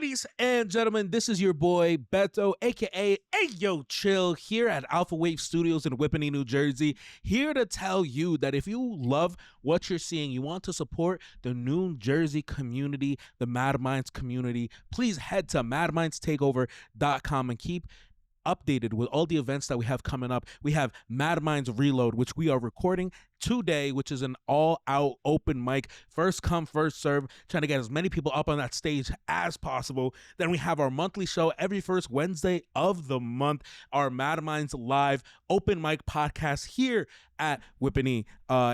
Ladies and gentlemen, this is your boy Beto, aka Ayoo Chill, here at Alphawave Studios in Whippany, New Jersey, here to tell you that if you love what you're seeing, you want to support the New Jersey community, the Madminds community, please head to madmindstakeover.com and keep updated with all the events that we have coming up. We have Madminds Reload, which we are recording today, which is an all-out open mic, first come, first serve, trying to get as many people up on that stage as possible. Then we have our monthly show every first Wednesday of the month, our Madminds Live open mic podcast here at Whippany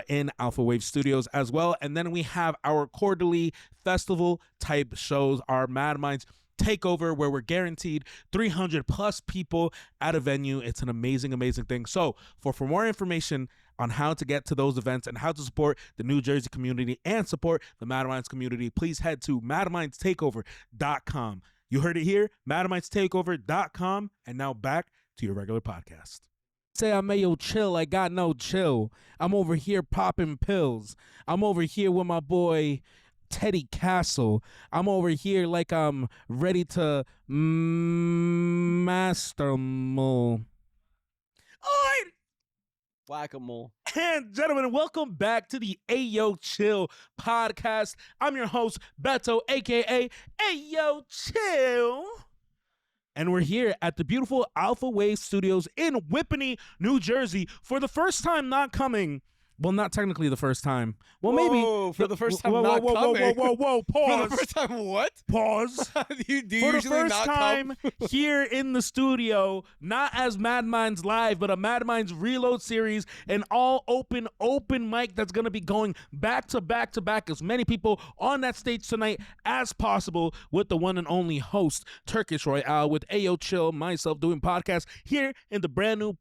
in Alphawave Studios as well. And then we have our quarterly festival type shows, our Madminds Takeover, where we're guaranteed 300 plus people at a venue. It's an amazing, amazing thing. So for more information on how to get to those events and how to support the New Jersey community and support the Madminds community, please head to madmindstakeover.com. You heard it here, madmindstakeover.com. And now back to your regular podcast. Say I'm Ayoo Chill, I got no chill. I'm over here popping pills. I'm over here with my boy Teddy Castle. I'm over here like I'm ready to master mole. All right, Whack-a-mole. and gentlemen, welcome back to the Ayoo Chill podcast. I'm your host, Beto, aka Ayoo Chill. And we're here at the beautiful Alphawave Studios in Whippany, New Jersey, for the first time not coming. Well, not technically the first time. Well, maybe for the first time whoa, not whoa, coming. Whoa, pause. For the first time, what? Pause. do you For the usually first not time come? here in the studio, not as Madminds Live, but a Madminds Reload series, an all open mic that's going to be going back to back to back, as many people on that stage tonight as possible, with the one and only host, TURKISH ROYALE, with Ayoo Chill, myself doing podcasts here in the brand new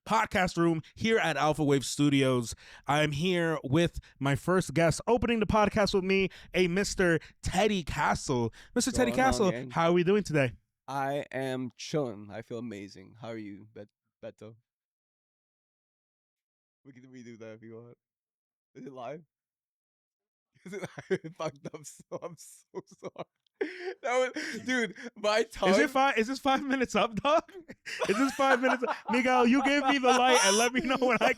podcast room here at Alphawave Studios. I'm here with my first guest opening the podcast with me, a Mr. Teddy Castle. Mr. Teddy Castle, how are we doing today? I am chilling. I feel amazing. How are you, Beto? We can redo that if you want. Is it live? Is it live? It fucked up, so I'm so sorry. Dude, my tongue. Is this 5 minutes up, dog? Is this 5 minutes up? Miguel, you give me the light and let me know when I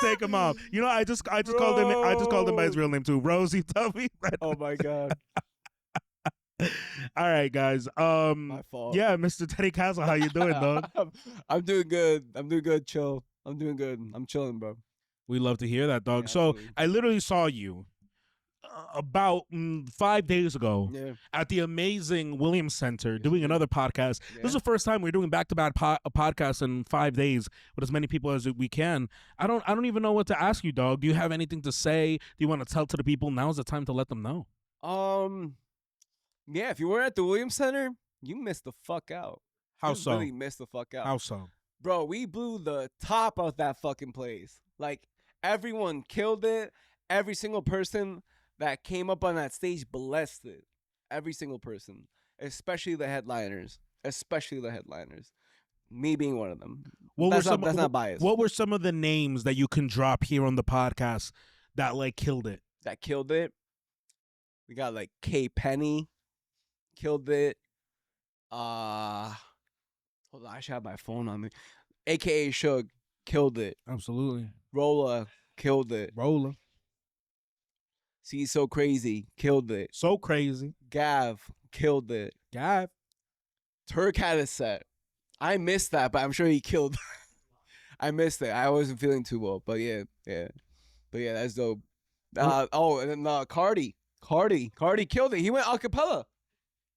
take him off. You know, I just called him by his real name too. Rosie, tell me. Oh my god. All right, guys. My fault. Yeah, Mr. Teddy Castle, how you doing, dog? I'm doing good. Chill. I'm doing good. I'm chilling, bro. We love to hear that, dog. Yeah, so absolutely. I literally saw you about 5 days ago at the amazing Williams Center doing another podcast. This is the first time we're doing back-to-back podcasts in 5 days with as many people as we can. I don't even know what to ask you, dog. Do you have anything to say? Do you want to tell to the people? Now's the time to let them know. Yeah, if you weren't at the Williams Center, you missed the fuck out. How you so? Really missed the fuck out. How so? Bro, we blew the top of that fucking place. Like, everyone killed it. Every single person that came up on that stage blessed it. Every single person. Especially the headliners. Me being one of them. That's not biased. What were some of the names that you can drop here on the podcast that, like, killed it? That killed it? We got, like, K Penny. Killed it. Hold on, I should have my phone on me. AKA Suge. Killed it. Absolutely. Rolla. Killed it. Rolla. CeezSoCrazy. Killed it. So crazy. GAVV. Killed it. GAVV. Turk had a set. I missed that, but I'm sure he killed. I missed it. I wasn't feeling too well, but yeah. But yeah, that's dope. And then Cardi killed it. He went acapella.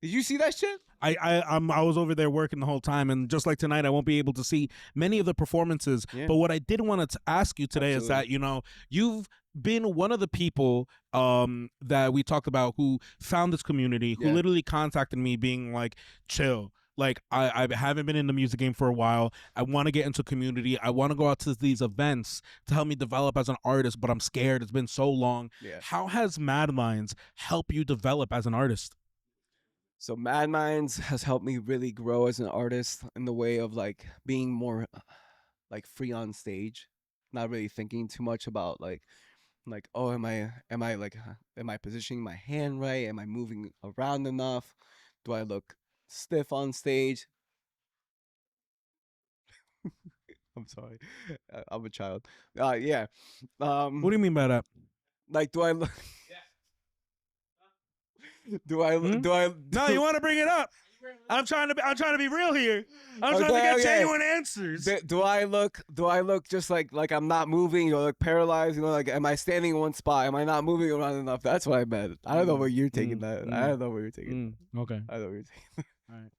Did you see that shit? I was over there working the whole time, and just like tonight, I won't be able to see many of the performances. Yeah. But what I did want to ask you today is that, you know, you've been one of the people that we talked about who found this community, who literally contacted me being like, chill. Like, I haven't been in the music game for a while. I want to get into community. I want to go out to these events to help me develop as an artist, but I'm scared. It's been so long. Yeah. How has Madminds helped you develop as an artist? So Madminds has helped me really grow as an artist in the way of, like, being more, like, free on stage. Not really thinking too much about, like, like, oh, am I positioning my hand right? Am I moving around enough? Do I look stiff on stage? I'm sorry, I'm a child. Yeah. What do you mean by that? Like, do I look? Do I? Hmm? Do I? No, you want to bring it up? I'm trying to be real here. I'm trying to get genuine answers. Do I look just like I'm not moving? You know, like paralyzed. You know, like am I standing in one spot? Am I not moving around enough? That's what I meant. I don't know where you're taking that. I don't know where you're taking. Okay. I don't know where you're taking. All right.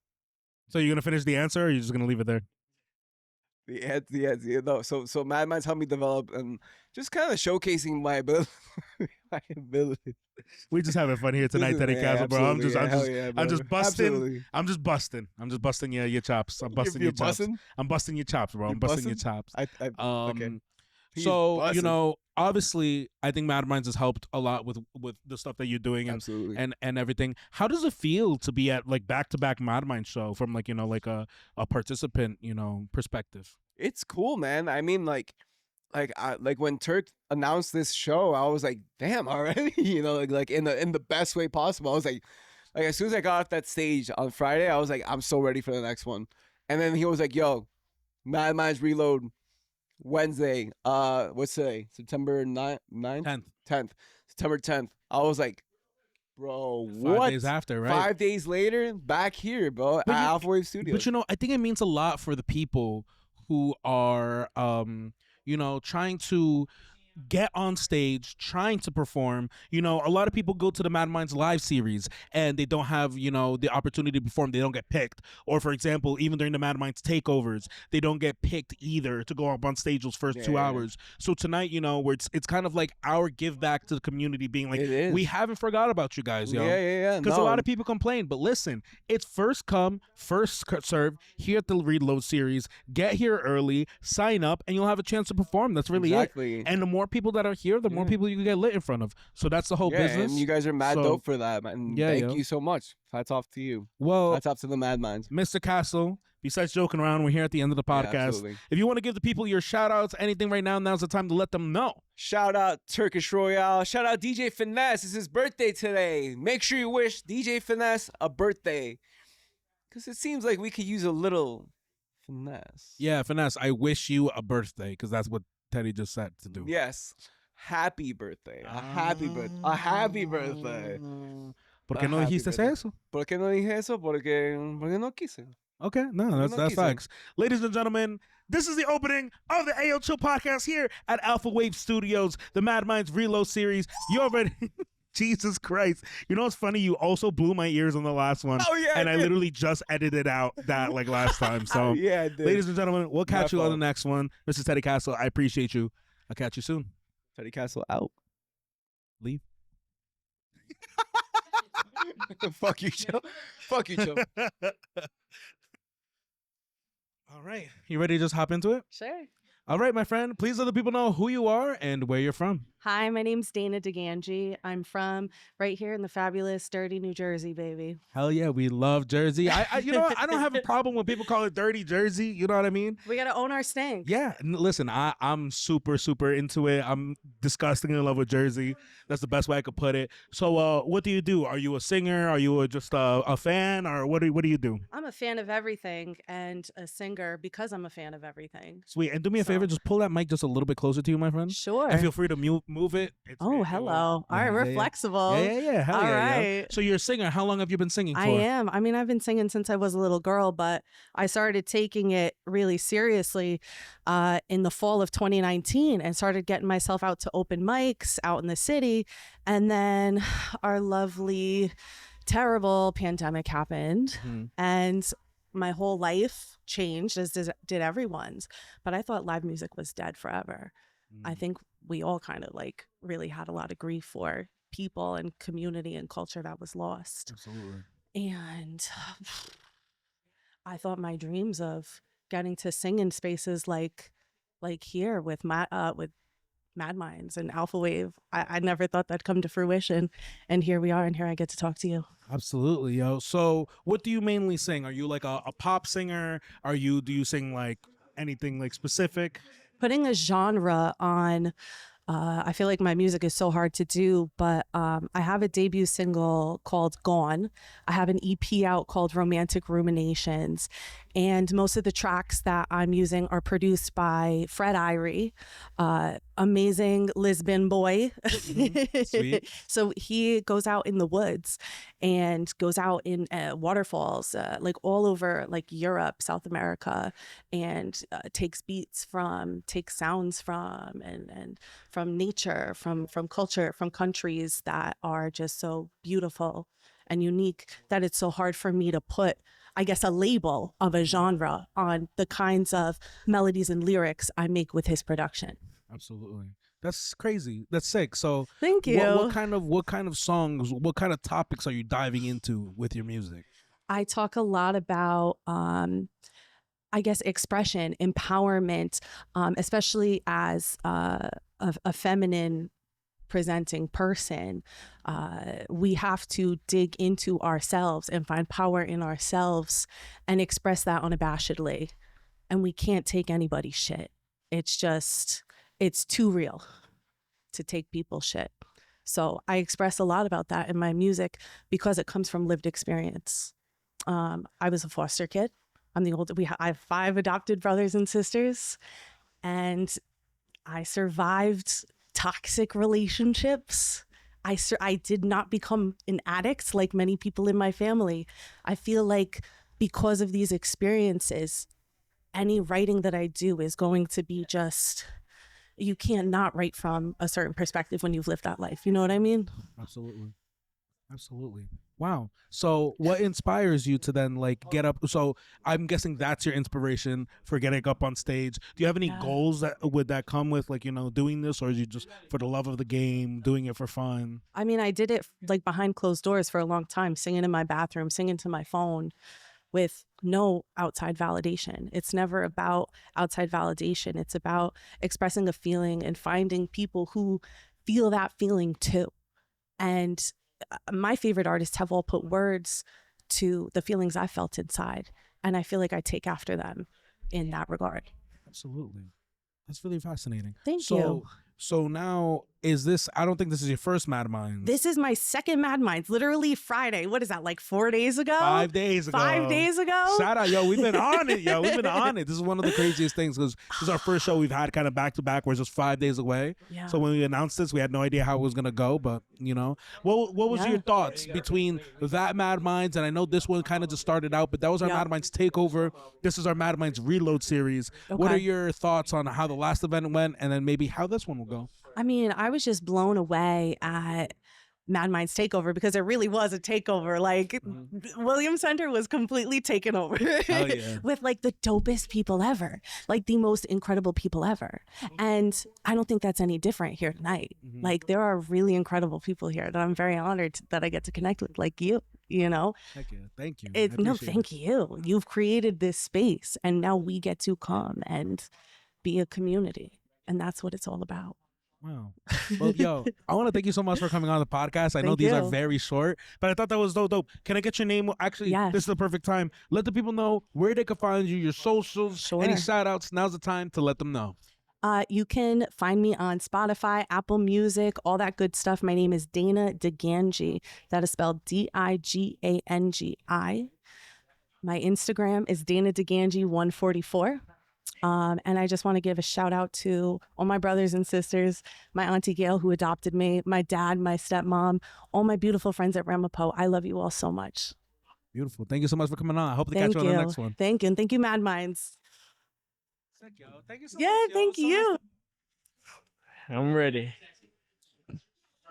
So you're gonna finish the answer, or are you just gonna leave it there? Yeah. No. So Madminds helped me develop and just kind of showcasing my ability. My ability. We just having fun here tonight, Teddy Castle, bro. I'm just busting. Absolutely. I'm just busting your chops. I'm busting your chops. I'm busting your chops, bro. I'm busting your chops. Okay. So you know, obviously, I think Madminds has helped a lot with the stuff that you're doing and everything. How does it feel to be at like back-to-back Madminds show from like, you know, like a participant, you know, perspective? It's cool, man. I mean, like when Turk announced this show, I was like, damn, already, you know, like in the best way possible. I was like as soon as I got off that stage on Friday, I was like, I'm so ready for the next one. And then he was like, yo, Madminds Reload Wednesday. What's today? September 9th? 10th. September 10th. I was like, bro, what? 5 days after, right? 5 days later, back here, bro, at Alphawave Studios. But you know, I think it means a lot for the people who are you know, trying to get on stage, trying to perform. You know, a lot of people go to the Madminds live series and they don't have, you know, the opportunity to perform. They don't get picked. Or for example, even during the Madminds takeovers, they don't get picked either to go up on stage those first 2 hours. So tonight, you know, where it's kind of like our give back to the community, being like, we haven't forgot about you guys, yo. Yeah. Because a lot of people complain, but listen, it's first come, first serve here at the Reload series. Get here early, sign up, and you'll have a chance to perform. That's really it. And the more people that are here, the more people you can get lit in front of. So that's the whole business. And you guys are mad dope for that, man. Thank you so much. Hats off to you. Well, hats off to the Madminds. Mr. Castle, besides joking around, we're here at the end of the podcast. If you want to give the people your shout outs, anything right now, now's the time to let them know. Shout out Turkish Royale. Shout out DJ Phinese. It's his birthday today. Make sure you wish DJ Phinese a birthday, because it seems like we could use a little finesse. Yeah, Phinese, I wish you a birthday, because that's what Teddy just said to do. Yes. Happy birthday. A happy birthday. A happy birthday. ¿Por qué no dijiste eso? ¿Por qué no dije eso? Porque no quise. Okay, no, that's facts. Ladies and gentlemen, this is the opening of the Ayoo Chill podcast here at Alphawave Studios, the Madminds Reload series. You already... Jesus Christ. You know what's funny? You also blew my ears on the last one. Oh, yeah. And I literally just edited out that like last time. So, yeah, I did. Ladies and gentlemen, we'll catch you on the next one. Mr. Teddy Castle, I appreciate you. I'll catch you soon. Teddy Castle out. Leave. Fuck you, Chill. Fuck you, Chill. All right. You ready to just hop into it? Sure. All right, my friend. Please let the people know who you are and where you're from. Hi, my name's Dana DiGangi. I'm from right here in the fabulous, dirty New Jersey, baby. Hell yeah, we love Jersey. You know what? I don't have a problem when people call it dirty Jersey. You know what I mean? We gotta own our stink. Yeah. Listen, I'm super, super into it. I'm disgusting in love with Jersey. That's the best way I could put it. So, what do? Are you a singer? Are you just a fan? Or what do you do? I'm a fan of everything and a singer because I'm a fan of everything. Sweet. And do me a favor, just pull that mic just a little bit closer to you, my friend. Sure. And feel free to move it. Hello. All right, we're flexible. Yeah. Hell All yeah. right. So you're a singer. How long have you been singing for? I am. I mean, I've been singing since I was a little girl, but I started taking it really seriously in the fall of 2019 and started getting myself out to open mics out in the city. And then our lovely, terrible pandemic happened. And my whole life changed, as did everyone's. But I thought live music was dead forever. I think we all kind of like really had a lot of grief for people and community and culture that was lost. Absolutely. And I thought my dreams of getting to sing in spaces like here with Madminds and Alphawave, I never thought that'd come to fruition. And here we are, and here I get to talk to you. Absolutely, yo. So what do you mainly sing? Are you like a pop singer? Do you sing like anything like specific? Putting a genre on I feel like my music is so hard to do, but I have a debut single called Gone. I have an EP out called Romantic Ruminations. And most of the tracks that I'm using are produced by Fred Irie, amazing Lisbon boy. Sweet. So he goes out in the woods and goes out in waterfalls, like all over like Europe, South America, and takes sounds from, and from nature, from culture, from countries that are just so beautiful and unique that it's so hard for me to put, I guess, a label of a genre on the kinds of melodies and lyrics I make with his production. Absolutely. That's crazy. That's sick. So Thank you. What kind of songs, what kind of topics are you diving into with your music? I talk a lot about I guess expression, empowerment, especially as a feminine presenting person. We have to dig into ourselves and find power in ourselves and express that unabashedly. And we can't take anybody's shit. It's too real to take people's shit. So I express a lot about that in my music because it comes from lived experience. I was a foster kid. I'm the oldest. I have 5 adopted brothers and sisters, and I survived toxic relationships. I did not become an addict like many people in my family. I feel like because of these experiences, any writing that I do is going to be just, you can't not write from a certain perspective when you've lived that life. You know what I mean? Absolutely. Absolutely. Wow. So what inspires you to then like get up? So I'm guessing that's your inspiration for getting up on stage. Do you have any goals that would that come with, like, you know, doing this, or is you just for the love of the game, doing it for fun? I mean, I did it like behind closed doors for a long time, singing in my bathroom, singing to my phone with no outside validation. It's never about outside validation. It's about expressing a feeling and finding people who feel that feeling too. And my favorite artists have all put words to the feelings I felt inside. And I feel like I take after them in that regard. Absolutely. That's really fascinating. Thank you. So now, is this, I don't think this is your first Madminds. This is my second Madminds, literally Friday. What is that, like 4 days ago? 5 days ago. 5 days ago? Shout out, yo, we've been on it, yo. We've been on it. This is one of the craziest things because this is our first show we've had kind of back to back where it's just 5 days away. Yeah. So when we announced this, we had no idea how it was going to go, but, you know. What was your thoughts between that Madminds, and I know this one kind of just started out, but that was our Madminds takeover. This is our Madminds reload series. Okay. What are your thoughts on how the last event went and then maybe how this one will go? I mean, I was just blown away at Madminds takeover because it really was a takeover. Like Williams Center was completely taken over with like the dopest people ever, like the most incredible people ever. And I don't think that's any different here tonight. Like there are really incredible people here that I'm very honored that I get to connect with, like you know. Thank you. Thank you. Thank you. You've created this space and now we get to come and be a community. And that's what it's all about. Wow. Well, yo, I want to thank you so much for coming on the podcast. I know these are very short, but I thought that was dope. Can I get your name? Actually, this is the perfect time. Let the people know where they can find you, your socials, any shout outs. Now's the time to let them know. You can find me on Spotify, Apple Music, all that good stuff. My name is Dana DiGangi. That is spelled DiGangi. My Instagram is Dana DiGangi 144. And I just want to give a shout out to all my brothers and sisters, my auntie Gail who adopted me, my dad, my stepmom, all my beautiful friends at Ramapo. I love you all so much. Beautiful. Thank you so much for coming on. I hope to catch you on the next one. Thank you. And thank you, Madminds. Thank you so much. Yeah, thank you. I'm ready.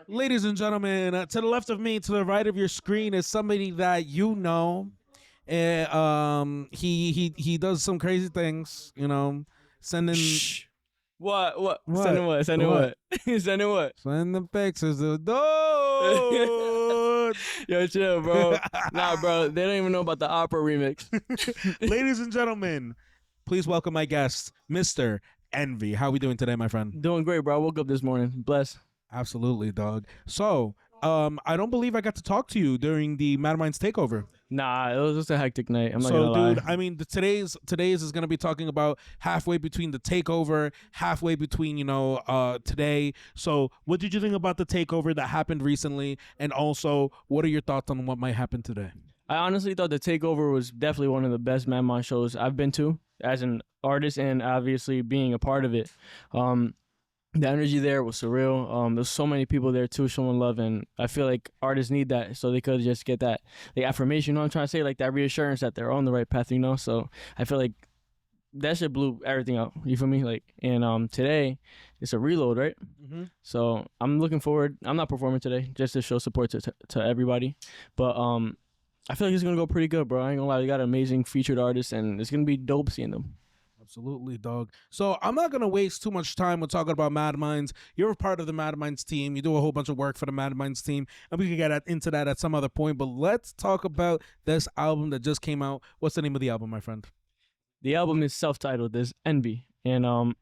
Ladies and gentlemen, to the left of me, to the right of your screen is somebody that you know. And he does some crazy things, you know, sending What? Sending what? Sending what? Sending what? Send the pictures of dope. Yo, chill, bro. Nah, bro, they don't even know about the opera remix. Ladies and gentlemen, please welcome my guest, Mr. Envy. How are we doing today, my friend? Doing great, bro. I woke up this morning. Blessed. Absolutely, dog. So, I don't believe I got to talk to you during the Madminds takeover. Nah, it was just a hectic night. I'm not So, gonna dude, lie. I mean, today's is gonna be talking about halfway between the takeover, halfway between today. So, what did you think about the takeover that happened recently, and also, what are your thoughts on what might happen today? I honestly thought the takeover was definitely one of the best Madminds shows I've been to as an artist and obviously being a part of it. The energy there was surreal. There's so many people there too showing love, and I feel like artists need that so they could just get that the affirmation. You know what I'm trying to say? Like that reassurance that they're on the right path. So I feel like that shit blew everything out. You feel me? Like, and today it's a reload, right? Mm-hmm. So I'm looking forward. I'm not performing today just to show support to everybody, but I feel like it's gonna go pretty good, bro. I ain't gonna lie. We got an amazing featured artists, and it's gonna be dope seeing them. Absolutely, dog. So I'm not gonna waste too much time with talking about Madminds. You're a part of the Madminds team. You do a whole bunch of work for the Madminds team, and we can get into that at some other point. But let's talk about this album that just came out. What's the name of the album, my friend? The album is self-titled. There's Envy, and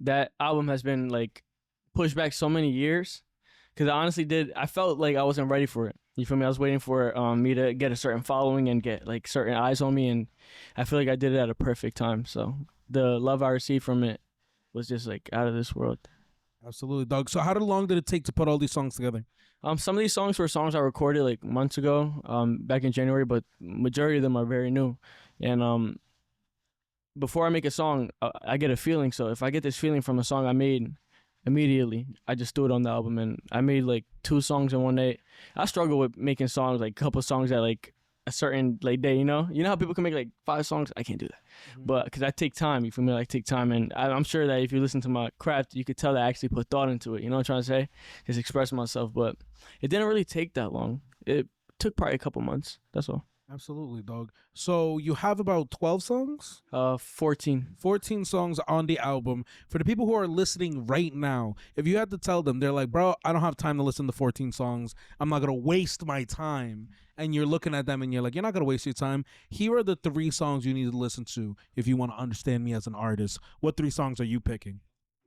that album has been like pushed back so many years because I felt like I wasn't ready for it. You feel me? I was waiting for me to get a certain following and get like certain eyes on me, and I feel like I did it at a perfect time. So the love I received from it was just like out of this world. Absolutely, dog. So how long did it take to put all these songs together? Some of these songs were songs I recorded like months ago, back in January, but majority of them are very new. And before I make a song, I get a feeling. So if I get this feeling from a song I made, immediately I just threw it on the album, and I made like 2 songs in one night. I struggle with making songs, like a couple songs at like a certain like day, you know how people can make like 5 songs. I can't do that. But because I take time, you feel me? Like take time, and I'm sure that if you listen to my craft, you could tell that I actually put thought into it. You know what I'm trying to say? Just express myself. But it didn't really take that long. It took probably a couple months. That's all. Absolutely, dog. So you have about 12 songs? 14. 14 songs on the album. For the people who are listening right now, if you had to tell them, they're like, bro, I don't have time to listen to 14 songs. I'm not going to waste my time. And you're looking at them and you're like, you're not going to waste your time. Here are the 3 songs you need to listen to if you want to understand me as an artist. What 3 songs are you picking?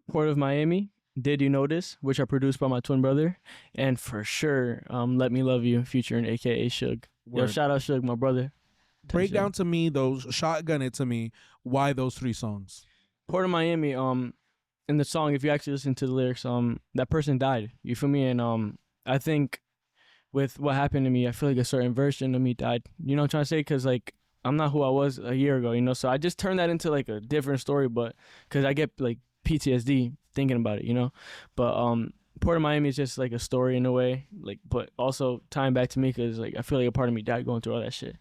Port of Miami, Did You Notice, which are produced by my twin brother, and for sure, Let Me Love You, featuring AKA Suge. Yo, shout out Suge, my brother. Break down to me those, shotgun it to me, why those 3 songs. Port of Miami, in the song, if you actually listen to the lyrics, that person died. You feel me? And I think with what happened to me, I feel like a certain version of me died. You know what I'm trying to say? Because like I'm not who I was a year ago, so I just turned that into like a different story, but because I get like PTSD thinking about it, but Port of Miami is just like a story in a way, like, but also tying back to me because like I feel like a part of me died going through all that shit.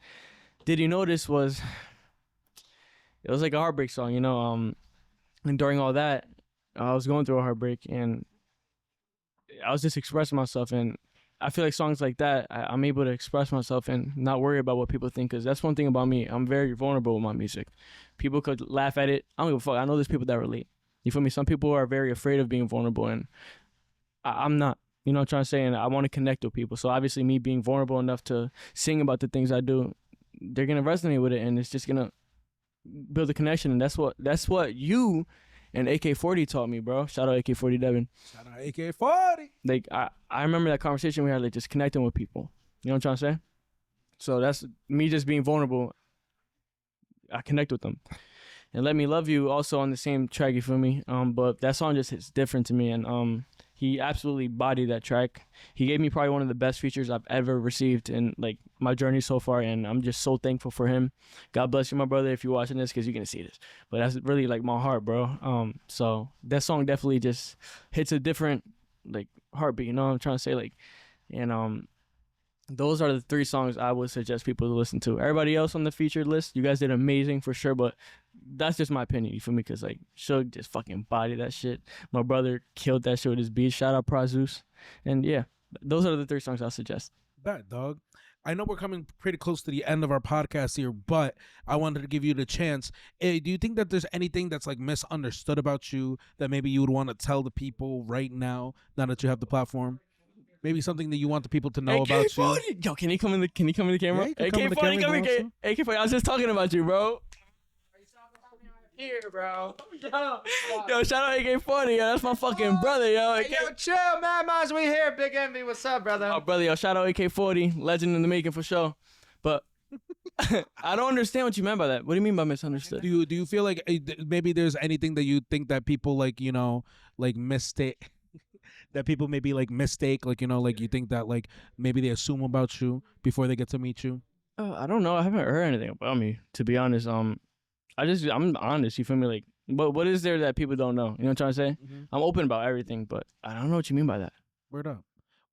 Did You Notice it was like a heartbreak song, and during all that I was going through a heartbreak and I was just expressing myself, and I feel like songs like that, I'm able to express myself and not worry about what people think, because that's one thing about me. I'm very vulnerable with my music. People could laugh at it. I don't give a fuck. I know there's people that relate. You feel me? Some people are very afraid of being vulnerable, and I'm not. You know what I'm trying to say? And I want to connect with people. So obviously me being vulnerable enough to sing about the things I do, they're going to resonate with it, and it's just going to build a connection. And that's what you and AK-40 taught me, bro. Shout out AK-40 Devin. Shout out AK-40. Like, I remember that conversation we had, like, just connecting with people. You know what I'm trying to say? So that's me just being vulnerable. I connect with them. And Let Me Love You also on the same track, you feel me? But that song just hits different to me. And he absolutely bodied that track. He gave me probably one of the best features I've ever received in, like, my journey so far. And I'm just so thankful for him. God bless you, my brother, if you're watching this, because you're going to see this. But that's really, like, my heart, bro. So that song definitely just hits a different, like, heartbeat, you know what I'm trying to say? Like, and those are the 3 songs I would suggest people to listen to. Everybody else on the featured list, you guys did amazing for sure, but that's just my opinion, you feel me? Because, like, Suge just fucking bodied that shit. My brother killed that shit with his beat. Shout out Prazus. And yeah, those are the 3 songs I'll suggest. Bet, dog. I know we're coming pretty close to the end of our podcast here, but I wanted to give you the chance. Do you think that there's anything that's like misunderstood about you that maybe you would want to tell the people right now that you have the platform? Maybe something that you want the people to know about you. Yo, can he come in the camera? Yeah, he can come in the camera, come you here. know, AK-40, I was just talking about you, bro. Here, bro. Yo, shout out AK-40, yo. That's my fucking brother, yo. Hey, yo, chill, Madminds. We here. Big Envy. What's up, brother? Oh, brother, yo. Shout out AK-40. Legend in the making for sure. But I don't understand what you meant by that. What do you mean by misunderstood? Do you feel like maybe there's anything that you think that people like, you know, like mistake that people maybe like mistake, like, you know, like you think that like maybe they assume about you before they get to meet you? I don't know. I haven't heard anything about me, to be honest. I'm honest. You feel me? Like, what is there that people don't know? You know what I'm trying to say? I'm open about everything, but I don't know what you mean by that. Word up.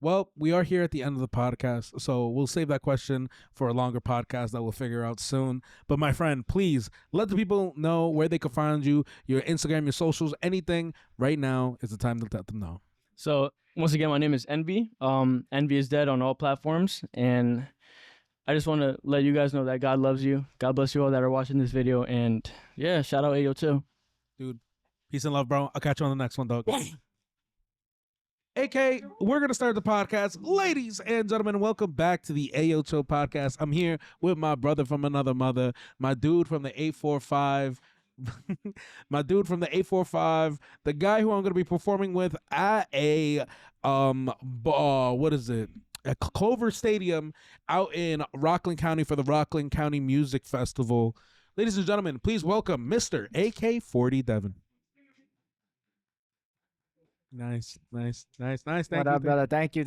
Well, we are here at the end of the podcast, so we'll save that question for a longer podcast that we'll figure out soon. But my friend, please let the people know where they can find you, your Instagram, your socials, anything. Right now is the time to let them know. So once again, my name is Envy. Envy is dead on all platforms, and I just want to let you guys know that God loves you. God bless you all that are watching this video, and yeah, shout out Ayoo Chill. Dude, peace and love, bro. I'll catch you on the next one, dog. AK, we're going to start the podcast. Ladies and gentlemen, welcome back to the Ayoo Chill podcast. I'm here with my brother from another mother, my dude from the 845, my dude from the 845, the guy who I'm going to be performing with at a, what is it? At Clover Stadium out in Rockland County for the Rockland County Music Festival. Ladies and gentlemen, please welcome Mr. AK40 Devin. Nice. Thank What you. up, brother? Thank you.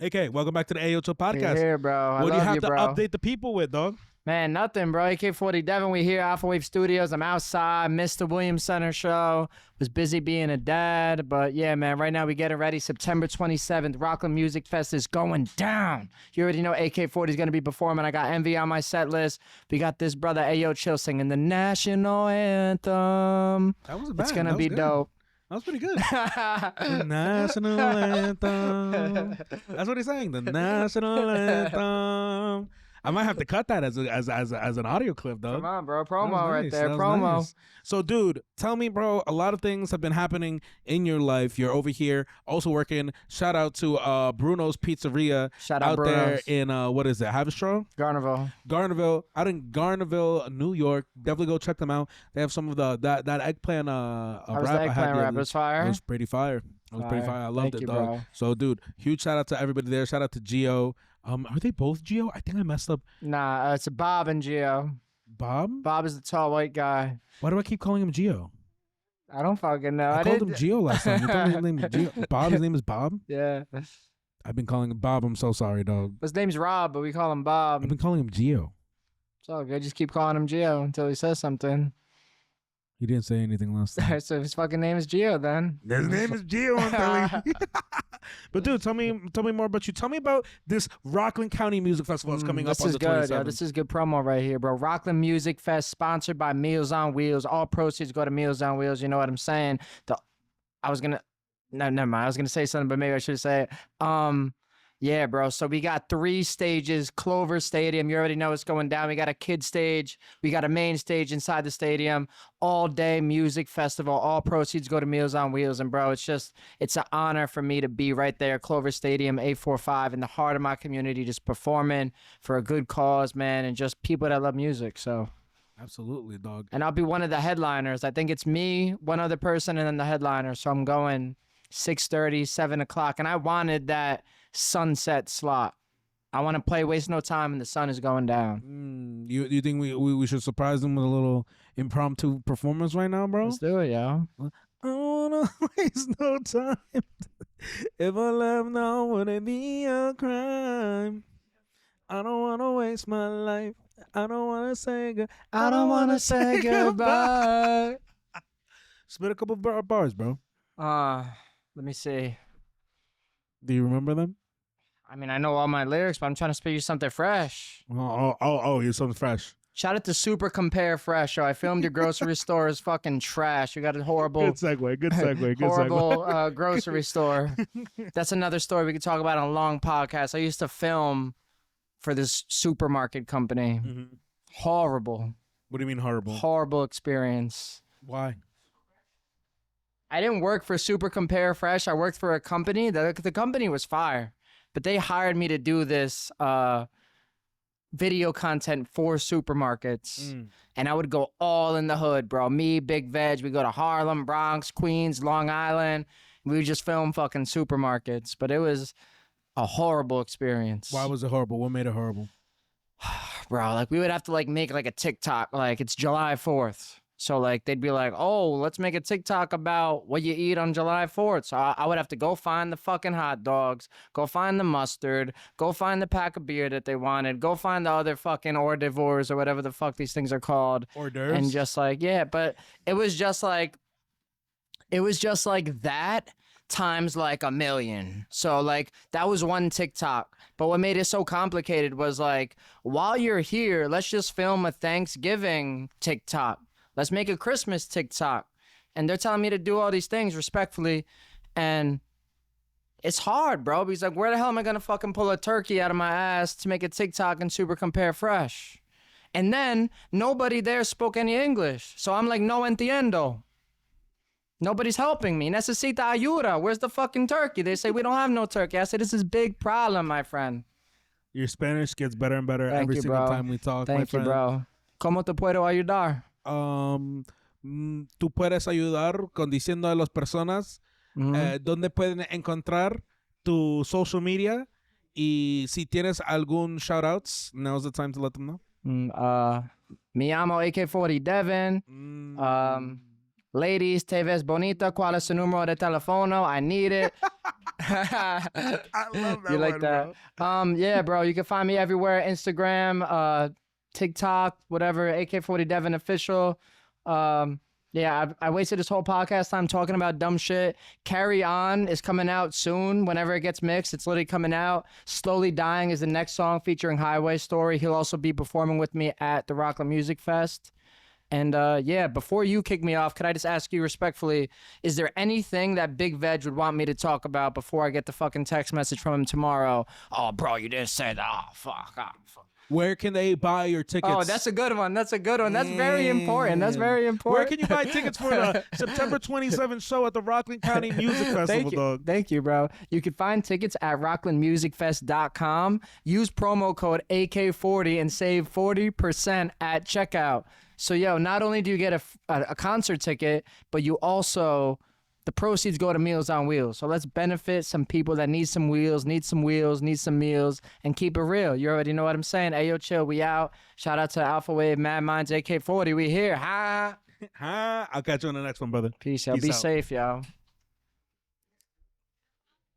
AK, welcome back to the Ayoo Chill podcast. Here, bro. What do you have to bro. update the people with, dog? Man, nothing, bro. AK40 Devin, we here, Alphawave Studios. I'm outside, missed the Williams Center show. Was busy being a dad, but yeah, man, right now we getting ready. September 27th, Rockland Music Fest is going down. You already know AK40 is going to be performing. I got Envy on my set list. We got this brother, Ayoo Chill, singing the national anthem. That wasn't bad. It's going to That was be good. dope. That was pretty good. The national anthem. That's what he's saying. The national anthem. I might have to cut that as an audio clip, though. Come on, bro. Promo That was right nice. there. That was Promo. nice. So, dude, tell me, bro, a lot of things have been happening in your life. You're over here also working. Shout out to Bruno's Pizzeria Shout out out there Bruno's. in, what is it, Haverstraw? Garnerville. Out in Garnerville, New York. Definitely go check them out. They have some of that eggplant How was rap the I had eggplant the rap? other- It was fire? It was pretty fire. It was pretty fire. I loved Thank it, you, dog. bro. So, dude, huge shout out to everybody there. Shout out to Gio. Are they both Gio? I think I messed up. Nah, it's Bob and Gio. Bob? Bob is the tall white guy. Why do I keep calling him Gio? I don't fucking know. I called him Gio last time. You told me his name was Gio. Bob, his name is Bob? Yeah. I've been calling him Bob. I'm so sorry, dog. His name's Rob, but we call him Bob. I've been calling him Gio. It's all good. Just keep calling him Gio until he says something. He didn't say anything last time. So his fucking name is Gio then. His name is Gio, I'm telling you. But dude, tell me more about you. Tell me about this Rockland County Music Festival that's coming up This on is the good, 27th. yo. This is good promo right here, bro. Rockland Music Fest, sponsored by Meals on Wheels. All proceeds go to Meals on Wheels. You know what I'm saying? Never mind. I was gonna say something, but maybe I should say it. Yeah, bro. So we got 3 stages. Clover Stadium. You already know it's going down. We got a kid stage. We got a main stage inside the stadium. All day music festival. All proceeds go to Meals on Wheels. And bro, it's an honor for me to be right there, Clover Stadium, 845, in the heart of my community, just performing for a good cause, man, and just people that love music. So. Absolutely, dog. And I'll be one of the headliners. I think it's me, one other person, and then the headliner. So I'm going 6:30, 7 o'clock. And I wanted that sunset slot. I want to play Waste No Time, and the sun is going down. You think we should surprise them with a little impromptu performance right now, bro? Let's do it, yo. I don't wanna waste no time. If I love now, would it be a crime? I don't wanna waste my life. I don't wanna say I don't want to say goodbye. Spit a couple bars, bro. Let me see. Do you remember them? I mean, I know all my lyrics, but I'm trying to spit you something fresh. Oh, you're something fresh. Shout out to Super Compare Fresh. Yo, I filmed your grocery store is fucking trash. You got a horrible, Good segue. horrible grocery store. That's another story we could talk about on a long podcast. I used to film for this supermarket company. Mm-hmm. Horrible. What do you mean horrible? Horrible experience. Why? I didn't work for Super Compare Fresh. I worked for a company. The company was fire, but they hired me to do this video content for supermarkets. And I would go all in the hood, bro. Me, Big Veg. We go to Harlem, Bronx, Queens, Long Island. We would just film fucking supermarkets. But it was A horrible experience. Why was it horrible? What made it horrible? Bro, like we would have to like make like a TikTok, like it's July 4th. So like they'd be like, oh, let's make a TikTok about what you eat on July 4th. So I would have to go find the fucking hot dogs, go find the mustard, go find the pack of beer that they wanted, go find the other fucking hors d'oeuvres or whatever the fuck these things are called. Hors d'oeuvres? And just like, yeah, but it was just like that times like a million. So like that was one TikTok. But what made it so complicated was like, while you're here, let's just film a Thanksgiving TikTok. Let's make a Christmas TikTok. And they're telling me to do all these things respectfully. And it's hard, bro. Because like, where the hell am I going to fucking pull a turkey out of my ass to make a TikTok and super compare fresh? And then nobody there spoke any English. So I'm like, no entiendo. Nobody's helping me. Necesita ayuda. Where's the fucking turkey? They say, we don't have no turkey. I said, this is a big problem, my friend. Your Spanish gets better and better Thank every you, single bro. time we talk, my Thank you, friend. bro. ¿Cómo te puedo ayudar? Tú puedes ayudar con diciendo a las personas dónde pueden encontrar tu social media y si tienes algún shoutouts, now's the time to let them know. Me llamo AK40 Devin. Ladies, te ves bonita. ¿Cuál es su número de teléfono? I need it. I love that You like one, that? bro. Yeah, bro. You can find me everywhere. Instagram, TikTok, whatever. AK40 Devin official. Yeah, I wasted this whole podcast time talking about dumb shit. Carry On is coming out soon. Whenever it gets mixed, it's literally coming out. Slowly Dying is the next song featuring Highway Story. He'll also be performing with me at the Rockland Music Fest. And yeah, before you kick me off, could I just ask you respectfully, is there anything that Big Veg would want me to talk about before I get the fucking text message from him tomorrow? Oh, bro, you didn't say that. Oh, fuck. Where can they buy your tickets? Oh, that's a good one. That's a good one. That's very important. That's very important. Where can you buy tickets for the September 27th show at the Rockland County Music Festival, dog? Thank you, bro. You can find tickets at rocklandmusicfest.com. Use promo code AK40 and save 40% at checkout. So, yo, not only do you get a concert ticket, but you also, the proceeds go to Meals on Wheels. So let's benefit some people that need some wheels, need some meals, and keep it real. You already know what I'm saying. Ayoo Chill, we out. Shout out to Alphawave, Madminds, AK40. We here. Ha! I'll catch you on the next one, brother. Peace, yo. Peace Be out. safe, yo.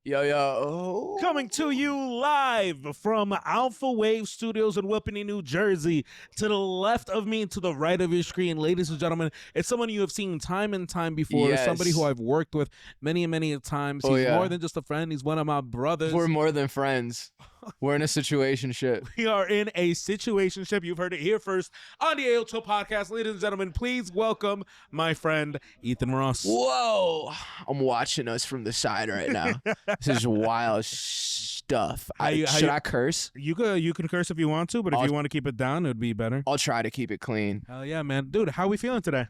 Yo. Coming to you live from Alphawave Studios in Whippany, New Jersey. To the left of me and to the right of your screen, ladies and gentlemen, it's someone you have seen time and time before. Yes. Somebody who I've worked with many and many times. Oh, He's yeah. more than just a friend. He's one of my brothers. We're more than friends. We're in a situationship. We are in a situationship. You've heard it here first on the Ayoo Chill podcast. Ladies and gentlemen, please welcome my friend Ethan Ross. Whoa. I'm watching us from the side right now. This is wild stuff. Should I curse? You can curse if you want to, but if you want to keep it down, it would be better. I'll try to keep it clean. Hell yeah, man. Dude, how we feeling today?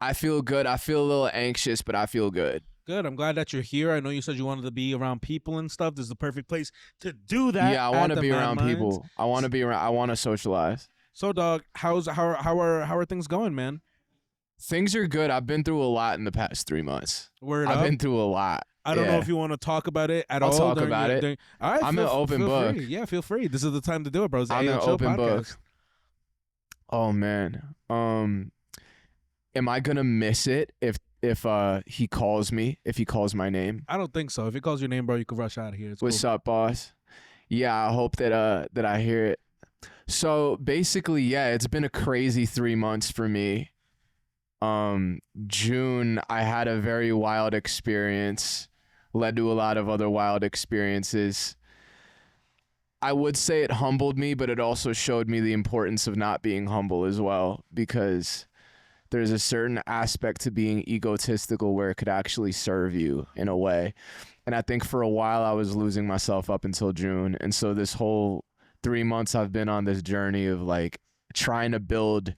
I feel good. I feel a little anxious, but I feel good. Good. I'm glad that you're here. I know you said you wanted to be around people and stuff. This is the perfect place to do that. Yeah, I want to be around Madminds. people. I want to be around. I want to socialize. So, dog, how are things going, man? Things are good. I've been through a lot in the past 3 months. Word I've up. been through a lot. I don't know Yeah. if you want to talk about it at I'll all. talk during about your- it. during- All right, I'm an open feel book. Free. Yeah, feel free. This is the time to do it, bro. It's the I'm an Ayoo Chill open book. podcast. Oh man. Am I gonna miss it if he calls me? If he calls my name? I don't think so. If he calls your name, bro, you can rush out of here. It's What's cool. up, boss? Yeah, I hope that I hear it. So basically, yeah, it's been a crazy 3 months for me. June, I had a very wild experience, led to a lot of other wild experiences. I would say it humbled me, but it also showed me the importance of not being humble as well, because there's a certain aspect to being egotistical where it could actually serve you in a way. And I think for a while I was losing myself up until June. And so this whole 3 months I've been on this journey of like trying to build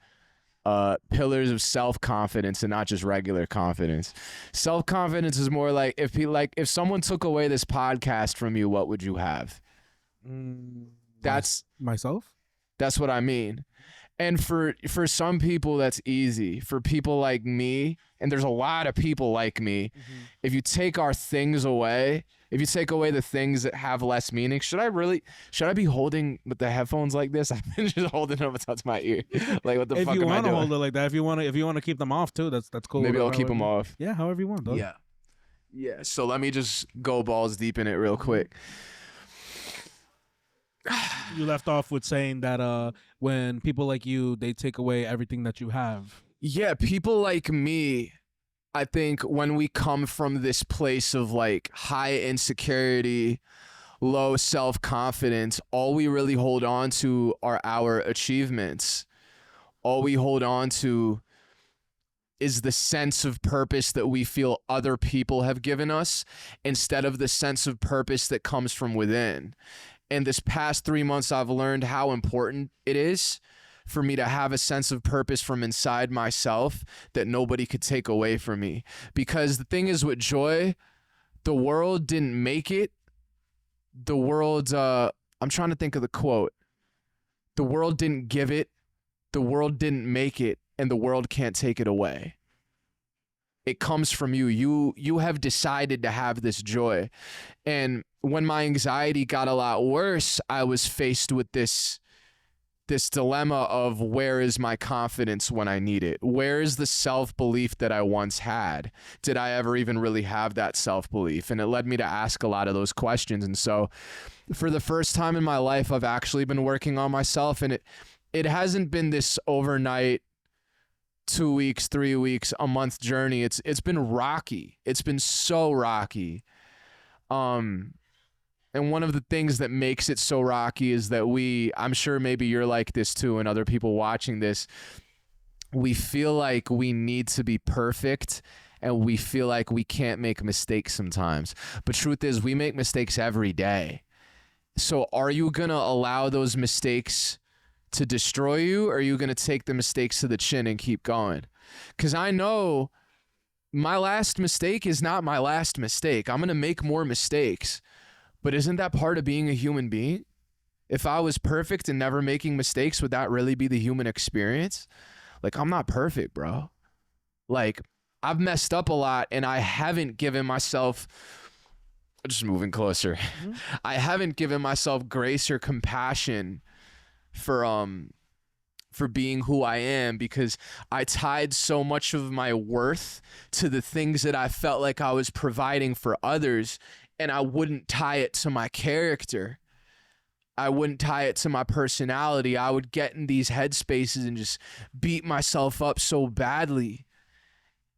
pillars of self-confidence and not just regular confidence. Self-confidence is more like if someone took away this podcast from you, what would you have? That's myself. what I mean. And for some people, that's easy. For people like me, and there's a lot of people like me, if you take our things away, if you take away the things that have less meaning, should I be holding with the headphones like this? I've been just holding them up to my ear. Like, what the If fuck you am I want to doing? hold it like that, if you want to keep them off too, that's cool. Maybe I'll Whatever, keep them however- off. Yeah, however you want. Dog. Yeah. Yeah. So let me just go balls deep in it real quick. You left off with saying that when people like you, they take away everything that you have. Yeah, people like me, I think when we come from this place of like high insecurity, low self-confidence, all we really hold on to are our achievements. All we hold on to is the sense of purpose that we feel other people have given us instead of the sense of purpose that comes from within. And this past 3 months, I've learned how important it is for me to have a sense of purpose from inside myself that nobody could take away from me. Because the thing is with joy, the world didn't make it. The world, I'm trying to think of the quote. The world didn't give it. The world didn't make it. And the world can't take it away. It comes from you. You have decided to have this joy. And when my anxiety got a lot worse, I was faced with this dilemma of where is my confidence when I need it? Where is the self-belief that I once had? Did I ever even really have that self-belief? And it led me to ask a lot of those questions. And so for the first time in my life, I've actually been working on myself, and it hasn't been this overnight 2 weeks, 3 weeks, a month journey. It's been rocky. It's been so rocky. And one of the things that makes it so rocky is that I'm sure maybe you're like this too, and other people watching this, we feel like we need to be perfect, and we feel like we can't make mistakes sometimes. But truth is, we make mistakes every day. So are you going to allow those mistakes to destroy you, or are you going to take the mistakes to the chin and keep going? Because I know my last mistake is not my last mistake. I'm going to make more mistakes. But isn't that part of being a human being? If I was perfect and never making mistakes, would that really be the human experience? Like, I'm not perfect, bro. Like, I've messed up a lot, and I haven't given myself, just moving closer, I haven't given myself grace or compassion for being who I am, because I tied so much of my worth to the things that I felt like I was providing for others, and I wouldn't tie it to my character. I wouldn't tie it to my personality. I would get in these headspaces and just beat myself up so badly.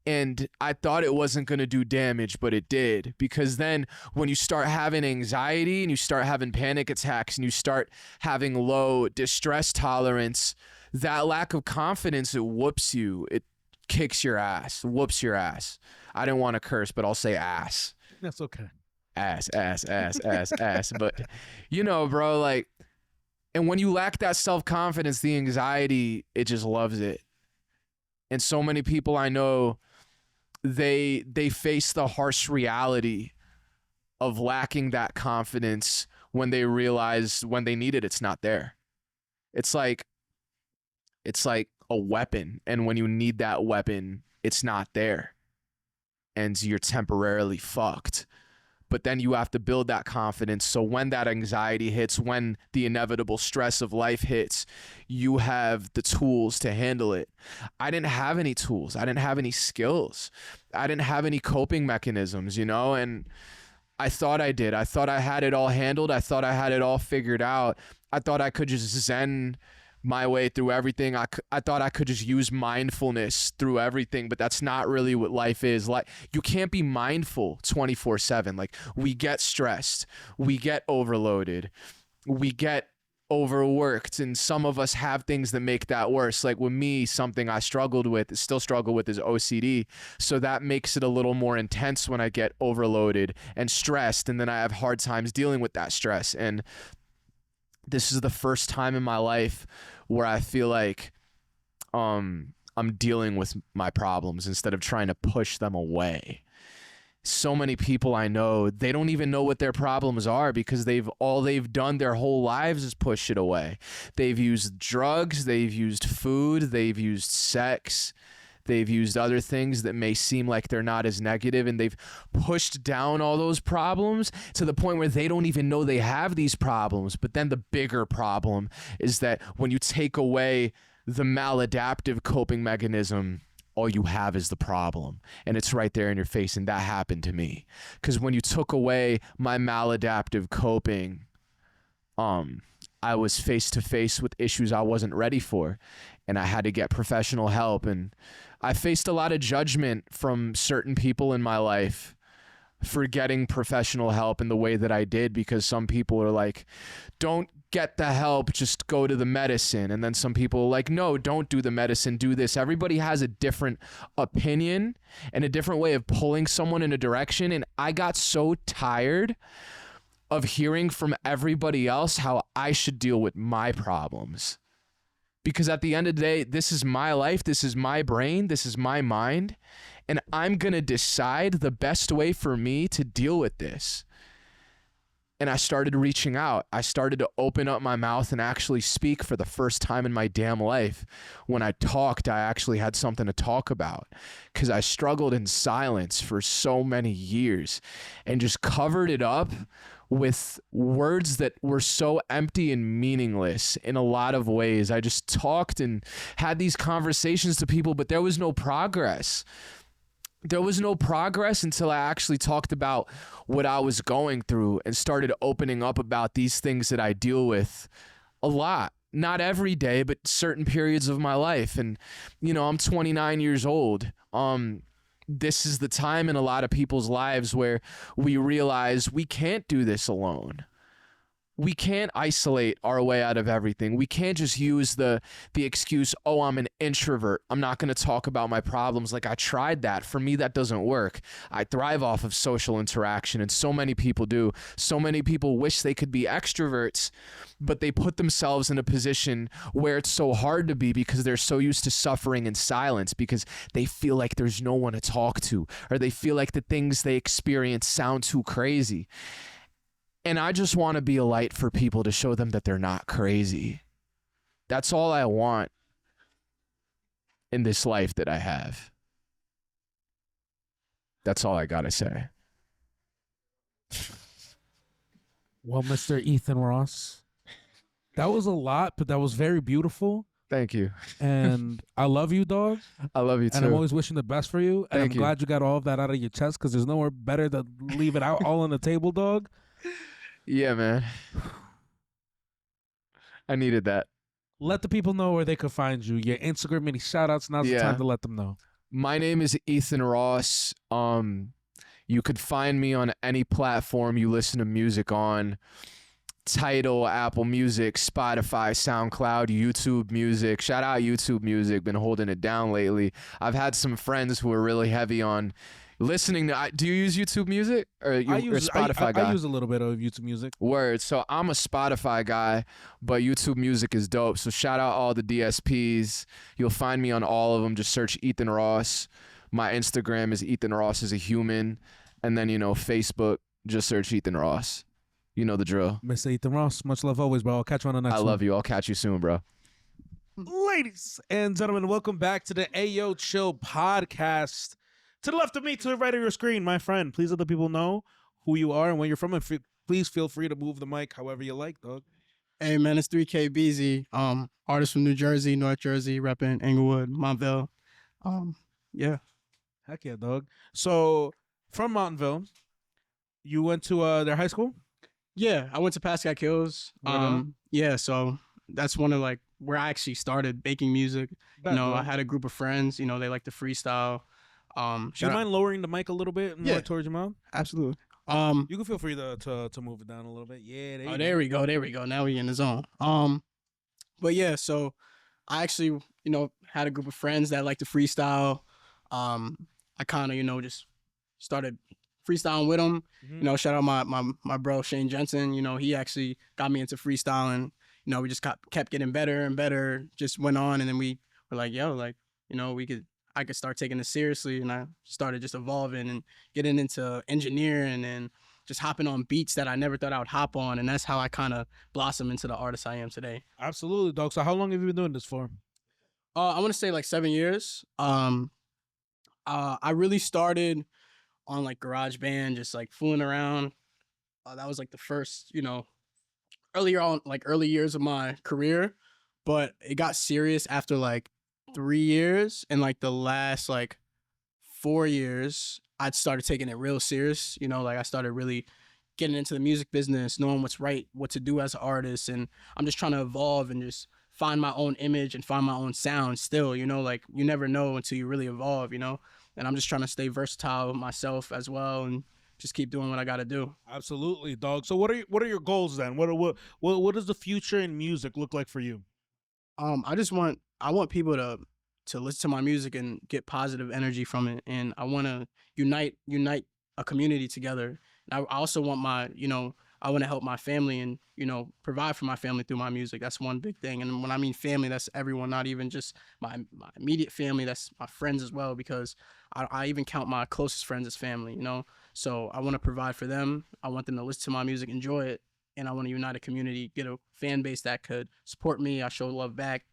And I thought it wasn't going to do damage, but it did. Because then when you start having anxiety and you start having panic attacks and you start having low distress tolerance, that lack of confidence, it whoops you. It kicks your ass, whoops your ass. I didn't want to curse, but I'll say ass. That's okay. Ass. But, you know, bro, like, and when you lack that self-confidence, the anxiety, it just loves it. And so many people I know, they face the harsh reality of lacking that confidence when they realize when they need it, it's not there. It's like a weapon, and when you need that weapon, it's not there, and you're temporarily fucked. But then you have to build that confidence, so when that anxiety hits, when the inevitable stress of life hits, you have the tools to handle it. I didn't have any tools. I didn't have any skills. I didn't have any coping mechanisms, you know, and I thought I did. I thought I had it all handled. I thought I had it all figured out. I thought I could just zen my way through everything. I thought I could just use mindfulness through everything, but that's not really what life is. Like, you can't be mindful 24/7. Like, we get stressed, we get overloaded, we get overworked, and some of us have things that make that worse. Like with me, something I still struggle with is OCD. So that makes it a little more intense when I get overloaded and stressed, and then I have hard times dealing with that stress. And this is the first time in my life where I feel like I'm dealing with my problems instead of trying to push them away. so many people I know, they don't even know what their problems are because all they've done their whole lives is push it away. They've used drugs, they've used food, they've used sex, they've used other things that may seem like they're not as negative, and they've pushed down all those problems to the point where they don't even know they have these problems. But then the bigger problem is that when you take away the maladaptive coping mechanism, all you have is the problem, and it's right there in your face. And that happened to me because when you took away my maladaptive coping, I was face to face with issues I wasn't ready for, and I had to get professional help. And I faced a lot of judgment from certain people in my life for getting professional help in the way that I did, because some people are like, don't get the help, just go to the medicine. And then some people are like, no, don't do the medicine, do this. Everybody has a different opinion and a different way of pulling someone in a direction. And I got so tired of hearing from everybody else how I should deal with my problems. Because at the end of the day, this is my life, this is my brain, this is my mind, and I'm going to decide the best way for me to deal with this. And I started reaching out. I started to open up my mouth and actually speak for the first time in my damn life. When I talked, I actually had something to talk about, because I struggled in silence for so many years and just covered it up with words that were so empty and meaningless in a lot of ways. I just talked and had these conversations to people, but there was no progress. There was no progress until I actually talked about what I was going through and started opening up about these things that I deal with a lot. Not every day, but certain periods of my life. And, you know, I'm 29 years old. This is the time in a lot of people's lives where we realize we can't do this alone. We can't isolate our way out of everything. We can't just use the excuse, oh, I'm an introvert, I'm not going to talk about my problems. Like, I tried that. For me, that doesn't work. I thrive off of social interaction, and so many people do. So many people wish they could be extroverts, but they put themselves in a position where it's so hard to be because they're so used to suffering in silence, because they feel like there's no one to talk to, or they feel like the things they experience sound too crazy. And I just want to be a light for people to show them that they're not crazy. That's all I want in this life that I have. That's all I got to say. Well, Mr. Ethan Ross, that was a lot, but that was very beautiful. Thank you. And I love you, dog. I love you too. And I'm always wishing the best for you. And Thank I'm you. glad you got all of that out of your chest, because there's nowhere better to leave it out all on the table, dog. Yeah, man. I needed that. Let the people know where they could find you. Your Instagram, any shout outs. Now's the time to let them know. My name is Ethan Ross. You could find me on any platform you listen to music on. Tidal, Apple Music, Spotify, SoundCloud, YouTube Music. Shout out YouTube Music. Been holding it down lately. I've had some friends who are really heavy on listening to. Do you use YouTube Music, or you're a Spotify guy? I use a little bit of YouTube Music. Word. So I'm a Spotify guy, but YouTube Music is dope. So shout out all the DSPs. You'll find me on all of them. Just search Ethan Ross. My Instagram is Ethan Ross is a human. And then, you know, Facebook, just search Ethan Ross. You know the drill. Mr. Ethan Ross, much love always, bro. I'll catch you on the next one. I love you. I'll catch you soon, bro. Ladies and gentlemen, welcome back to the Ayoo Chill podcast. To the left of me, to the right of your screen, my friend. Please let the people know who you are and where you're from. And please feel free to move the mic however you like, dog. Hey, man, it's 3KBZ. Artist from New Jersey, North Jersey, repping Englewood, Montville. Yeah. Heck yeah, dog. So, from Montville, you went to their high school? Yeah, I went to Pascal Kills. Yeah, so that's one of, like, where I actually started making music. You know, I had a group of friends, you know, they like to freestyle. Do you mind lowering the mic a little bit and more towards your mouth? Absolutely. You can feel free to move it down a little bit. Yeah. There we go. There we go. Now we in the zone. But yeah, so I actually, you know, had a group of friends that like to freestyle. I kind of, you know, just started freestyling with them. Mm-hmm. You know, shout out my bro Shane Jensen. You know, he actually got me into freestyling. You know, we just kept getting better and better. Just went on, and then we were like, yo, like, you know, I could start taking it seriously, and I started just evolving and getting into engineering and just hopping on beats that I never thought I would hop on, and that's how I kind of blossom into the artist I am today. Absolutely, dog. So how long have you been doing this for? I want to say like 7 years. I really started on like GarageBand, just like fooling around. That was like the first, early years of my career, but it got serious after like 3 years, and like the last like 4 years, I started taking it real serious. Like I started really getting into the music business, knowing what's right, what to do as an artist, and I'm just trying to evolve and just find my own image and find my own sound still. Like you never know until you really evolve. And I'm just trying to stay versatile myself as well, and just keep doing what I got to do. Absolutely, dog. So what are your goals then? What does the future in music look like for you? I want people to listen to my music and get positive energy from it, and I want to unite a community together. And I also want I want to help my family and provide for my family through my music. That's one big thing. And when I mean family, that's everyone, not even just my immediate family. That's my friends as well, because I even count my closest friends as family. So I want to provide for them. I want them to listen to my music, enjoy it, and I want to unite a community, get a fan base that could support me. I show love back,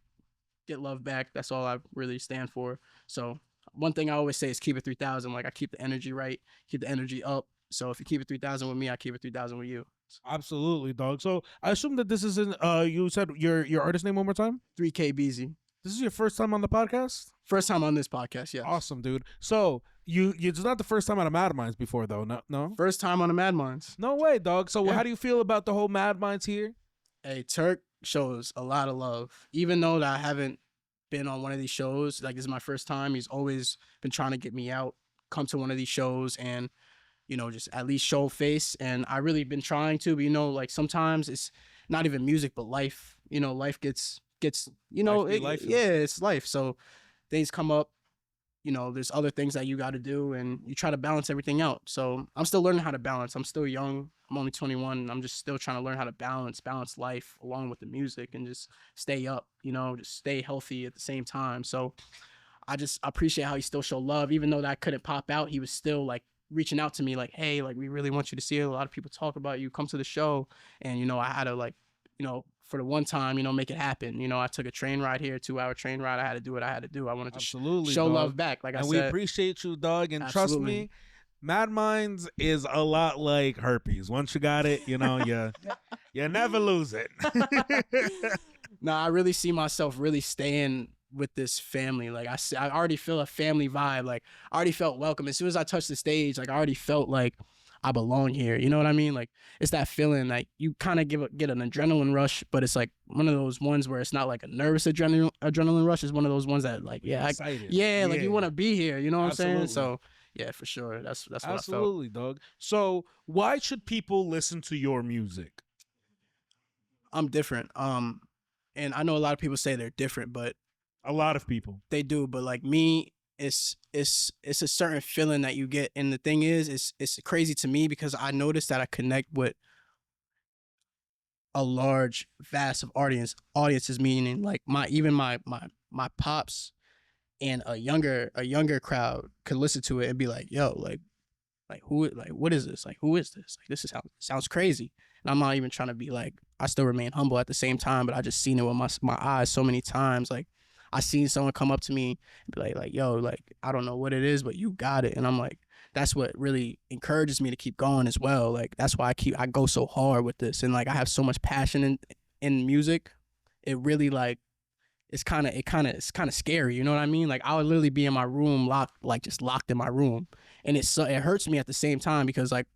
get love back. That's all I really stand for. So one thing I always say is keep it 3,000. Like I keep the energy right, keep the energy up. So if you keep it 3,000 with me, I keep it 3,000 with you. Absolutely, dog. So I assume that this isn't you said your artist name one more time? 3K BZ. This is your first time on the podcast? First time on this podcast, yes. Awesome, dude. So it's not the first time on a Madminds before though, no? First time on a Madminds. No way, dog. So Yeah. how do you feel about the whole Madminds here? Hey, Turk shows a lot of love. Even though that I haven't been on one of these shows, like this is my first time, he's always been trying to get me out, come to one of these shows and just at least show face. And I really been trying to, but like sometimes it's not even music, but life. Life gets Life yeah, it's life. So things come up. There's other things that you got to do, and you try to balance everything out. So I'm still learning how to balance. I'm still young. I'm only 21, and I'm just still trying to learn how to balance life along with the music and just stay up. Just stay healthy at the same time. So I just appreciate how he still showed love, even though that couldn't pop out. He was still like reaching out to me like, hey, like we really want you to see it. A lot of people talk about you, come to the show. And I had to like, for the one time, make it happen. I took a train ride here, 2-hour train ride. I had to do what I had to do. I wanted to Absolutely, show dog. love back, like I And said. we appreciate you, dog. And trust Absolutely. me, Madminds is a lot like herpes. Once you got it, you never lose it. Nah, I really see myself really staying with this family. Like I already feel a family vibe. Like I already felt welcome. As soon as I touched the stage, like I already felt like I belong here. You know what I mean? Like it's that feeling like you kind of get an adrenaline rush, but it's like one of those ones where it's not like a nervous adrenaline rush. It's one of those ones that like, Excited. like you want to be here. You know what Absolutely. I'm saying? So yeah, for sure. That's what Absolutely, dog. So why should people listen to your music? I'm different. And I know a lot of people say they're different, but A lot of people. they do. But like me, it's a certain feeling that you get. And the thing is, it's crazy to me because I noticed that I connect with a large, vast of audiences, meaning like my pops and a younger crowd could listen to it and be like, yo, like what is this? Like, who is this? Like, this sounds crazy. And I'm not even trying to be like, I still remain humble at the same time, but I just seen it with my eyes so many times. Like, I seen someone come up to me and be like, yo, like, I don't know what it is, but you got it. And I'm like, that's what really encourages me to keep going as well. Like, that's why I go so hard with this. And like, I have so much passion in music. It really like, it's kind of scary. You know what I mean? Like, I would literally be in my room just locked in my room. And it hurts me at the same time because like,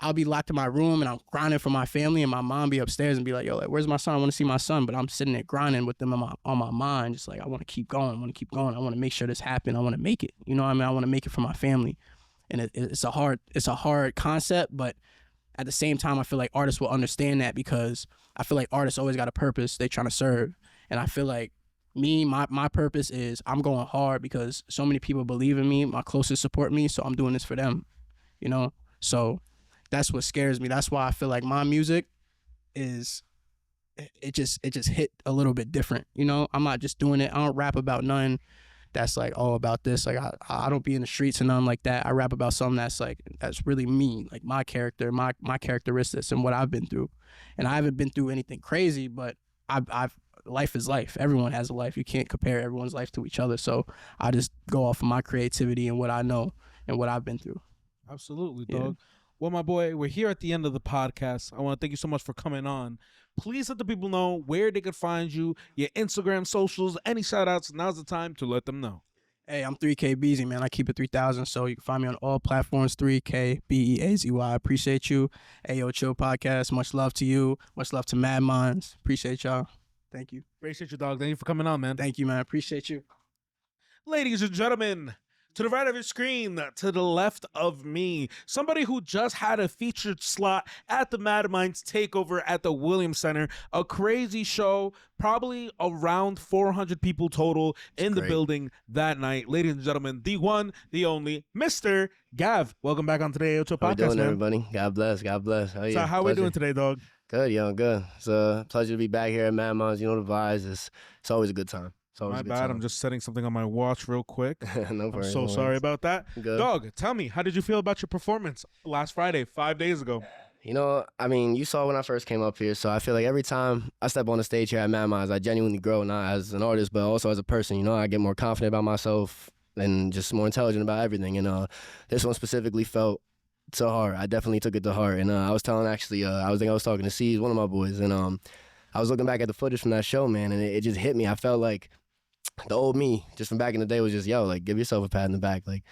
I'll be locked in my room and I'm grinding for my family, and my mom be upstairs and be like, yo, like, where's my son? I want to see my son. But I'm sitting there grinding with them on my mind. Just like, I want to keep going. I want to make sure this happens. I want to make it. You know what I mean? I want to make it for my family. And it's a hard concept, but at the same time, I feel like artists will understand that because I feel like artists always got a purpose they trying to serve. And I feel like my purpose is I'm going hard because so many people believe in me. My closest support me. So I'm doing this for them, you know? So that's what scares me. That's why I feel like my music it just hit a little bit different. You know, I'm not just doing it. I don't rap about nothing that's like all about this. Like I don't be in the streets and nothing like that. I rap about something that's really me, like my character, my characteristics and what I've been through. And I haven't been through anything crazy, but I've life is life. Everyone has a life. You can't compare everyone's life to each other. So I just go off of my creativity and what I know and what I've been through. Absolutely, Yeah. dog. Well, my boy, we're here at the end of the podcast. I want to thank you so much for coming on. Please let the people know where they could find you, your Instagram, socials, any shout outs. Now's the time to let them know. Hey, I'm 3K Beezy, man. I keep it 3000, so you can find me on all platforms, 3K Beazy. I appreciate you. Ayoo Chill podcast. Much love to you. Much love to Madminds. Appreciate y'all. Thank you. Appreciate you, dog. Thank you for coming on, man. Thank you, man. Appreciate you. Ladies and gentlemen, to the right of your screen, to the left of me, somebody who just had a featured slot at the Madminds takeover at the Williams Center, a crazy show, probably around 400 people total in the building that night. Ladies and gentlemen, the one, the only, Mr. Gav. Welcome back on today's Ayoo Chill How we podcast, doing, man. everybody? God bless. God bless. How are you? So how we doing today, dog? Good, yo, good. It's a pleasure to be back here at Madminds. You know the vibes. It's always a good time. It's always My a good bad. time. I'm just setting something on my watch real quick. no I'm worries, so no sorry worries. about that. Good. Dog, tell me, how did you feel about your performance last Friday, 5 days ago? You know, I mean, you saw when I first came up here, so I feel like every time I step on the stage here at Madminds, I genuinely grow, not as an artist, but also as a person. You know, I get more confident about myself and just more intelligent about everything. And this one specifically felt to heart. I definitely took it to heart. And I was telling, actually, I was talking to Ceez, one of my boys, and I was looking back at the footage from that show, man, and it just hit me. I felt like the old me, just from back in the day, was just, yo, like, give yourself a pat in the back. Like,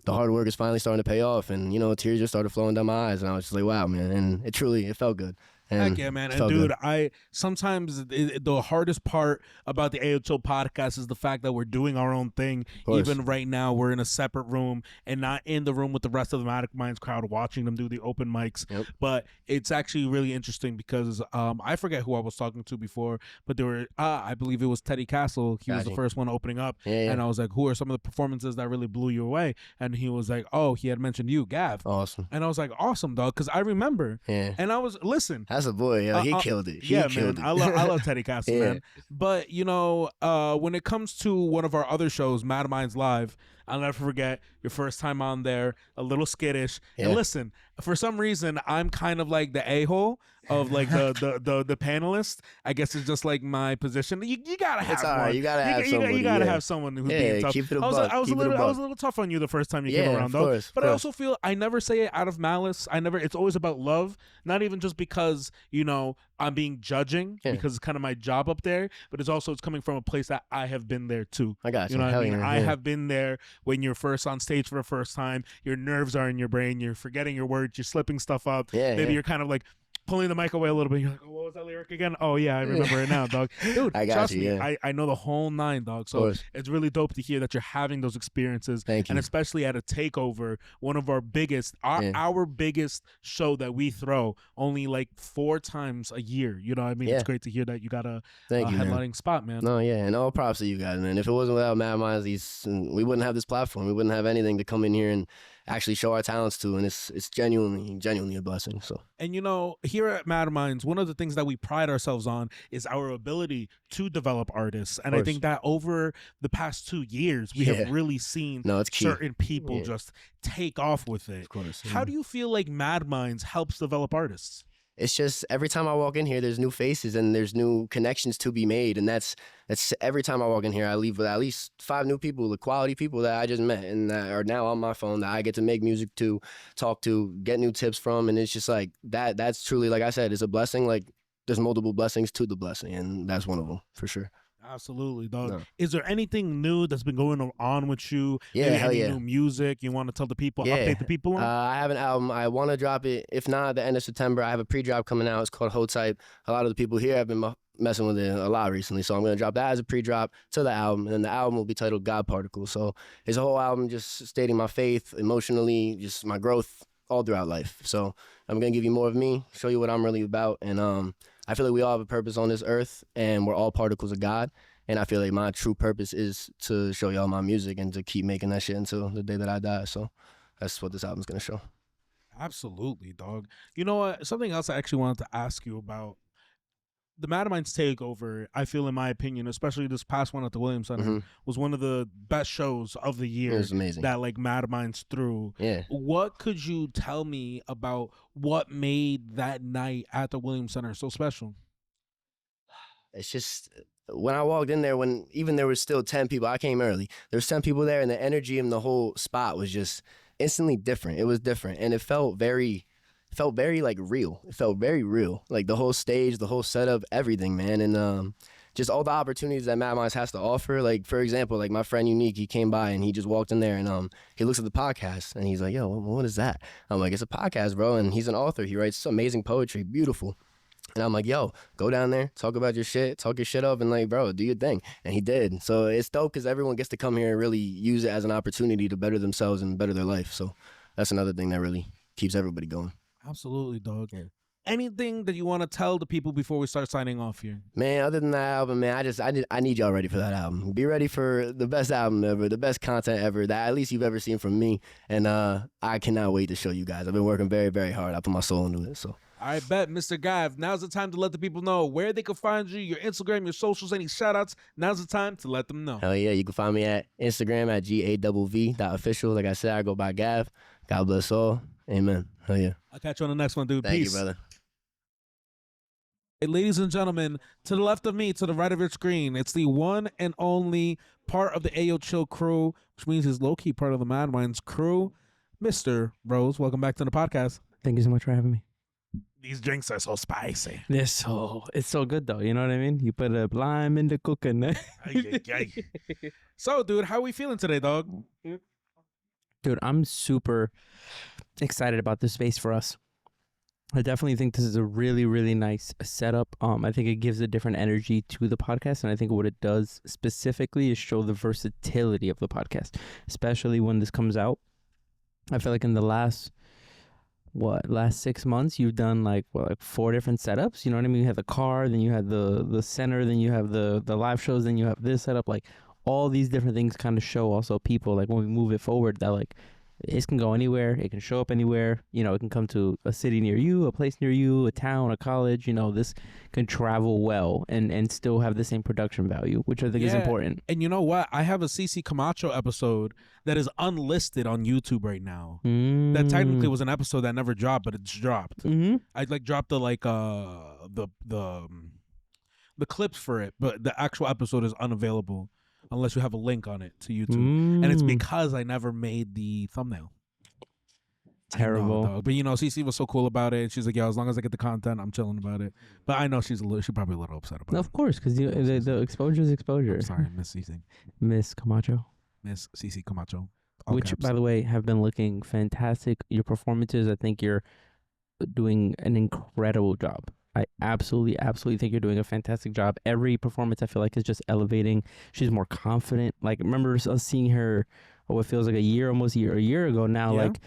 the hard work is finally starting to pay off, and, you know, tears just started flowing down my eyes, and I was just like, wow, man, and it felt good. And Heck yeah, man. it And felt dude, good. I sometimes the hardest part about the Ayoo Chill podcast is the fact that we're doing our own thing. course. Even right now, we're in a separate room and not in the room with the rest of the Madminds crowd watching them do the open mics. Yep. But it's actually really interesting because I forget who I was talking to before, but there were I believe it was Teddy Castle. He was the Gotcha. first one opening up, Yeah. and I was like, "Who are some of the performances that really blew you away?" And he was like, "Oh, he had mentioned you, Gav." Awesome. And I was like, "Awesome, dog," because I remember. Yeah. And I was listen. That's a boy, yo. He Uh, killed it. He Yeah, killed man. it. I love Teddy Castle, Yeah. man. But you know, when it comes to one of our other shows, Madminds Live, I'll never forget your first time on there, a little skittish. And Yeah. listen, for some reason, I'm kind of like the a-hole of like the panelist. I guess it's just like my position. You gotta have It's all one. right. You gotta have you somebody, gotta yeah. have someone who's Yeah, being tough. keep it a I was buck, a keep it a little buck. tough on you the first time you Yeah, came of around, though. course, of But I course. also feel I never say it out of malice. It's always about love, not even just because, you know, I'm being judging Yeah. because it's kind of my job up there, but it's coming from a place that I have been there too. I got you. You know what I Hell mean? yeah, I yeah. have been there when you're first on stage for the first time. Your nerves are in your brain. You're forgetting your words. You're slipping stuff up. Yeah, Maybe yeah. you're kind of like pulling the mic away a little bit. You're like, oh, what was that lyric again? Oh, yeah, I remember it now, dog. Dude, I got trust you, me, yeah. I know the whole nine, dog. So course. it's really dope to hear that you're having those experiences. Thank you. And especially at a takeover, one of our biggest, Yeah. our biggest show that we throw only like 4 times a year. You know what I mean? Yeah. It's great to hear that you got a Thank you, man. headlining spot, man. No, yeah, and all props to you guys, man. If it wasn't without Madminds, we wouldn't have this platform. We wouldn't have anything to come in here and actually show our talents to, and it's genuinely a blessing. So And you know, here at Madminds, one of the things that we pride ourselves on is our ability to develop artists. And I course. think that over the past 2 years, we Yeah. have really seen No, it's key. certain people Yeah. just take off with it. of course, How do you feel like Madminds helps develop artists? it's just every time I walk in here, there's new faces and there's new connections to be made, and that's every time I walk in here, I leave with at least 5 new people, the quality people that I just met and that are now on my phone that I get to make music to, talk to, get new tips from, and it's just like that. That's truly, like I said, it's a blessing. Like there's multiple blessings to the blessing, and that's one of them for sure. Absolutely, dog. No. Is there anything new that's been going on with you? Yeah, Maybe hell any yeah. new music you want to tell the people, Yeah. update the people on? I have an album. I want to drop it. If not, at the end of September. I have a pre-drop coming out. It's called Hold Type. A lot of the people here have been messing with it a lot recently. So I'm going to drop that as a pre-drop to the album. And then the album will be titled God Particles. So it's a whole album just stating my faith, emotionally, just my growth all throughout life. So I'm going to give you more of me, show you what I'm really about. And I feel like we all have a purpose on this earth, and we're all particles of God. And I feel like my true purpose is to show y'all my music and to keep making that shit until the day that I die. So that's what this album's going to show. Absolutely, dog. You know what? Something else I actually wanted to ask you about. the Madminds takeover, I feel, in my opinion, especially this past one at the Williams Center, was one of the best shows of the year. It was amazing. That like Madminds threw. Yeah. What could you tell me about what made that night at the Williams Center so special? It's just when I walked in there, when even there was still 10 people, I came early. There was 10 people there, and the energy in the whole spot was just instantly different. It was different, and it felt very like real. It felt very real. Like the whole stage, the whole setup, everything, man. And just all the opportunities that Madminds has to offer. Like, for example, like my friend Unique, he came by and he just walked in there and he looks at the podcast and he's like, yo, what is that? I'm like, it's a podcast, bro. And he's an author. He writes amazing poetry, beautiful. And I'm like, yo, go down there, talk about your shit, talk your shit up, and like, bro, do your thing. And he did. So it's dope because everyone gets to come here and really use it as an opportunity to better themselves and better their life. So that's another thing that really keeps everybody going. Absolutely, dog. Anything that you want to tell the people before we start signing off here? Man, other than that album, man, I need y'all ready for that album. Be ready for the best album ever, the best content ever, that at least you've ever seen from me. And I cannot wait to show you guys. I've been working very, very hard. I put my soul into it, so. I bet, Mr. Gav. Now's the time to let the people know where they can find you, your Instagram, your socials, any shout-outs. Now's the time to let them know. Hell yeah, you can find me at Instagram at GAVV.official. Like I said, I go by Gav. God bless all. Amen. Hell yeah. I'll catch you on the next one, dude. Thank Peace. you, brother. Hey, ladies and gentlemen, to the left of me, to the right of your screen, it's the one and only part of the Ayoo Chill crew, which means he's low-key part of the Madminds crew, Mr. Rose. Welcome back to the podcast. Thank you so much for having me. These drinks are so spicy. It's so good though. You know what I mean? You put a lime in the coconut. So, dude, how are we feeling today, dog? Dude, I'm super excited about this space for us. I definitely think this is a really, really nice setup. I think it gives a different energy to the podcast, and I think what it does specifically is show the versatility of the podcast, especially when this comes out. I feel like in the last 6 months you've done like 4 different setups. You know what I mean? You have the car, then you have the center, then you have the live shows, then you have this setup. Like all these different things kind of show also people, like when we move it forward, that like it can go anywhere, it can show up anywhere. You know, it can come to a city near you, a place near you, a town, a college. You know, this can travel well and still have the same production value, which I think is important. And you know what? I have a CeezSoCrazy Camacho episode that is unlisted on YouTube right now. That technically was an episode that never dropped, but it's dropped. I like dropped the the clips for it, but the actual episode is unavailable unless you have a link on it to YouTube. And it's because I never made the thumbnail. Terrible. Know, but you know, CeezSoCrazy was so cool about it. She's like, yo, as long as I get the content, I'm chilling about it. But I know she's probably a little upset about it. Of course, because the exposure is exposure. I'm sorry, Miss CeezSoCrazy. Miss Camacho. Miss CeezSoCrazy Camacho. Which, by the way, have been looking fantastic. Your performances, I think you're doing an incredible job. I absolutely think you're doing a fantastic job. Every performance I feel like is just elevating. She's more confident. Like, remember us seeing her, what feels like a year ago now. Yeah. Like,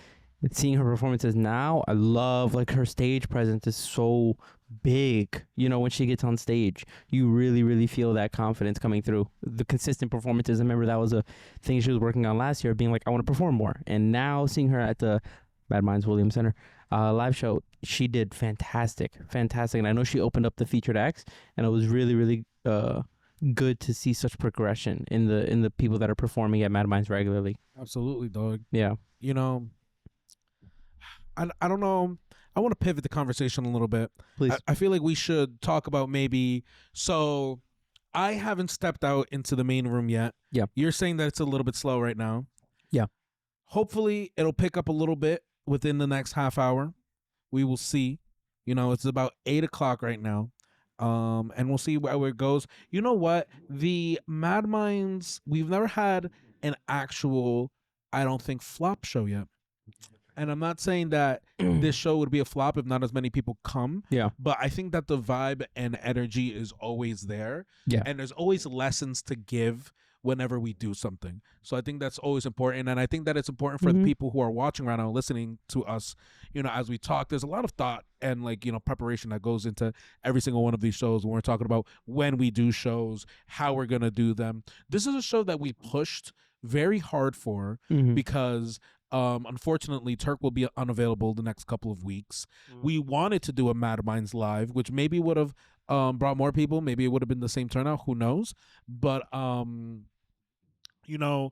seeing her performances now, I love, like, her stage presence is so big. You know, when she gets on stage, you really, really feel that confidence coming through. The consistent performances, I remember that was a thing she was working on last year, being like, I want to perform more. And now seeing her at the Madminds Williams Center live show, she did fantastic. And I know she opened up the featured acts, and it was really, really good to see such progression in the people that are performing at Madminds regularly. Absolutely, dog. Yeah. You know, I don't know. I want to pivot the conversation a little bit. Please. I feel like we should talk about maybe, so I haven't stepped out into the main room yet. Yeah. You're saying that it's a little bit slow right now. Yeah. Hopefully it'll pick up a little bit within the next half hour. We will see. You know, it's about 8 o'clock right now. And we'll see where it goes. You know what? The Madminds, we've never had an actual, I don't think, flop show yet. And I'm not saying that this show would be a flop if not as many people come. Yeah. But I think that the vibe and energy is always there. Yeah. And there's always lessons to give whenever we do something. So I think that's always important. And I think that it's important for the people who are watching right now, listening to us, you know, as we talk. There's a lot of thought and, like, you know, preparation that goes into every single one of these shows when we're talking about when we do shows, how we're going to do them. This is a show that we pushed very hard for because unfortunately Turk will be unavailable the next couple of weeks. We wanted to do a Madminds live, which maybe would have brought more people, maybe it would have been the same turnout. Who knows? But you know,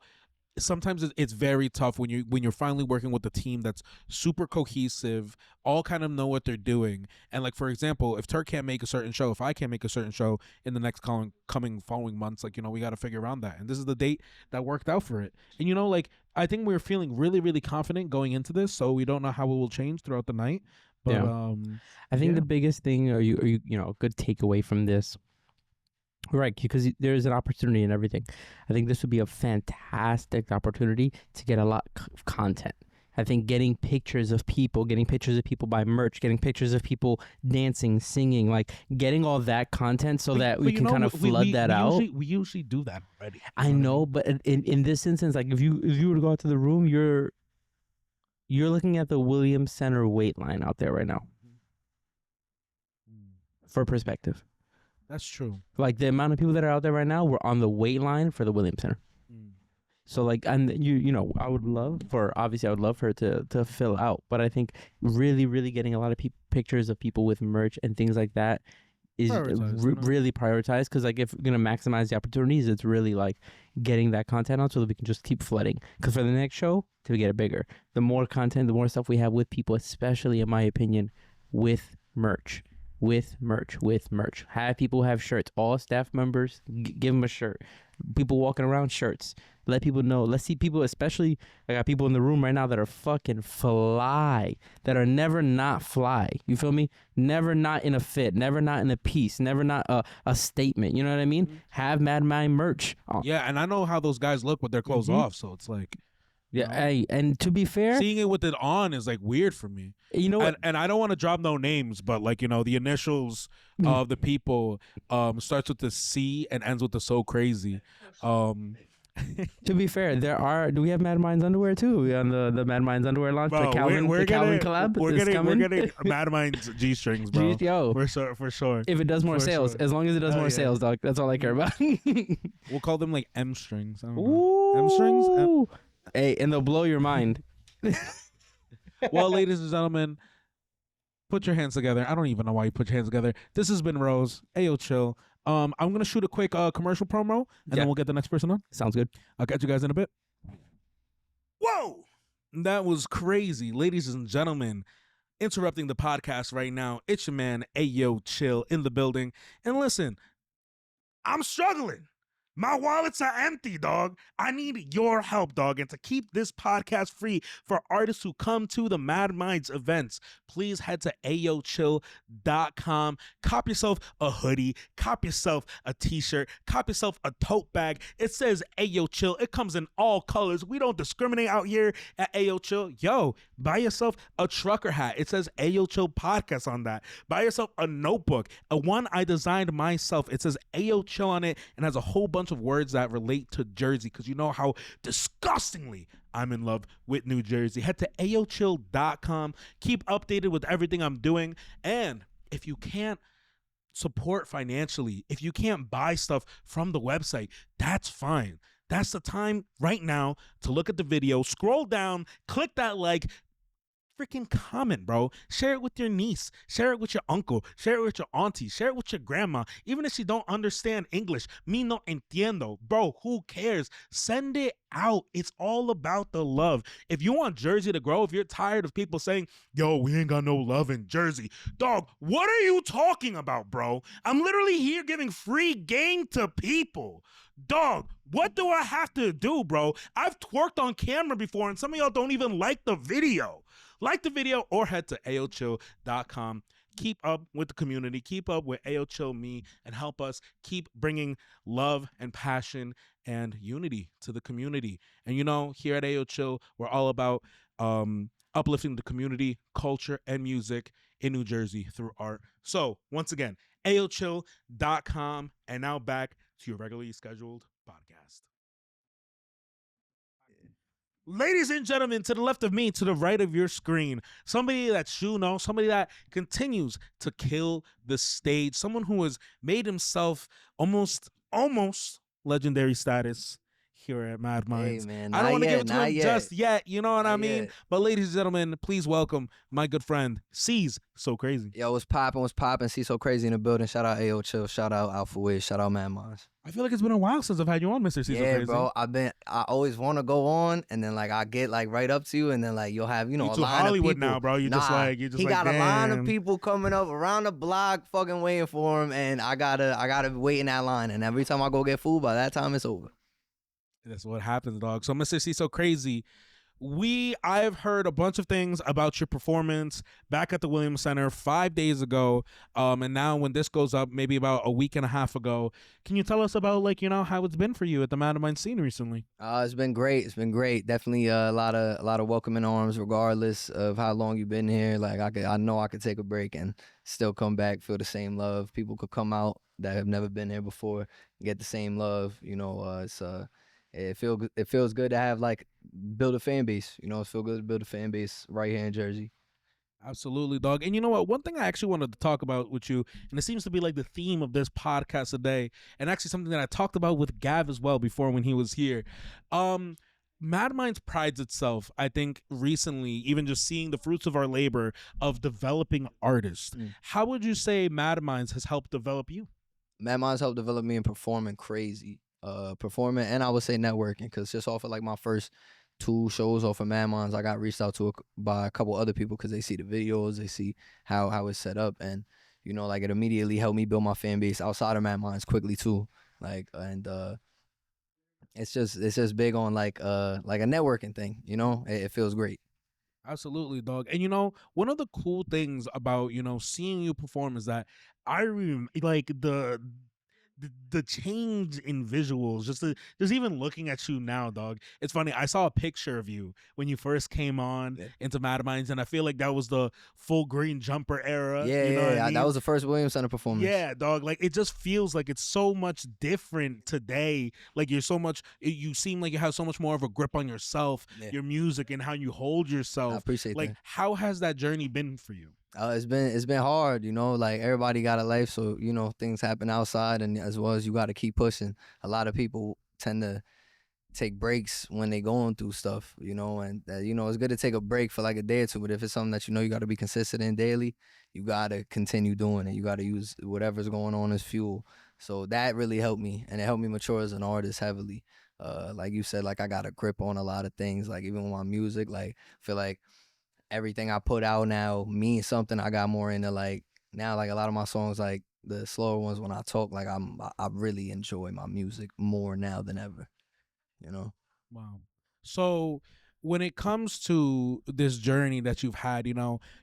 sometimes it's very tough when you're finally working with a team that's super cohesive, all kind of know what they're doing. And like, for example, if Turk can't make a certain show, if I can't make a certain show in the next following months, like, you know, we got to figure around that. And this is the date that worked out for it. And, you know, like, I think we're feeling really, really confident going into this, so we don't know how it will change throughout the night. But I think yeah. the biggest thing, or you know, a good takeaway from this, right? Because there's an opportunity in everything. I think this would be a fantastic opportunity to get a lot of content. I think getting pictures of people by merch, getting pictures of people dancing, singing, like getting all that content so that we can kind of flood that out. We usually do that already. I know, but in this instance, like if you were to go out to the room, you're looking at the Williams Center wait line out there right now. For perspective. That's true. Like the amount of people that are out there right now, we're on the wait line for the Williams Center. So like, and you know, I would love for her to fill out, but I think really, really getting a lot of pictures of people with merch and things like that is really prioritized. Because like, if we're gonna maximize the opportunities, it's really like getting that content out so that we can just keep flooding. Because for the next show, to get it bigger, the more content, the more stuff we have with people, especially in my opinion, with merch. Have people have shirts. All staff members, give them a shirt. People walking around, shirts. Let people know. Let's see people, especially I got people in the room right now that are fucking fly, that are never not fly. You feel me? Never not in a fit, never not in a piece, never not a statement. You know what I mean? Have Madmind merch. Yeah, and I know how those guys look with their clothes off, so it's like, yeah, hey, and to be fair, seeing it with it on is like weird for me. You know what? And I don't want to drop no names, but like, you know, the initials of the people starts with the C and ends with the CeezSoCrazy. To be fair, do we have Madminds underwear too? On the Madminds underwear launch, Bro, the Calvin collab. We're getting Madminds G-strings, bro. Yo, for sure. If it does more sales, as long as it does more sales, dog. That's all I care about. We'll call them like M strings. I don't know. M strings. Hey, and they'll blow your mind. Well, ladies and gentlemen, put your hands together. I don't even know why you put your hands together. This has been Rose. Ayoo Chill. I'm gonna shoot a quick commercial promo, and then we'll get the next person on. Sounds good. I'll catch you guys in a bit. Whoa, that was crazy, ladies and gentlemen. Interrupting the podcast right now. It's your man Ayoo Chill in the building. And listen, I'm struggling. My wallets are empty, dog. I need your help, dog. And to keep this podcast free for artists who come to the Madminds events, please head to ayoochill.com. Cop yourself a hoodie. Cop yourself a t-shirt. Cop yourself a tote bag. It says Ayoo Chill. It comes in all colors. We don't discriminate out here at Ayoo Chill. Yo, buy yourself a trucker hat. It says Ayoo Chill Podcast on that. Buy yourself a notebook. A one I designed myself. It says Ayoo Chill on it and has a whole bunch of words that relate to Jersey, because you know how disgustingly I'm in love with New Jersey. Head to ayoochill.com. Keep updated with everything I'm doing. And if you can't support financially, if you can't buy stuff from the website, that's fine. That's the time right now to look at the video, scroll down, click that like, freaking comment, bro. Share it with your niece. Share it with your uncle. Share it with your auntie. Share it with your grandma. Even if she don't understand English, me no entiendo. Bro, who cares? Send it out. It's all about the love. If you want Jersey to grow, if you're tired of people saying, yo, we ain't got no love in Jersey, dog, what are you talking about, bro? I'm literally here giving free game to people. Dog, what do I have to do, bro? I've twerked on camera before, and some of y'all don't even like the video. Like the video or head to ayoochill.com. Keep up with the community. Keep up with Ayoo Chill me and help us keep bringing love and passion and unity to the community. And you know, here at Ayoo Chill, we're all about uplifting the community, culture, and music in New Jersey through art. So once again, ayoochill.com. And now back to your regularly scheduled podcast. Ladies and gentlemen, to the left of me, to the right of your screen, somebody that you know, somebody that continues to kill the stage, someone who has made himself almost legendary status here at Madminds. Hey, man, I don't not want to give yet, it to not him yet. just yet, you know what I Not mean? yet. But ladies and gentlemen, please welcome my good friend, CeezSoCrazy. Yo, what's poppin'? What's poppin'? CeezSoCrazy in the building. Shout out Ayoo Chill. Shout out Alphawave. Shout out Madminds. I feel like it's been a while since I've had you on, Mr. CeezSoCrazy. Yeah, bro. I always want to go on, and then like I get like right up to you, and then like you'll have You a too line Hollywood of people. now, bro. You just Nah, like he got a line of damn. people coming up around the block, fucking waiting for him, and I gotta wait in that line. And every time I go get food, by that time it's over. That's what happens, dog. So, Mr. CeezSoCrazy, I've heard a bunch of things about your performance back at the Williams Center 5 days ago, and now when this goes up, maybe about a week and a half ago. Can you tell us about how it's been for you at the Madminds scene recently? It's been great. It's been great. Definitely a lot of welcoming arms, regardless of how long you've been here. Like I know I could take a break and still come back, feel the same love. People could come out that have never been here before, and get the same love. It feels good to have build a fan base. It feels good to build a fan base right here in Jersey. Absolutely, dog. And you know what? One thing I actually wanted to talk about with you, and it seems to be like the theme of this podcast today, and actually something that I talked about with Gav as well before when he was here. Madminds prides itself, I think, recently, even just seeing the fruits of our labor of developing artists. How would you say Madminds has helped develop you? Madminds helped develop me in performing crazy. Performing, and I would say networking, because just off of my first 2 shows off of Madminds, I got reached out to by a couple other people because they see the videos, they see how it's set up, and it immediately helped me build my fan base outside of Madminds quickly too. It's just big on a networking thing. It feels great. Absolutely, dog. And one of the cool things about seeing you perform is that I like the change in visuals, just even looking at you now, dog. It's funny. I saw a picture of you when you first came on into Madminds, and I feel like that was the full green jumper era. Yeah, that was the first Williams Center performance. Yeah, dog. Like it just feels like it's so much different today. Like you seem like you have so much more of a grip on yourself, your music, and how you hold yourself. I appreciate that. How has that journey been for you? It's been hard, everybody got a life, so things happen outside, and as well as you got to keep pushing. A lot of people tend to take breaks when they going through stuff, and it's good to take a break for a day or two, but if it's something that you got to be consistent in daily, you got to continue doing it. You got to use whatever's going on as fuel. So that really helped me, and it helped me mature as an artist heavily. Like you said, I got a grip on a lot of things, even with my music, I feel like everything I put out now means something. I got more into now a lot of my songs, the slower ones, when I talk, I really enjoy my music more now than ever. Wow. So when it comes to this journey that you've had,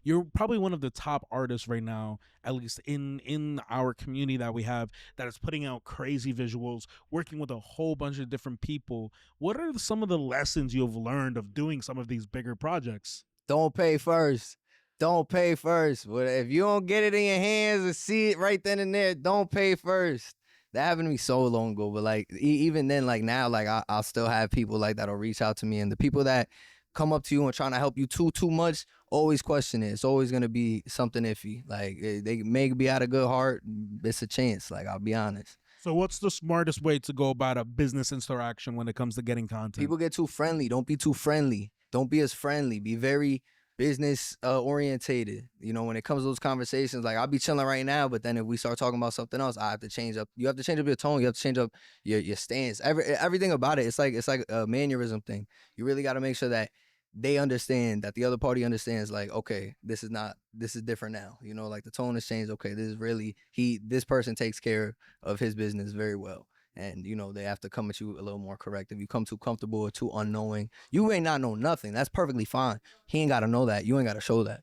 you're probably one of the top artists right now, at least in our community that we have, that is putting out crazy visuals, working with a whole bunch of different people. What are some of the lessons you've learned of doing some of these bigger projects? Don't pay first. Don't pay first. But if you don't get it in your hands and see it right then and there, don't pay first. That happened to me so long ago. But even then, now, I'll still have people that'll reach out to me, and the people that come up to you and trying to help you too much, always question it. It's always gonna be something iffy. They may be out of good heart. It's a chance. I'll be honest. So what's the smartest way to go about a business interaction when it comes to getting content? People get too friendly. Don't be too friendly. Don't be as friendly. Be very business orientated. When it comes to those conversations, I'll be chilling right now, but then if we start talking about something else, I have to change up. You have to change up your tone. You have to change up your stance. Everything about it. It's like a mannerism thing. You really got to make sure that they understand, that the other party understands, okay, this is different now. The tone has changed. Okay, this person takes care of his business very well. And, they have to come at you a little more correct. If you come too comfortable or too unknowing, you ain't not know nothing. That's perfectly fine. He ain't got to know that. You ain't got to show that.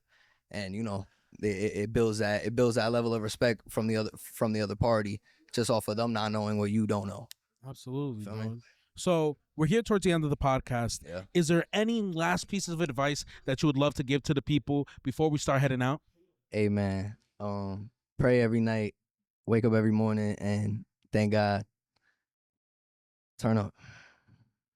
And, it builds that level of respect from the other party, just off of them not knowing what you don't know. Absolutely. Feel me? So we're here towards the end of the podcast. Yeah. Is there any last pieces of advice that you would love to give to the people before we start heading out? Hey, man, pray every night, wake up every morning, and thank God. Turn up.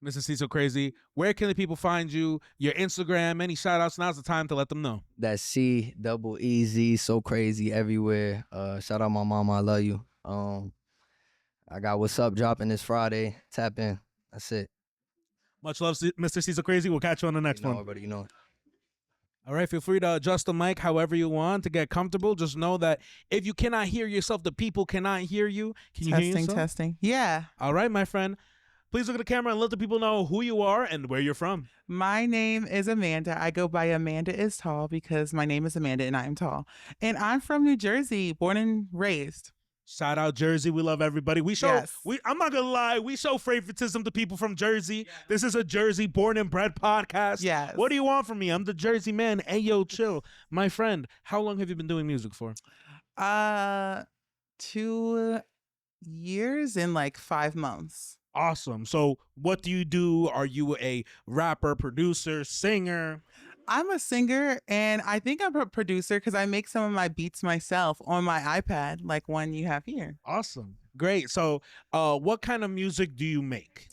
Mr. CeezSoCrazy, where can the people find you? Your Instagram, any shout outs? Now's the time to let them know. That's CEEZ, so crazy everywhere. Shout out my mama, I love you. I got What's Up dropping this Friday. Tap in. That's it. Much love, Mr. CeezSoCrazy. We'll catch you on the next one. Buddy, you know. All right, feel free to adjust the mic however you want to get comfortable. Just know that if you cannot hear yourself, the people cannot hear you. Can you hear yourself? Testing. Yeah. All right, my friend. Please look at the camera and let the people know who you are and where you're from. My name is Amanda. I go by Amandaistall because my name is Amanda and I am tall. And I'm from New Jersey, born and raised. Shout out Jersey. We love everybody. We show Yes. I'm not gonna lie, we show favoritism to people from Jersey. Yeah. This is a Jersey born and bred podcast. Yes. What do you want from me? I'm the Jersey man. Ayoo Chill. My friend, how long have you been doing music for? 2 years and like 5 months. Awesome. So what do you do? Are you a rapper, producer, singer? I'm a singer and I think I'm a producer because I make some of my beats myself on my iPad, like one you have here. Awesome. Great. So what kind of music do you make?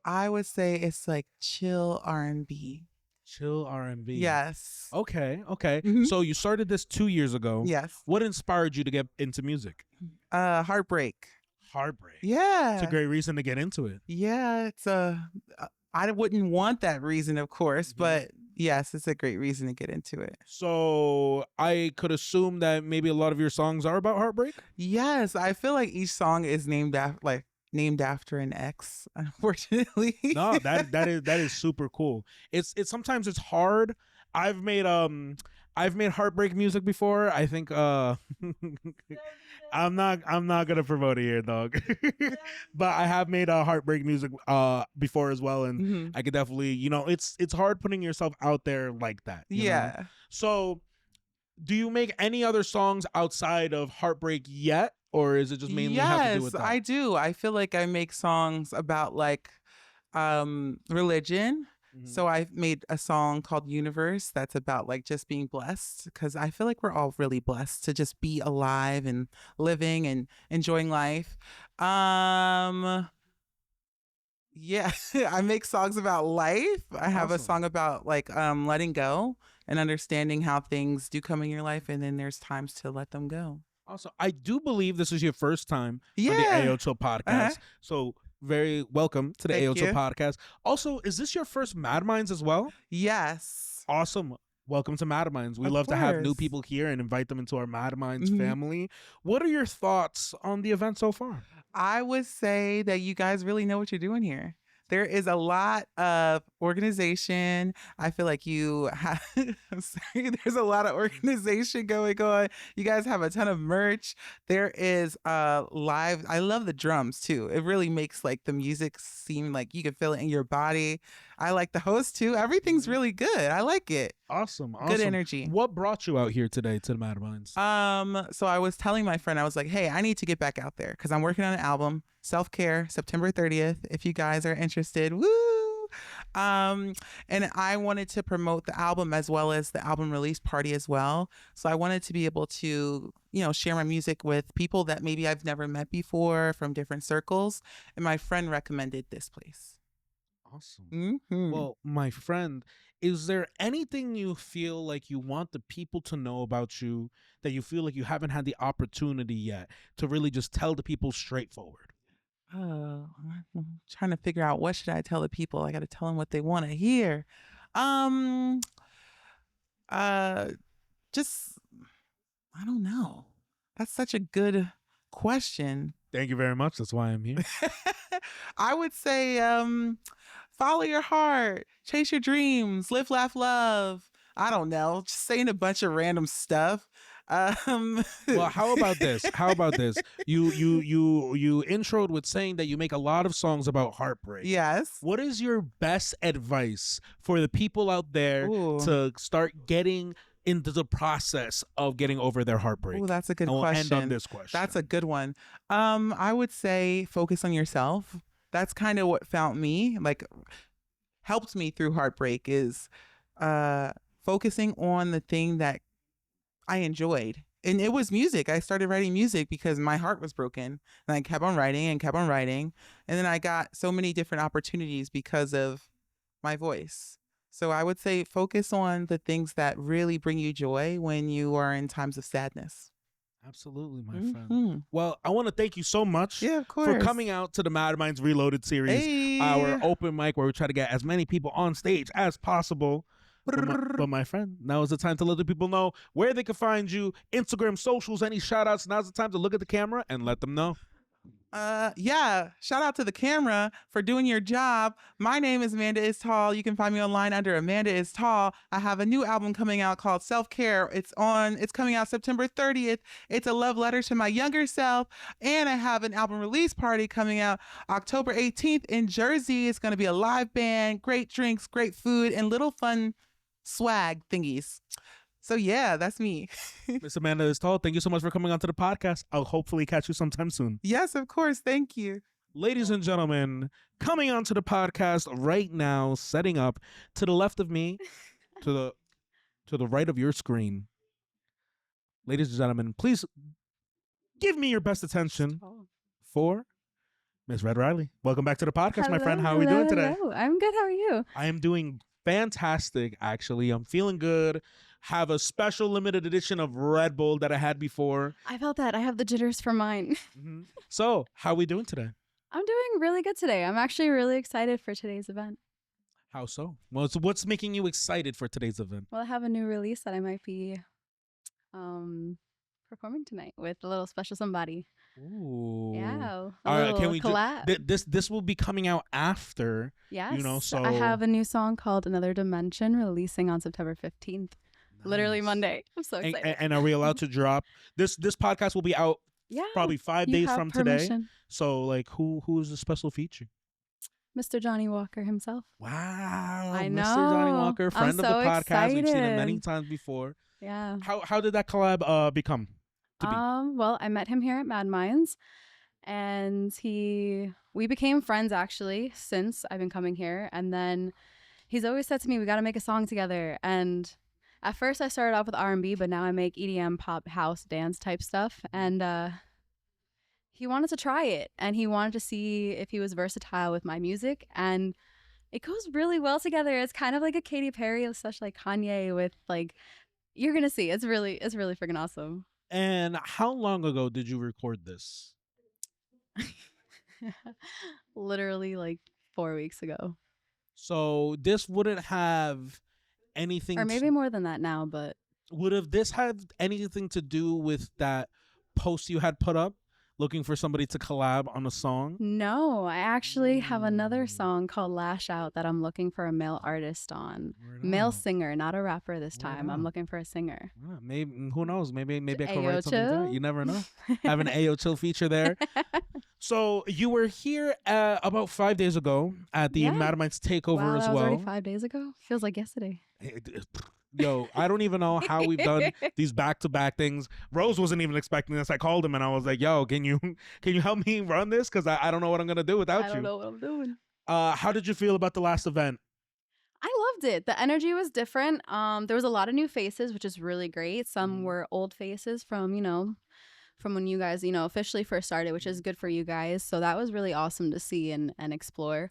I would say it's like chill R&B. Chill R&B. Yes. Okay. Okay. Mhm. So you started this 2 years ago. Yes. What inspired you to get into music? Heartbreak. Heartbreak. Yeah. It's a great reason to get into it. Yeah, it's I wouldn't want that reason, of course, but yes, it's a great reason to get into it. So I could assume that maybe a lot of your songs are about heartbreak? Yes, I feel like each song is named after an ex, unfortunately. No, that is super cool. It's sometimes it's hard. I've made heartbreak music before. I think I'm not gonna promote it here, dog. But I have made heartbreak music before as well, and I could definitely, it's hard putting yourself out there like that. You know? So do you make any other songs outside of heartbreak yet, or is it just mainly have to do with that? Yes, I do. I feel like I make songs about like religion. So I made a song called Universe that's about like just being blessed, because I feel like we're all really blessed to just be alive and living and enjoying life. Yeah, I make songs about life. I have a song about like letting go and understanding how things do come in your life, and then there's times to let them go. Also, I do believe this is your first time on the Yeah. Ayoo Chill podcast. So very welcome to the Thank Ayoo Chill you. podcast. Also, is this your first Madminds as well? Yes. Awesome. Welcome to Madminds. We Of love to have new course. people here and invite them into our Madminds Mhm. family. What are your thoughts on the event so far? I would say that you guys really know what you're doing here. There is a lot of organization. I feel like you have, I'm sorry, there's a lot of organization going on. You guys have a ton of merch. There is live. I love the drums too. It really makes like the music seem like you can feel it in your body. I like the host too. Everything's really good. I like it. Awesome. Good energy. What brought you out here today to the Madminds? So I was telling my friend, I was like, hey, I need to get back out there because I'm working on an album, Self-Care, September 30th. If you guys are interested, woo! And I wanted to promote the album as well as the album release party as well. So I wanted to be able to, share my music with people that maybe I've never met before from different circles. And my friend recommended this place. Awesome. Mhm. Well, my friend, is there anything you feel like you want the people to know about you that you feel like you haven't had the opportunity yet to really just tell the people straightforward? I'm trying to figure out what should I tell the people. I got to tell them what they want to hear. Just I don't know. That's such a good question. Thank you very much. That's why I'm here. I would say follow your heart, chase your dreams, live, laugh, love. I don't know. Just saying a bunch of random stuff. Well, how about this? You introed with saying that you make a lot of songs about heartbreak. Yes. What is your best advice for the people out there Ooh. to start getting into the process of getting over their heartbreak? Oh, that's a good And we'll question. end on this question. That's a good one. I would say focus on yourself. That's kind of what found me, like helped me through heartbreak, is focusing on the thing that I enjoyed. And it was music. I started writing music because my heart was broken. And I kept on writing and kept on writing. And then I got so many different opportunities because of my voice. So I would say focus on the things that really bring you joy when you are in times of sadness. Absolutely, my Mhm. friend. Well, I want to thank you so much Yeah, of course. for coming out to the Madminds Reloaded series, Hey. our open mic where we try to get as many people on stage as possible. But my friend, now is the time to let the people know where they can find you, Instagram, socials, any shout outs. Now's the time to look at the camera and let them know. Yeah, shout out to the camera for doing your job. My name is Amandaistall. You can find me online under Amandaistall. I have a new album coming out called Self Care. It's coming out September 30th. It's a love letter to my younger self. And I have an album release party coming out October 18th in Jersey. It's going to be a live band, great drinks, great food, and little fun swag thingies. So yeah, that's me. Miss Amandaistall, thank you so much for coming on to the podcast. I'll hopefully catch you sometime soon. Yes, of course. Thank you. Ladies and gentlemen, coming on to the podcast right now, setting up to the left of me, to the right of your screen. Ladies and gentlemen, please give me your best attention for Miss Red Reilly. Welcome back to the podcast, my friend. How are we doing today? Hello. I'm good. How are you? I am doing fantastic, actually. I'm feeling good. Have a special limited edition of Red Bull that I had before. I felt that. I have the jitters for mine. So, how are we doing today? I'm doing really good today. I'm actually really excited for today's event. How so? Well, so what's making you excited for today's event? Well, I have a new release that I might be performing tonight with a little special somebody. Ooh. Yeah. All right, can we collab. this will be coming out after. Yes. You know, so I have a new song called Another Dimension releasing on September 15th. Literally Monday. I'm so excited. And are we allowed to drop this podcast will be out probably 5 days from today. So like who's the special feature? Mr. Johnny Walker himself. Wow. I know. Mr. Johnny Walker, friend of the podcast. Excited. We've seen him many times before. Yeah. How did that collab become to be? Well, I met him here at Madminds, and we became friends actually since I've been coming here. And then he's always said to me, we got to make a song together. And at first I started off with R&B, but now I make EDM, pop, house, dance type stuff. And he wanted to try it, and he wanted to see if he was versatile with my music. And it goes really well together. It's kind of like a Katy Perry / like Kanye with like, you're going to see. It's really freaking awesome. And how long ago did you record this? Literally like 4 weeks ago. So this wouldn't have anything, or maybe more than that now, but would have this had anything to do with that post you had put up looking for somebody to collab on a song? No, I actually have another song called Lash Out that I'm looking for a male artist on. Male singer, not a rapper this time. I'm looking for a singer. Maybe, who knows? Maybe I could Ayoo write something Chill? down. You never know. Have an Ayoo Chill feature there. So you were here about 5 days ago at the Madminds takeover as that was well. already 5 days ago. Feels like yesterday. Yo, I don't even know how we've done these back-to-back things. Rose wasn't even expecting this. I called him and I was like, yo, can you help me run this? Because I don't know what I'm going to do without you. I don't know what I'm doing. How did you feel about the last event? I loved it. The energy was different. There was a lot of new faces, which is really great. Some were old faces from when you guys, officially first started, which is good for you guys. So that was really awesome to see and explore.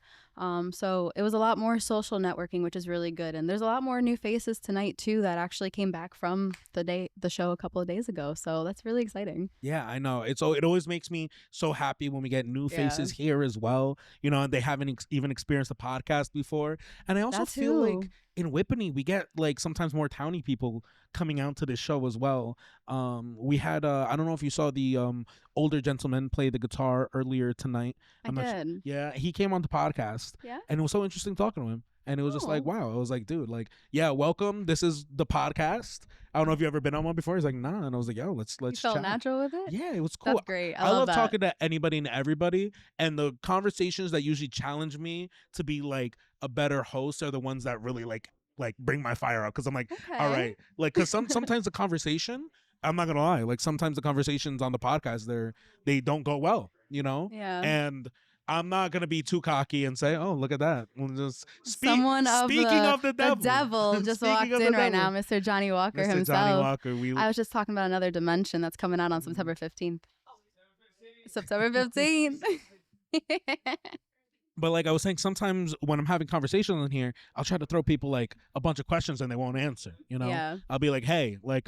So it was a lot more social networking, which is really good. And there's a lot more new faces tonight too that actually came back from the show a couple of days ago. So that's really exciting. Yeah, I know. It always makes me so happy when we get new faces here as well. And they haven't even experienced the podcast before. And I also feel like in Whippany, we get like sometimes more towny people coming out to this show as well. We had I don't know if you saw the older gentleman play the guitar earlier tonight. I did. Yeah, he came on the podcast. Yeah. And it was so interesting talking to him. And it was just like, wow. I was like, dude, like, yeah, welcome. This is the podcast. I don't know if you've ever been on one before. He's like, nah. And I was like, yo, let's You felt chat. natural with it? Yeah, it was cool. That's great. I love that. talking to anybody and everybody. And the conversations that usually challenge me to be like a better host are the ones that really like bring my fire out. Cause I'm like, all right. Like, cause sometimes the conversation, I'm not gonna lie, like sometimes the conversations on the podcast, they don't go well, Yeah. And I'm not gonna be too cocky and say, "Oh, look at that." We'll just speaking of the devil, the devil just walked in right now, Mr. Johnny Walker Mr. himself. Johnny Walker. I was just talking about Another Dimension that's coming out on September 15th. September 15th. But like I was saying, sometimes when I'm having conversations in here, I'll try to throw people like a bunch of questions and they won't answer. You know, Yeah. I'll be like, "Hey, like,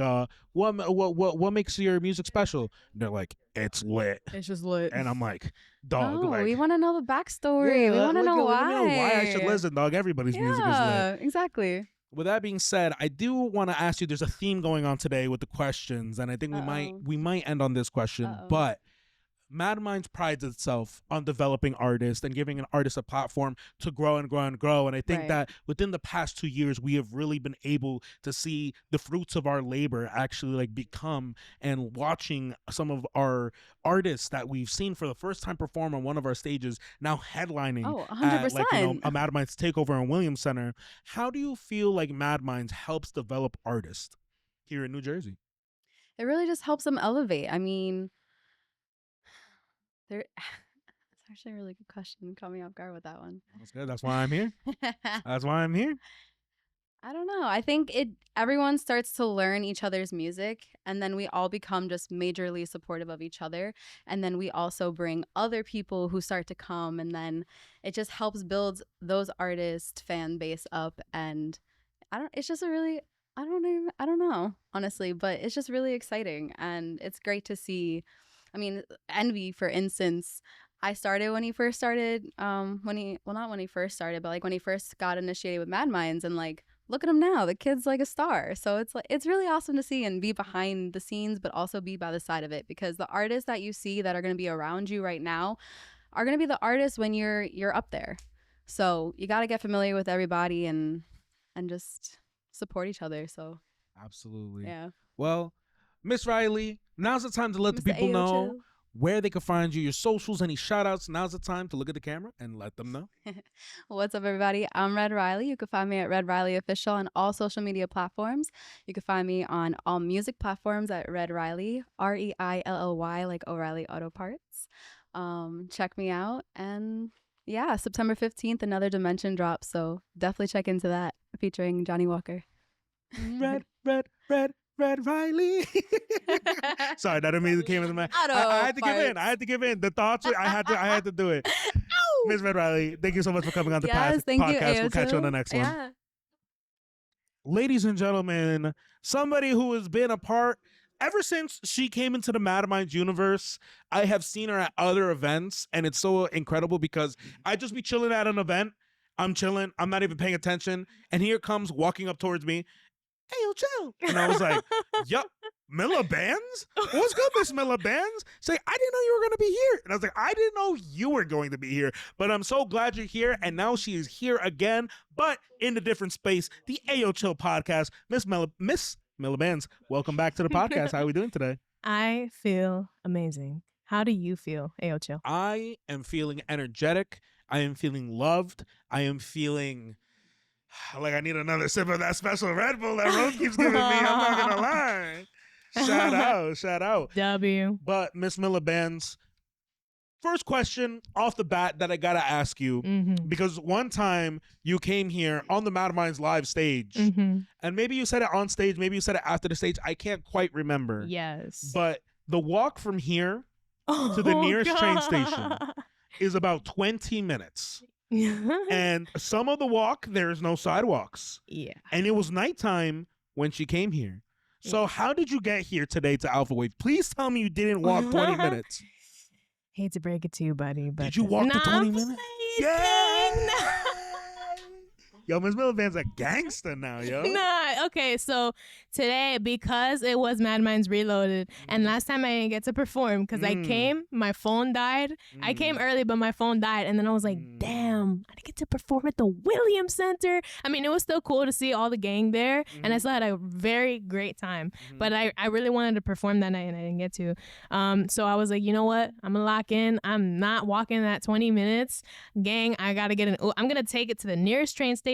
what makes your music special?" And they're like, "It's lit," It's just lit. and I'm like, "Dog, No, like, we want to know the backstory. we want to know let why. me know why I should listen, dog. Everybody's music is lit." Yeah, exactly. With that being said, I do want to ask you. There's a theme going on today with the questions, and I think we might end on this question, but. Madminds prides itself on developing artists and giving an artist a platform to grow and grow and grow. And I think that within the past 2 years, we have really been able to see the fruits of our labor actually like become, and watching some of our artists that we've seen for the first time perform on one of our stages now headlining at 100%. like, a Madminds takeover in Williams Center. How do you feel like Madminds helps develop artists here in New Jersey? It really just helps them elevate. I mean, it's actually a really good question. You caught me off guard with that one. That's good. That's why I'm here. That's why I'm here. I don't know. I think everyone starts to learn each other's music, and then we all become just majorly supportive of each other. And then we also bring other people who start to come, and then it just helps build those artist fan base up. And it's just I don't know, honestly, but it's just really exciting, and it's great to see. I mean, Envy, for instance, I started when he first started, not when he first started, but like when he first got initiated with Madminds, and like, look at him now, the kid's like a star. So it's really awesome to see and be behind the scenes, but also be by the side of it, because the artists that you see that are going to be around you right now are going to be the artists when you're up there. So you got to get familiar with everybody and just support each other. So absolutely. Yeah. Well, Miss Reilly, now's the time to let the Mr. people Ayoo know Chill. where they can find you, your socials, any shout outs. Now's the time to look at the camera and let them know. What's up, everybody? I'm Red Reilly. You can find me at Red Reilly Official on all social media platforms. You can find me on all music platforms at Red Reilly, REILLY, like O'Reilly Auto Parts. Check me out. And yeah, September 15th, another Dimension drops. So definitely check into that, featuring Johnny Walker. Red Reilly. Sorry, that immediately came into my. I had to give in. I had to give in. The thoughts. I had to do it. Miss Red Reilly, thank you so much for coming on the podcast. Thank you, We'll catch you on the Ayoo. next one. Yeah. Ladies and gentlemen, somebody who has been a part ever since she came into the Madminds universe. I have seen her at other events, and it's so incredible because I just be chilling at an event. I'm chilling. I'm not even paying attention, and here comes walking up towards me. Ayoo Chill. And I was like, yup, Milla Bandz? What's good, Miss Milla Bandz? She's like, I didn't know you were going to be here. And I was like, I didn't know you were going to be here, but I'm so glad you're here. And now she is here again, but in a different space, the Ayoo Chill podcast. Miss Milla Bandz, welcome back to the podcast. How are we doing today? I feel amazing. How do you feel, Ayoo Chill? I am feeling energetic. I am feeling loved. I am feeling like I need another sip of that special Red Bull that Rose keeps giving me. I'm not gonna lie. Shout out. W. But Miss Milla Bandz, first question off the bat that I gotta ask you, because one time you came here on the Madminds live stage, and maybe you said it on stage, maybe you said it after the stage. I can't quite remember. Yes. But the walk from here to the nearest train station is about 20 minutes. And some of the walk, there is no sidewalks. Yeah. And it was nighttime when she came here. So how did you get here today to Alphawave? Please tell me you didn't walk 20 minutes. Hate to break it to you, buddy, but Did you walk the 20 minutes? Yeah. Yo, Miss Milla Bandz a gangster now, yo. Nah, okay, so today, because it was Madminds Reloaded, and last time I didn't get to perform because I came, my phone died. I came early, but my phone died, and then I was like, damn, I didn't get to perform at the Williams Center. I mean, it was still cool to see all the gang there, and I still had a very great time, but I really wanted to perform that night, and I didn't get to. So I was like, you know what? I'm gonna lock in. I'm not walking that 20 minutes. Gang, I gotta get I'm gonna take it to the nearest train station,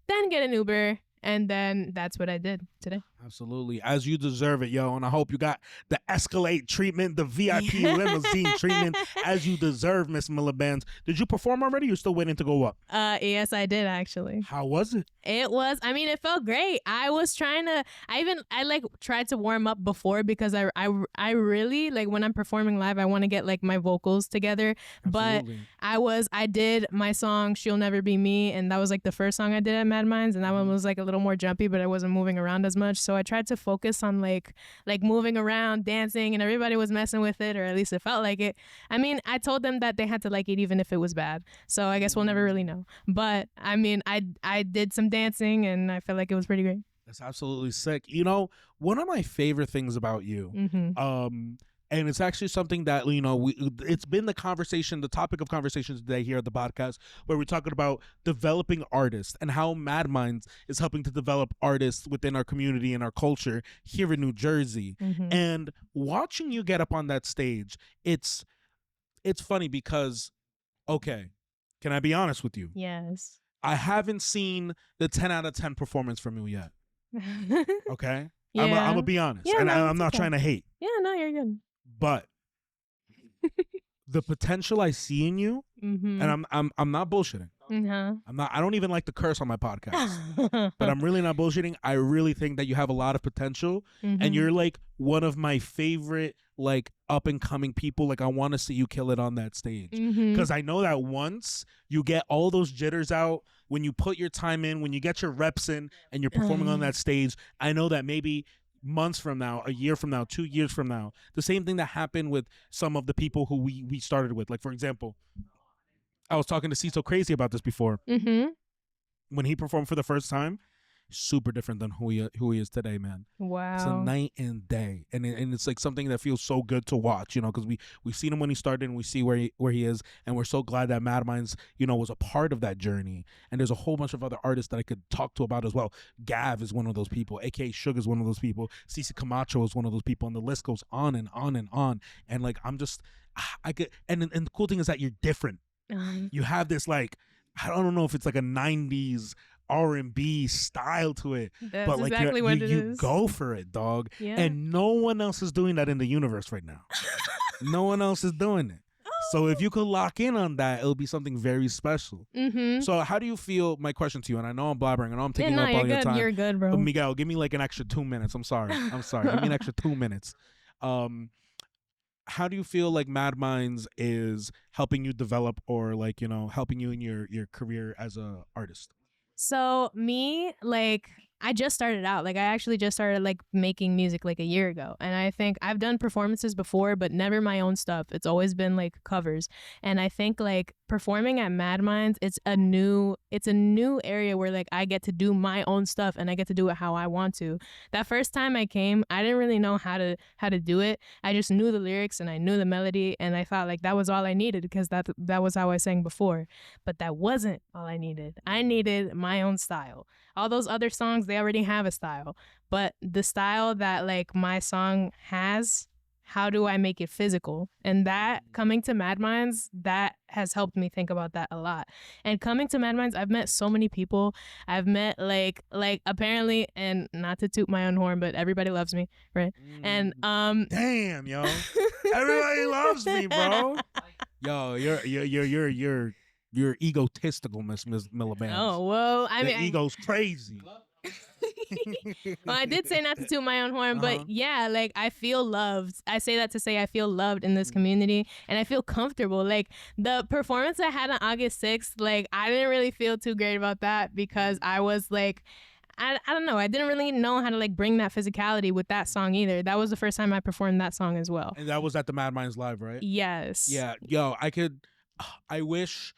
then get an Uber, and then that's what I did today. Absolutely, as you deserve it, yo. And I hope you got the Escalade treatment, the VIP limousine treatment, as you deserve, Miss Milla Bandz. Did you perform already? You're still waiting to go up? Yes, I did actually. How was it? It was. I mean, it felt great. I was trying to. I like tried to warm up before because I really like when I'm performing live. I want to get like my vocals together. Absolutely. But I did my song "She'll Never Be Me," and that was like the first song I did at Madminds, and that one was like a little more jumpy, but I wasn't moving around as much. So I tried to focus on like moving around, dancing, and everybody was messing with it, or at least it felt like it. I mean, I told them that they had to like it even if it was bad. So I guess we'll never really know. But I mean, I did some dancing, and I felt like it was pretty great. That's absolutely sick. You know, one of my favorite things about you, and it's actually something that, you know, it's been the topic of conversations today here at the podcast, where we're talking about developing artists and how Madminds is helping to develop artists within our community and our culture here in New Jersey. And watching you get up on that stage, it's funny because, okay, can I be honest with you? Yes. I haven't seen the 10 out of 10 performance from you yet. Okay? Yeah. I'm going to be honest. Yeah, and no, I'm it's not okay. trying to hate. Yeah, no, you're good. But the potential I see in you, and I'm not bullshitting. I don't even like to curse on my podcast. But I'm really not bullshitting. I really think that you have a lot of potential, and you're like one of my favorite like up and coming people. Like I want to see you kill it on that stage, because I know that once you get all those jitters out, when you put your time in, when you get your reps in, and you're performing on that stage, I know that maybe months from now, a year from now, 2 years from now, the same thing that happened with some of the people who we started with. Like for example, I was talking to CeezSoCrazy about this before. When he performed for the first time, super different than who he is today, man. Wow. It's a night and day, and it's like something that feels so good to watch, you know, because we've seen him when he started, and we see where he is, and we're so glad that Madminds, you know, was a part of that journey. And there's a whole bunch of other artists that I could talk to about as well. GAVV is one of those people. AKA Sugar is one of those people. Cece Camacho is one of those people, and the list goes on and on and on. And like I'm just, I could, and the cool thing is that you're different. You have this like, I don't know if it's like a 90s R&B style to it, That's but like exactly what it you is. go for it, dog. Yeah. And no one else is doing that in the universe right now. No one else is doing it. So if you could lock in on that, it'll be something very special. So how do you feel? My question to you, and I know I'm blabbering, I know I'm taking up all your time. You're good, bro. Miguel, give me like an extra 2 minutes. I'm sorry. Give me an extra 2 minutes. How do you feel like Madminds is helping you develop, or like, you know, helping you in your career as a artist? So me, like, I just started out. Like, I actually just started like making music like a year ago, and I think I've done performances before, but never my own stuff. It's always been like covers. And I think like performing at Madminds, it's a new area where like I get to do my own stuff, and I get to do it how I want to. That first time I came, I didn't really know how to do it. I just knew the lyrics and I knew the melody, and I thought like that was all I needed, because that was how I sang before. But that wasn't all I needed. I needed my own style. All those other songs, they already have a style, but the style that like my song has, how do I make it physical? And that, coming to Madminds, that has helped me think about that a lot. And coming to Madminds, I've met so many people. I've met like apparently, and not to toot my own horn, but everybody loves me, right? And damn, yo, everybody loves me, bro. Yo, you're egotistical, Miss Milla Bandz. Oh, well, I mean, ego's crazy. Well, I did say not to toot my own horn, but yeah, like I feel loved. I say that to say I feel loved in this community, and I feel comfortable. Like the performance I had on August 6th, like I didn't really feel too great about that, because I was like, I don't know. I didn't really know how to like bring that physicality with that song either. That was the first time I performed that song as well. And that was at the Madminds Live, right? Yes. Yeah. Yo, I wish.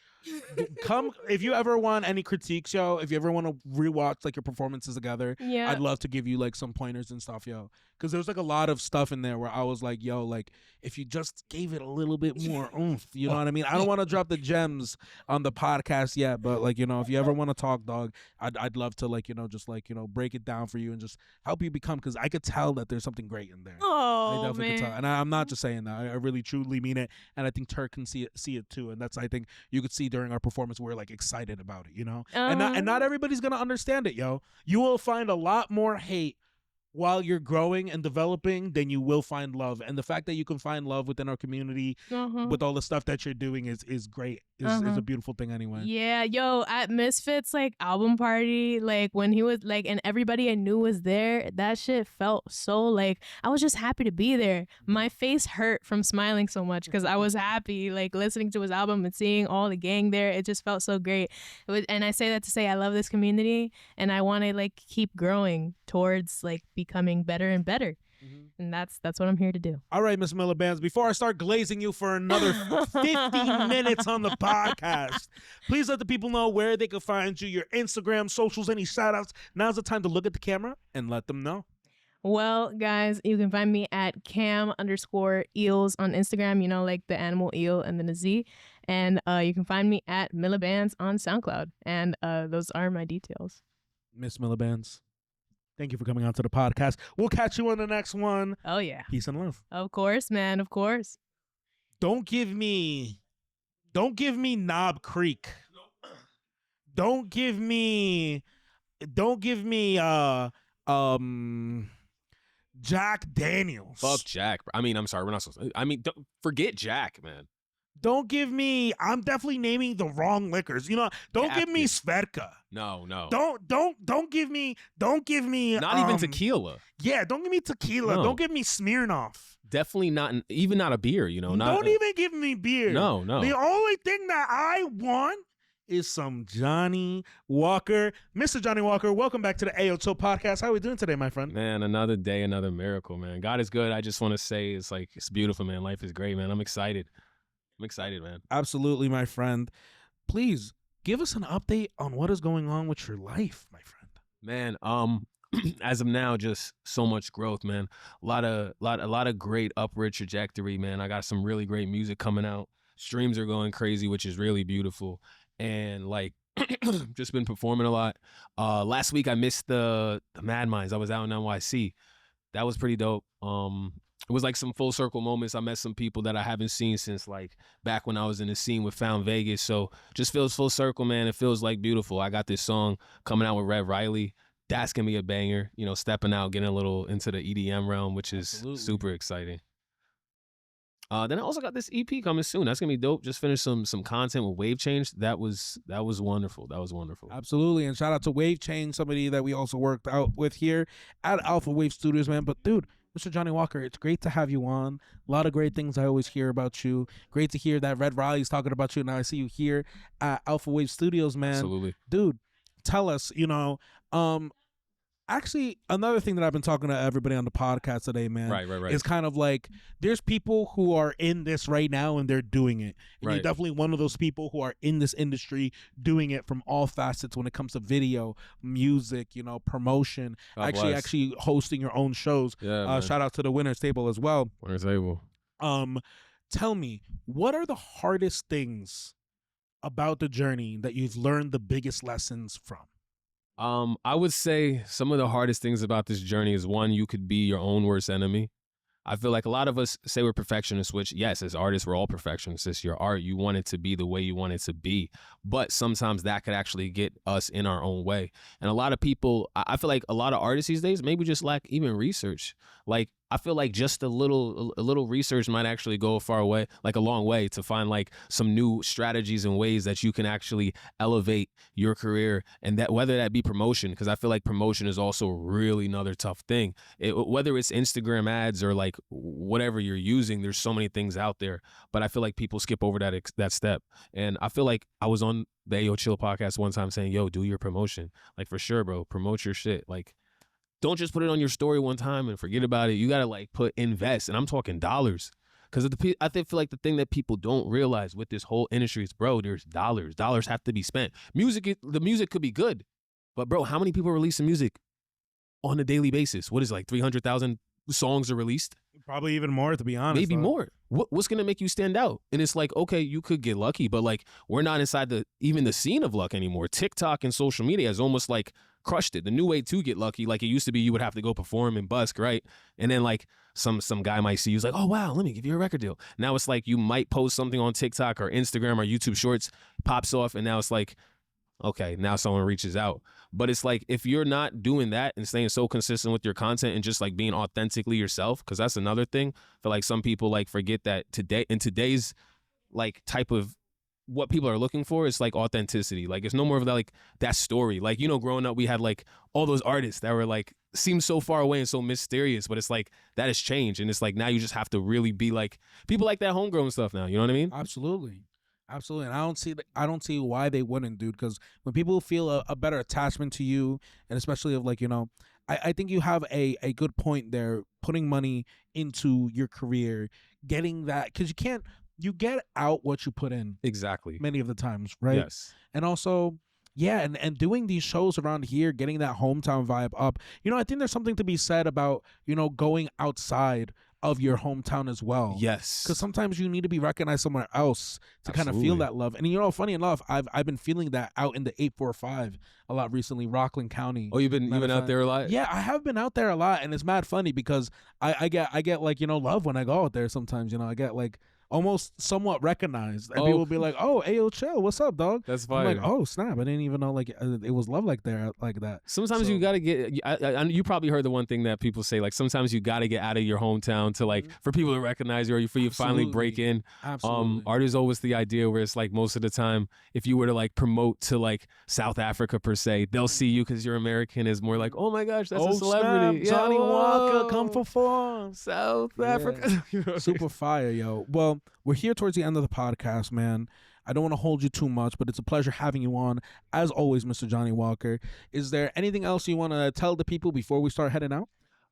Come if you ever want any critiques, yo. If you ever want to rewatch like your performances together, yeah, I'd love to give you like some pointers and stuff, yo. Because there's like a lot of stuff in there where I was like, yo, like if you just gave it a little bit more oomph, you know what I mean? I don't want to drop the gems on the podcast yet, but like, you know, if you ever want to talk, dog, I'd love to like, you know, just like, you know, break it down for you and just help you become, because I could tell that there's something great in there. Oh, I definitely man. could tell, and I'm not just saying that. I really truly mean it, and I think Turk can see it too, and that's, I think you could see during our performance we're like excited about it, you know, and not everybody's gonna understand it, yo. You will find a lot more hate while you're growing and developing, then you will find love. And the fact that you can find love within our community with all the stuff that you're doing is great. Is a beautiful thing anyway. Yeah, yo, at Misfits like album party, like when he was like, and everybody I knew was there, that shit felt so like I was just happy to be there. My face hurt from smiling so much because I was happy, like listening to his album and seeing all the gang there. It just felt so great. And I say that to say I love this community and I want to like keep growing towards like becoming better and better. And that's what I'm here to do. All right, Miss Milla Bandz, before I start glazing you for another 50 minutes on the podcast, please let the people know where they can find you, your Instagram, socials, any shout outs. Now's the time to look at the camera and let them know. Well, guys, you can find me at cam_eels on Instagram, you know, like the animal eel and then a Z. And you can find me at Milla Bandz on SoundCloud. And those are my details. Miss Milla Bandz, thank you for coming on to the podcast. We'll catch you on the next one. Oh, yeah. Peace and love. Of course, man. Of course. Don't give me Knob Creek. Don't give me Jack Daniels. Fuck Jack. I mean, I'm sorry, we're not supposed to. I mean, forget Jack, man. Don't give me. I'm definitely naming the wrong liquors. You know, don't give me Svedka. No. Don't give me. Not even tequila. Yeah, don't give me tequila. No. Don't give me Smirnoff. Definitely not. Even not a beer. You know. Not, don't even give me beer. No. The only thing that I want is some Johnny Walker. Mr. Johnny Walker, welcome back to the Ayoo Chill podcast. How are we doing today, my friend? Man, another day, another miracle, man. God is good. I just want to say it's beautiful, man. Life is great, man. I'm excited. Man. Absolutely, my friend. Please give us an update on what is going on with your life, my friend. Man, as of now, just so much growth, man. A lot of great upward trajectory, man. I got some really great music coming out. Streams are going crazy, which is really beautiful. And like just been performing a lot. Last week I missed the Madminds. I was out in NYC. That was pretty dope. It was like some full circle moments. I met some people that I haven't seen since like back when I was in the scene with Found Vegas. So just feels full circle, man. It feels like beautiful. I got this song coming out with Reilly. That's gonna be a banger. You know, stepping out, getting a little into the EDM realm, which is super exciting. Then I also got this EP coming soon. That's gonna be dope. Just finished some content with Wave Change. That was wonderful. That was wonderful. Absolutely. And shout out to Wave Change, somebody that we also worked out with here at Alphawave Studios, man. But dude, Mr. Johnny Walker, it's great to have you on. A lot of great things I always hear about you. Great to hear that Red Riley's talking about you. Now I see you here at Alphawave Studios, man. Absolutely. Dude, tell us, actually, another thing that I've been talking to everybody on the podcast today, man, right. is kind of like there's people who are in this right now and they're doing it. And you're definitely one of those people who are in this industry doing it from all facets when it comes to video, music, promotion, actually hosting your own shows. Yeah, shout out to the Winners Table as well. Winners Table. Tell me, what are the hardest things about the journey that you've learned the biggest lessons from? I would say some of the hardest things about this journey is, one, you could be your own worst enemy. I feel like a lot of us say we're perfectionists, which, yes, as artists, we're all perfectionists. It's your art. You want it to be the way you want it to be. But sometimes that could actually get us in our own way. And a lot of people, I feel like a lot of artists these days maybe just lack even research. Like, I feel like just a little research might actually go a long way to find like some new strategies and ways that you can actually elevate your career, and that whether that be promotion, because I feel like promotion is also really another tough thing. Whether it's Instagram ads or like whatever you're using, there's so many things out there, but I feel like people skip over that step. And I feel like I was on the Ayoo Chill podcast one time saying, yo, do your promotion. Like, for sure, bro, promote your shit. Like, don't just put it on your story one time and forget about it. You got to invest. And I'm talking dollars. Because I feel like the thing that people don't realize with this whole industry is, bro, there's dollars. Dollars have to be spent. The music could be good. But, bro, how many people release music on a daily basis? What is it, like 300,000 songs are released? Probably even more, to be honest. Maybe more. What's going to make you stand out? And it's like, okay, you could get lucky, but like we're not inside even the scene of luck anymore. TikTok and social media has almost like crushed it. The new way to get lucky, like it used to be, you would have to go perform and busk, right? And then like some guy might see you, like, oh wow, let me give you a record deal. Now it's like you might post something on TikTok or Instagram or YouTube Shorts, pops off, and now it's like okay, now someone reaches out. But it's like, if you're not doing that and staying so consistent with your content and just like being authentically yourself, because that's another thing. I feel like some people like forget that today, in today's like type of what people are looking for, is like authenticity. Like, it's no more of that, like that story. Like, you know, growing up, we had like all those artists that were like, seemed so far away and so mysterious, but it's like that has changed. And it's like, now you just have to really be like people like that homegrown stuff now. You know what I mean? Absolutely. Absolutely. And I don't see why they wouldn't, dude, because when people feel a better attachment to you, and especially of like, you know, I think you have a good point there, putting money into your career, getting that, because you get out what you put in. Exactly. Many of the times, right? Yes. And also, yeah, and doing these shows around here, getting that hometown vibe up. You know, I think there's something to be said about, you know, going outside of your hometown as well. Yes. Because sometimes you need to be recognized somewhere else to kind of feel that love. And, you know, funny enough, I've been feeling that out in the 845 a lot recently, Rockland County. Oh, you've been out there a lot? Yeah, I have been out there a lot, and it's mad funny because I get like, you know, love when I go out there sometimes. You know, I get like almost somewhat recognized, and people will be like, "Oh, Ayoo Chill, what's up, dog?" That's fire. I'm like, "Oh, snap! I didn't even know like it was love like that." Sometimes you gotta get. You probably heard the one thing that people say, like sometimes you gotta get out of your hometown to like for people to recognize you, or for you finally break in. Absolutely. Art is always the idea where it's like most of the time, if you were to like promote to like South Africa per se, they'll see you because you're American is more like, oh my gosh, that's a celebrity. Snap, Johnny whoa. Walker, come perform. South Africa. Super fire, yo. Well, we're here towards the end of the podcast, man. I don't want to hold you too much, but it's a pleasure having you on, as always, Mr. Johnny Walker. Is there anything else you want to tell the people before we start heading out?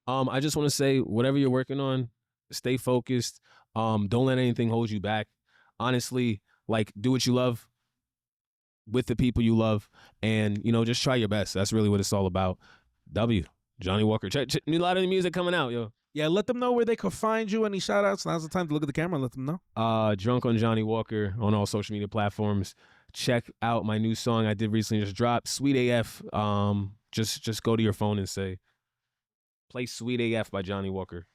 I just want to say, whatever you're working on, stay focused. Don't let anything hold you back. Honestly, like, do what you love with the people you love, and, you know, just try your best. That's really what it's all about. Johnny Walker. Check a lot of the music coming out, yo. Yeah, let them know where they could find you. Any shout outs? Now's the time to look at the camera and let them know. Drunk on Johnny Walker on all social media platforms. Check out my new song I did recently just dropped, Sweet AF. Just go to your phone and say, play Sweet AF by Johnny Walker.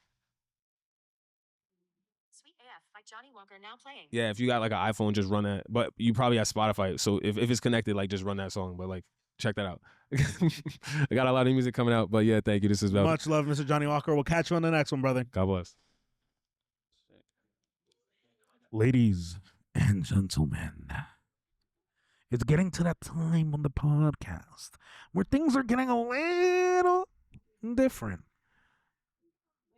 Sweet AF by Johnny Walker now playing. Yeah, if you got like an iPhone, just run that. But you probably have Spotify, so if it's connected, like just run that song. But like, check that out. I got a lot of music coming out, but yeah, thank you. This is about much love, Mr. Johnny Walker. We'll catch you on the next one, brother. God bless. Ladies and gentlemen, it's getting to that time on the podcast where things are getting a little different.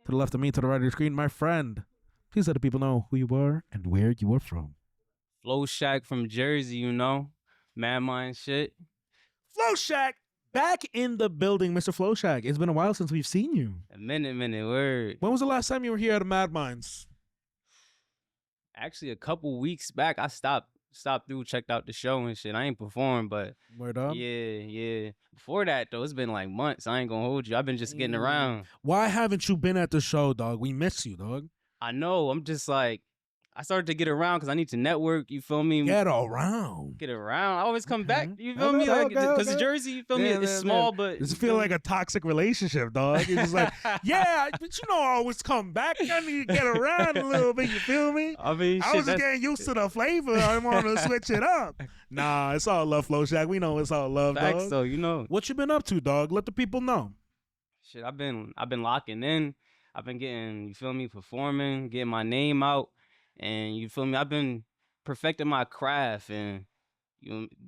To the left of me, to the right of your screen, my friend. Please let the people know who you are and where you are from. Floshack from Jersey, you know, Madminds shit. Floshack, back in the building, Mr. Floshack. It's been a while since we've seen you. A minute, word. When was the last time you were here at Madminds? Actually, a couple weeks back, I stopped through, checked out the show and shit. I ain't performed, but word up. Yeah. Before that though, it's been like months. I ain't gonna hold you. I've been just getting around. Why haven't you been at the show, dog? We miss you, dog. I know. I'm just like, I started to get around because I need to network. You feel me? Get around. I always come back. You feel me? Like, because the Jersey, you feel me? It's small, but it's feel like a toxic relationship, dog. You're just like, yeah, but you know, I always come back. I need to get around a little bit. You feel me? I mean, I was just getting used to the flavor. I want to switch it up. Nah, it's all love, Floshack. We know it's all love, facts, dog. though, you know. What you been up to, dog? Let the people know. Shit, I've been locking in. I've been getting, you feel me, performing, getting my name out. And you feel me? I've been perfecting my craft and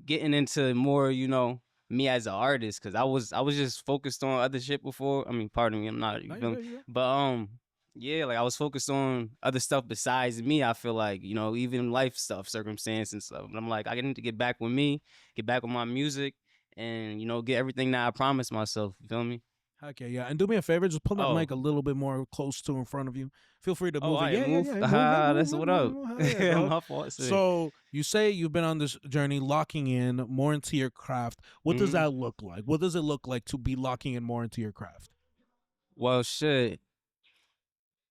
getting into more, you know, me as an artist. Cause I was just focused on other shit before. I mean, pardon me, I'm not. You feel me? But yeah, like I was focused on other stuff besides me. I feel like, you know, even life stuff, circumstance and stuff. But I'm like, I need to get back with me, get back with my music, and you know, get everything that I promised myself. You feel me? Okay, yeah. And do me a favor, just pull that mic a little bit more close to in front of you. Feel free to move it. Yeah. That's what up. My fault. So you say you've been on this journey, locking in more into your craft. What does that look like? What does it look like to be locking in more into your craft? Well, shit.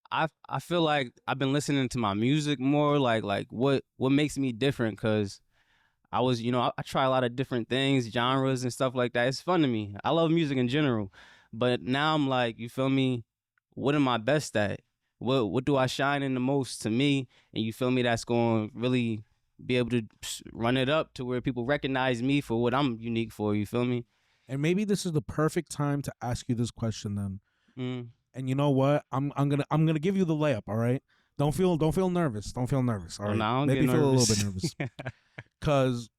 I feel like I've been listening to my music more, like what makes me different, because I was, you know, I try a lot of different things, genres and stuff like that. It's fun to me. I love music in general. But now I'm like, you feel me? What am I best at? What do I shine in the most to me? And you feel me? That's going to really be able to run it up to where people recognize me for what I'm unique for. You feel me? And maybe this is the perfect time to ask you this question then. Mm. And you know what? I'm gonna give you the layup. All right. Don't feel nervous. Don't feel nervous. All right. No, I don't Maybe get feel a little nervous. bit nervous. Cause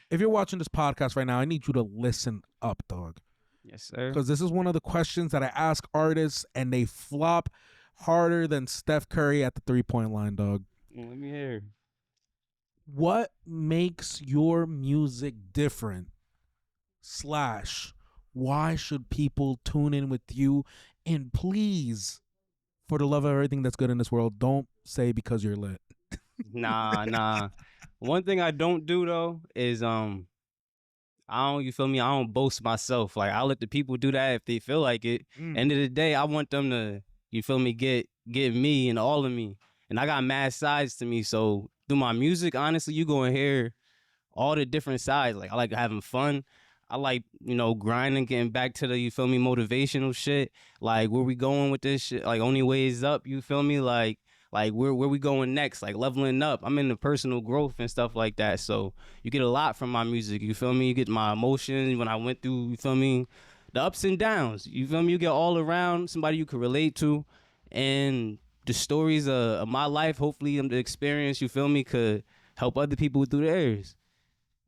if you're watching this podcast right now, I need you to listen up, dog. Yes, sir. Because this is one of the questions that I ask artists, and they flop harder than Steph Curry at the 3-point line, dog. Let me hear. What makes your music different? / why should people tune in with you? And please, for the love of everything that's good in this world, don't say because you're lit. Nah. One thing I don't do though is you feel me? I don't boast myself. Like I let the people do that if they feel like it. End of the day, I want them to, you feel me, get me and all of me. And I got mad sides to me. So through my music, honestly, you gonna hear all the different sides. Like I like having fun. I like, grinding, getting back to the, you feel me, motivational shit. Like where we going with this shit? Like only way is up, you feel me? Like where we going next? Like leveling up. I'm into personal growth and stuff like that. So you get a lot from my music, you feel me? You get my emotions when I went through, you feel me, the ups and downs. You feel me? You get all around somebody you can relate to. And the stories of my life, hopefully the experience, you feel me, could help other people through theirs.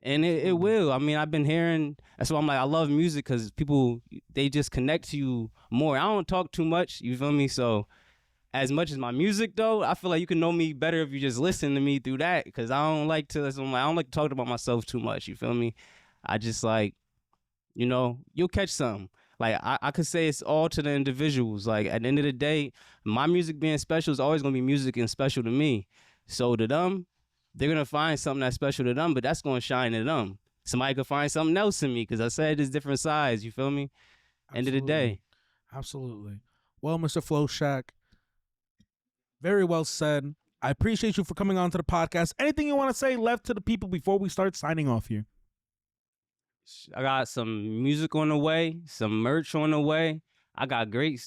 And it will. I mean, I've been hearing, that's why I'm like, I love music because people, they just connect to you more. I don't talk too much, you feel me? So as much as my music though, I feel like you can know me better if you just listen to me through that, because I don't like to talk about myself too much, you feel me? I just like, you'll catch something. Like I could say it's all to the individuals. Like at the end of the day, my music being special is always gonna be music and special to me. So to them, they're gonna find something that's special to them, but that's gonna shine to them. Somebody could find something else in me because I said it's different sides. You feel me? End of the day. Absolutely. Well, Mr. Floshack, very well said. I appreciate you for coming on to the podcast. Anything you want to say left to the people before we start signing off here? I got some music on the way, some merch on the way. I got great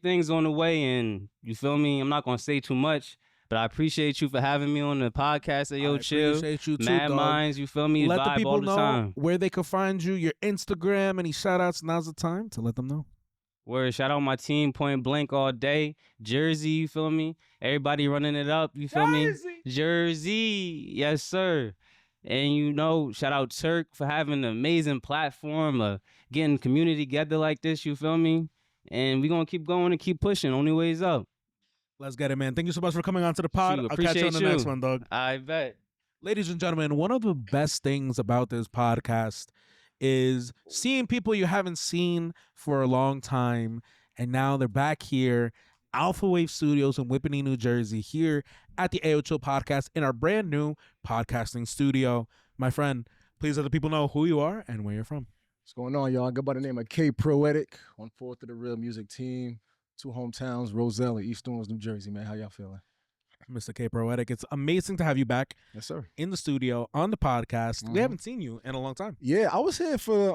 things on the way, and you feel me? I'm not gonna say too much. But I appreciate you for having me on the podcast at Ayoo Chill. I appreciate you too, Madminds, you feel me? Let Vibe the people all the know time. where they can find you, your Instagram, any shout outs. Now's the time to let them know. Word, shout out my team, Point Blank all day. Jersey, you feel me? Everybody running it up, you feel me? Jersey, yes sir. And shout out Turk for having an amazing platform of getting community together like this, you feel me? And we're going to keep going and keep pushing. Only ways up. Let's get it, man. Thank you so much for coming on to the pod. I'll catch you on the next one, dog. I bet. Ladies and gentlemen, one of the best things about this podcast is seeing people you haven't seen for a long time, and now they're back here, Alphawave Studios in Whippany, New Jersey, here at the Ayoo Chill podcast in our brand new podcasting studio. My friend, please let the people know who you are and where you're from. What's going on, y'all? I go by the name of Kproetic, 1/4 of the Real Music team. 2 hometowns, Roselle and East Orange, New Jersey, man. How y'all feeling? Mr. Kproetic, it's amazing to have you back. Yes, sir. In the studio on the podcast. We haven't seen you in a long time. Yeah, I was here for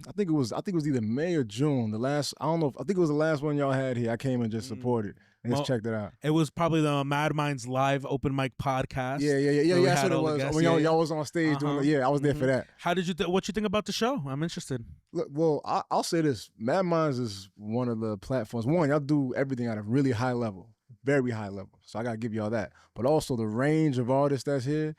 I think it was either May or June. I think it was the last one y'all had here. I came and just supported and just checked it out. It was probably the Madminds live open mic podcast. Yeah. That's what it was. When y'all was on stage doing it. Yeah, I was there for that. How did you what you think about the show? I'm interested. Look, well, I'll say this. Madminds is one of the platforms. One, y'all do everything at a really high level. Very high level. So I got to give y'all that. But also the range of artists that's here,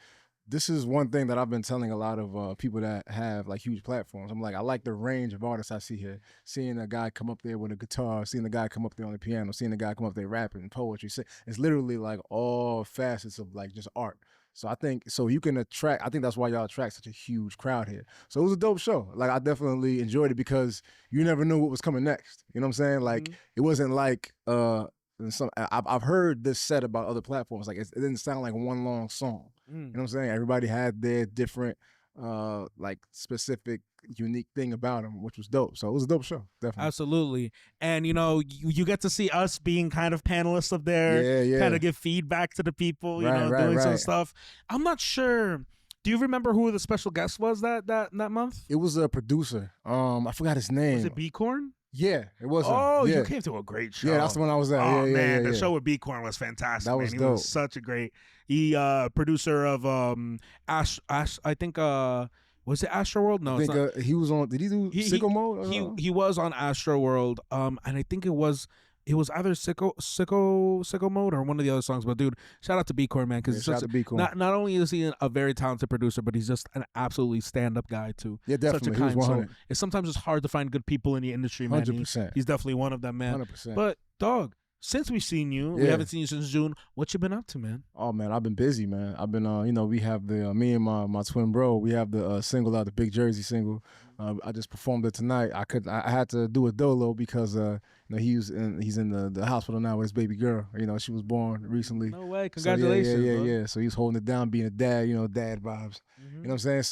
this is one thing that I've been telling a lot of people that have like huge platforms. I'm like, I like the range of artists I see here. Seeing a guy come up there with a guitar, seeing a guy come up there on the piano, seeing a guy come up there rapping, poetry. It's literally like all facets of like just art. So I think, you can attract, I think that's why y'all attract such a huge crowd here. So it was a dope show. Like I definitely enjoyed it because you never knew what was coming next. You know what I'm saying? Like it wasn't like, I've heard this said about other platforms. Like it didn't sound like one long song. You know what I'm saying? Everybody had their different, like specific, unique thing about them, which was dope. So it was a dope show, definitely. Absolutely. And you get to see us being kind of panelists up there, kind of give feedback to the people, doing some stuff. I'm not sure. Do you remember who the special guest was that month? It was a producer. I forgot his name. Was it B-Corn? Yeah, it was. Oh, yeah. you came to a great show. Yeah, that's the one I was at. Oh yeah, man, yeah, the yeah. show with B Corn was fantastic. That man. was He dope. was such a great. He producer of Ash. I think was it Astro World? No, I think it's not. he was on. Did he do Sicko Mode? He was on Astro World. And I think it was either Sicko Mode or one of the other songs. But dude, shout out to B Corn, man, because Yeah, shout out to B Corn. not only is he a very talented producer, but he's just an absolutely stand up guy too. Yeah, definitely. Such a He was kind soul. 100. It's sometimes it's hard to find good people in the industry, man. 100%. He's definitely one of them, man. 100%. But dog, since we've seen you, we Yeah. haven't seen you since June. What you been up to, man? Oh man, I've been busy, man. I've been, we have the me and my twin bro. We have the single out, the Big Jersey single. I just performed it tonight. I had to do a dolo because he's in the hospital now with his baby girl. She was born recently. No way! So, yeah, Congratulations! yeah, bro. yeah. So he's holding it down, being a dad. Dad vibes. You know what I'm saying?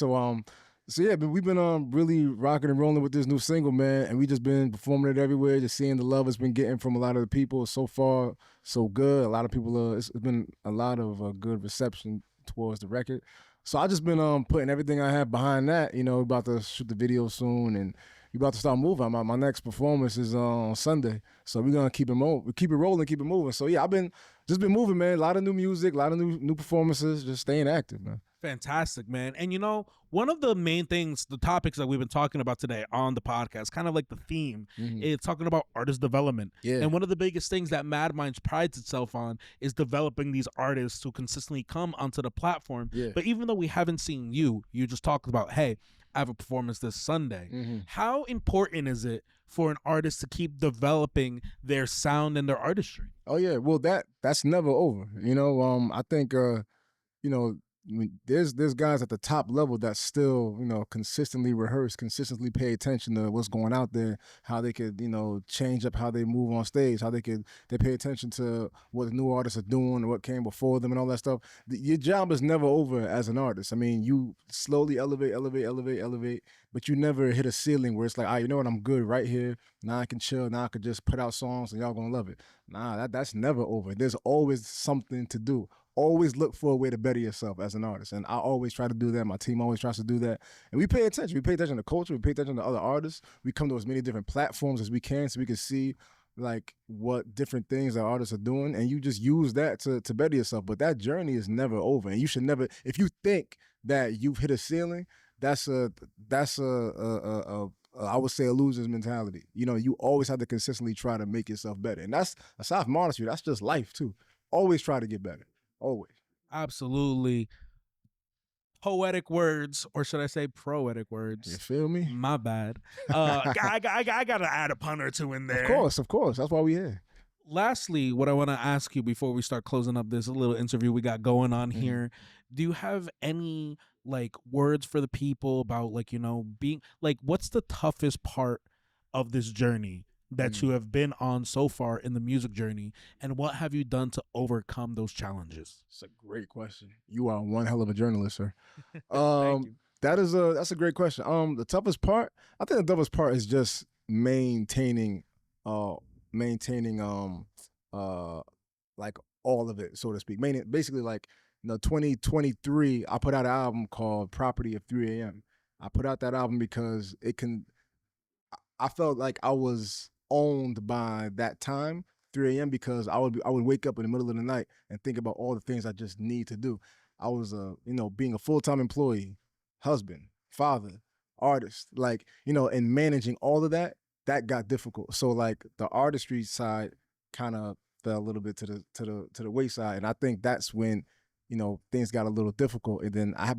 So yeah, but we've been really rocking and rolling with this new single, man, and we just been performing it everywhere, just seeing the love it's been getting from a lot of the people. So far, so good. A lot of people, it's been a lot of good reception towards the record. So I just been putting everything I have behind that. We're about to shoot the video soon, and we about to start moving. My next performance is on Sunday, so we're gonna keep it rolling, keep it moving. So yeah, I've been moving, man. A lot of new music, a lot of new performances, just staying active, man. Fantastic, man. And one of the main things, the topics that we've been talking about today on the podcast, kind of like the theme, is talking about artist development. Yeah. And one of the biggest things that Madminds prides itself on is developing these artists who consistently come onto the platform. Yeah. But even though we haven't seen you just talked about, hey, I have a performance this Sunday. How important is it for an artist to keep developing their sound and their artistry? Oh yeah, well that's never over. I think there's guys at the top level that still consistently rehearse, consistently pay attention to what's going out there, how they could change up how they move on stage, how they pay attention to what the new artists are doing, what came before them, and all that stuff. Your job is never over as an artist. I mean, you slowly elevate, but you never hit a ceiling where it's like, you know what, I'm good right here. Now I can chill. Now I can just put out songs and y'all gonna love it. Nah, that's never over. There's always something to do. Always look for a way to better yourself as an artist. And I always try to do that. My team always tries to do that. And we pay attention. We pay attention to culture. We pay attention to other artists. We come to as many different platforms as we can so we can see like what different things our artists are doing. And you just use that to better yourself. But that journey is never over. And you should never, if you think that you've hit a ceiling, that's a I would say a loser's mentality. You always have to consistently try to make yourself better. And that's, aside from artistry, that's just life too. Always try to get better. Always. Absolutely. Poetic words, or should I say proetic words? You feel me? My bad. I gotta add a pun or two in there. Of course. That's why we here. Lastly, what I want to ask you before we start closing up this little interview we got going on here, do you have any words for the people about being what's the toughest part of this journey that you have been on so far in the music journey, and what have you done to overcome those challenges? It's a great question. You are one hell of a journalist, sir. Thank you. That's a great question. The toughest part, I think the toughest part is just maintaining all of it, so to speak. Basically 2023, I put out an album called Property of 3 a.m. I put out that album because I felt like I was owned by that time, 3 a.m., because I would wake up in the middle of the night and think about all the things I just need to do. I was being a full-time employee, husband, father, artist, and managing all of that got difficult. So the artistry side kind of fell a little bit to the wayside, and I think that's when things got a little difficult. And then I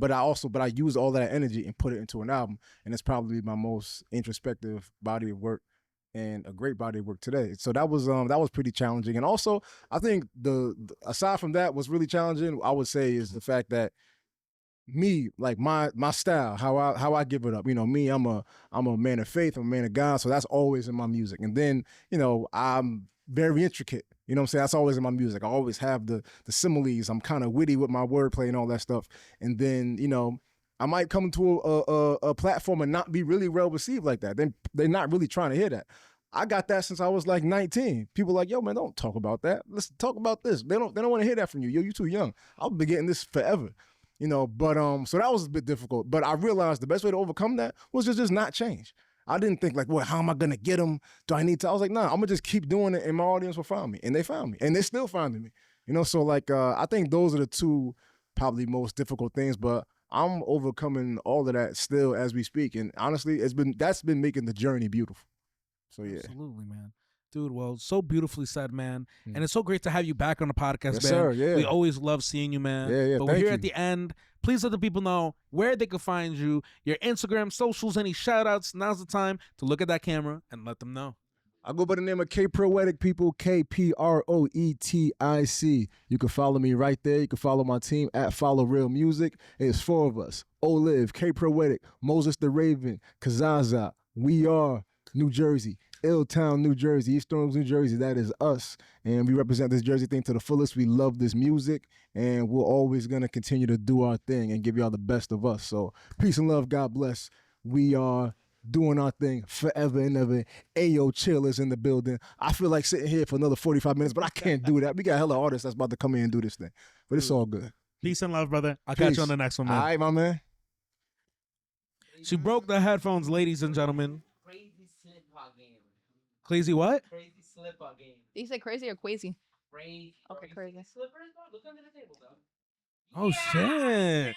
used all that energy and put it into an album, and it's probably my most introspective body of work and a great body of work today. So that was pretty challenging. And also, I think the aside from that, what's really challenging, I would say, is the fact that me, my style, how I give it up. Me, I'm a man of faith, I'm a man of God, so that's always in my music. And then, I'm very intricate. You know what I'm saying? That's always in my music. I always have the similes. I'm kind of witty with my wordplay and all that stuff. And then, I might come to a platform and not be really well received like that. Then they're not really trying to hear that. I got that since I was 19. People like, yo, man, don't talk about that. Let's talk about this. They don't want to hear that from you. Yo, you too young. I'll be getting this forever. But so that was a bit difficult. But I realized the best way to overcome that was just not change. I didn't think like, well, how am I gonna get them? Do I need to? I was like, nah, I'm gonna just keep doing it and my audience will find me. And they found me. And they're still finding me. You know, so like I think those are the two probably most difficult things, but I'm overcoming all of that still as we speak. And honestly, that's been making the journey beautiful. So yeah. Absolutely, man. Dude, well, so beautifully said, man. And it's so great to have you back on the podcast, Yes, man. sir, yeah. We always love seeing you, man. Yeah, But we're thank here you. at the end. Please let the people know where they can find you, your Instagram, socials, any shout outs. Now's the time to look at that camera and let them know. I go by the name of Kproetic, people, Kproetic. You can follow me right there. You can follow my team at Follow Real Music. It's 4 of us. Olive, Kproetic, Moses the Raven, Kazaza. We are New Jersey. Illtown, New Jersey, East Orange, New Jersey. That is us. And we represent this Jersey thing to the fullest. We love this music. And we're always going to continue to do our thing and give y'all the best of us. So peace and love. God bless. We are doing our thing forever and ever. Ayoo Chill is in the building. I feel like sitting here for another 45 minutes, but I can't do that. We got hella artists that's about to come in and do this thing. But it's all good. Peace and love, brother. I'll catch you on the next one, man. All right, my man. She broke the headphones, ladies and gentlemen. Crazy what? Crazy slip-up game. Did you say crazy or quazy? Crazy. Okay, crazy. Slippers, bro? Look under the table, dog. Oh, shit.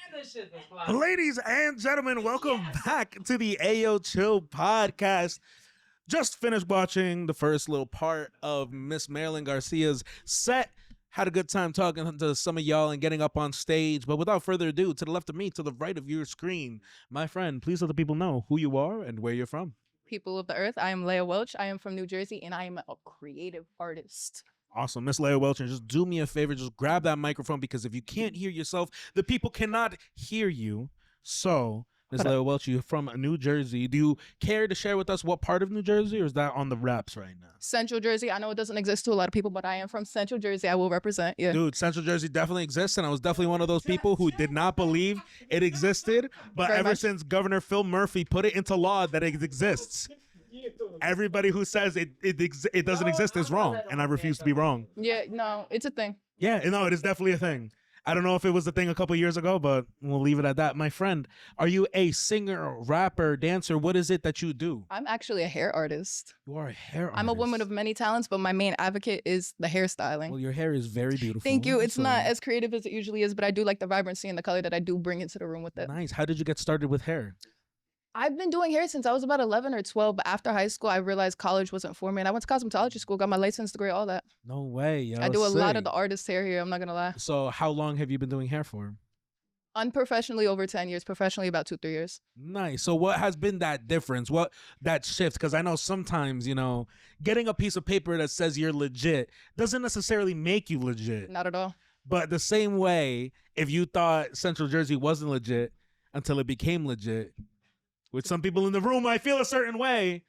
Ladies and gentlemen, welcome back to the Ayoo Chill podcast. Just finished watching the first little part of Miss Merilyn Garcia's set. Had a good time talking to some of y'all and getting up on stage. But without further ado, to the left of me, to the right of your screen, my friend, please let the people know who you are and where you're from. People of the earth, I am Leya Welch. I am from New Jersey, and I am a creative artist. Awesome. Miss Leya Welch, and just do me a favor, just grab that microphone, because if you can't hear yourself, the people cannot hear you. So, Miss Leya Welch, you're from New Jersey. Do you care to share with us what part of New Jersey, or is that on the wraps right now? Central Jersey. I know it doesn't exist to a lot of people, but I am from Central Jersey. I will represent. Yeah. Dude, Central Jersey definitely exists, and I was definitely one of those people who did not believe it existed. But Very ever much. since Governor Phil Murphy put it into law that it exists, everybody who says it doesn't exist is wrong, and I refuse to be wrong. Yeah, no, it's a thing. Yeah, no, it is definitely a thing. I don't know if it was a thing a couple years ago, but we'll leave it at that. My friend, are you a singer, rapper, dancer? What is it that you do? I'm actually a hair artist. You are a hair artist. I'm a woman of many talents, but my main advocate is the hairstyling. Well, your hair is very beautiful. Thank you. It's So- not as creative as it usually is, but I do like the vibrancy and the color that I do bring into the room with it. Nice. How did you get started with hair? I've been doing hair since I was about 11 or 12, but after high school, I realized college wasn't for me. And I went to cosmetology school, got my license degree, all that. No way, yo. I do a lot sick. of the artist hair here, I'm not going to lie. So how long have you been doing hair for? Unprofessionally, over 10 years. Professionally, about 2-3 years. Nice. So what has been that difference? What that shift? Because I know sometimes, getting a piece of paper that says you're legit doesn't necessarily make you legit. Not at all. But the same way, if you thought Central Jersey wasn't legit until it became legit, with some people in the room might feel a certain way,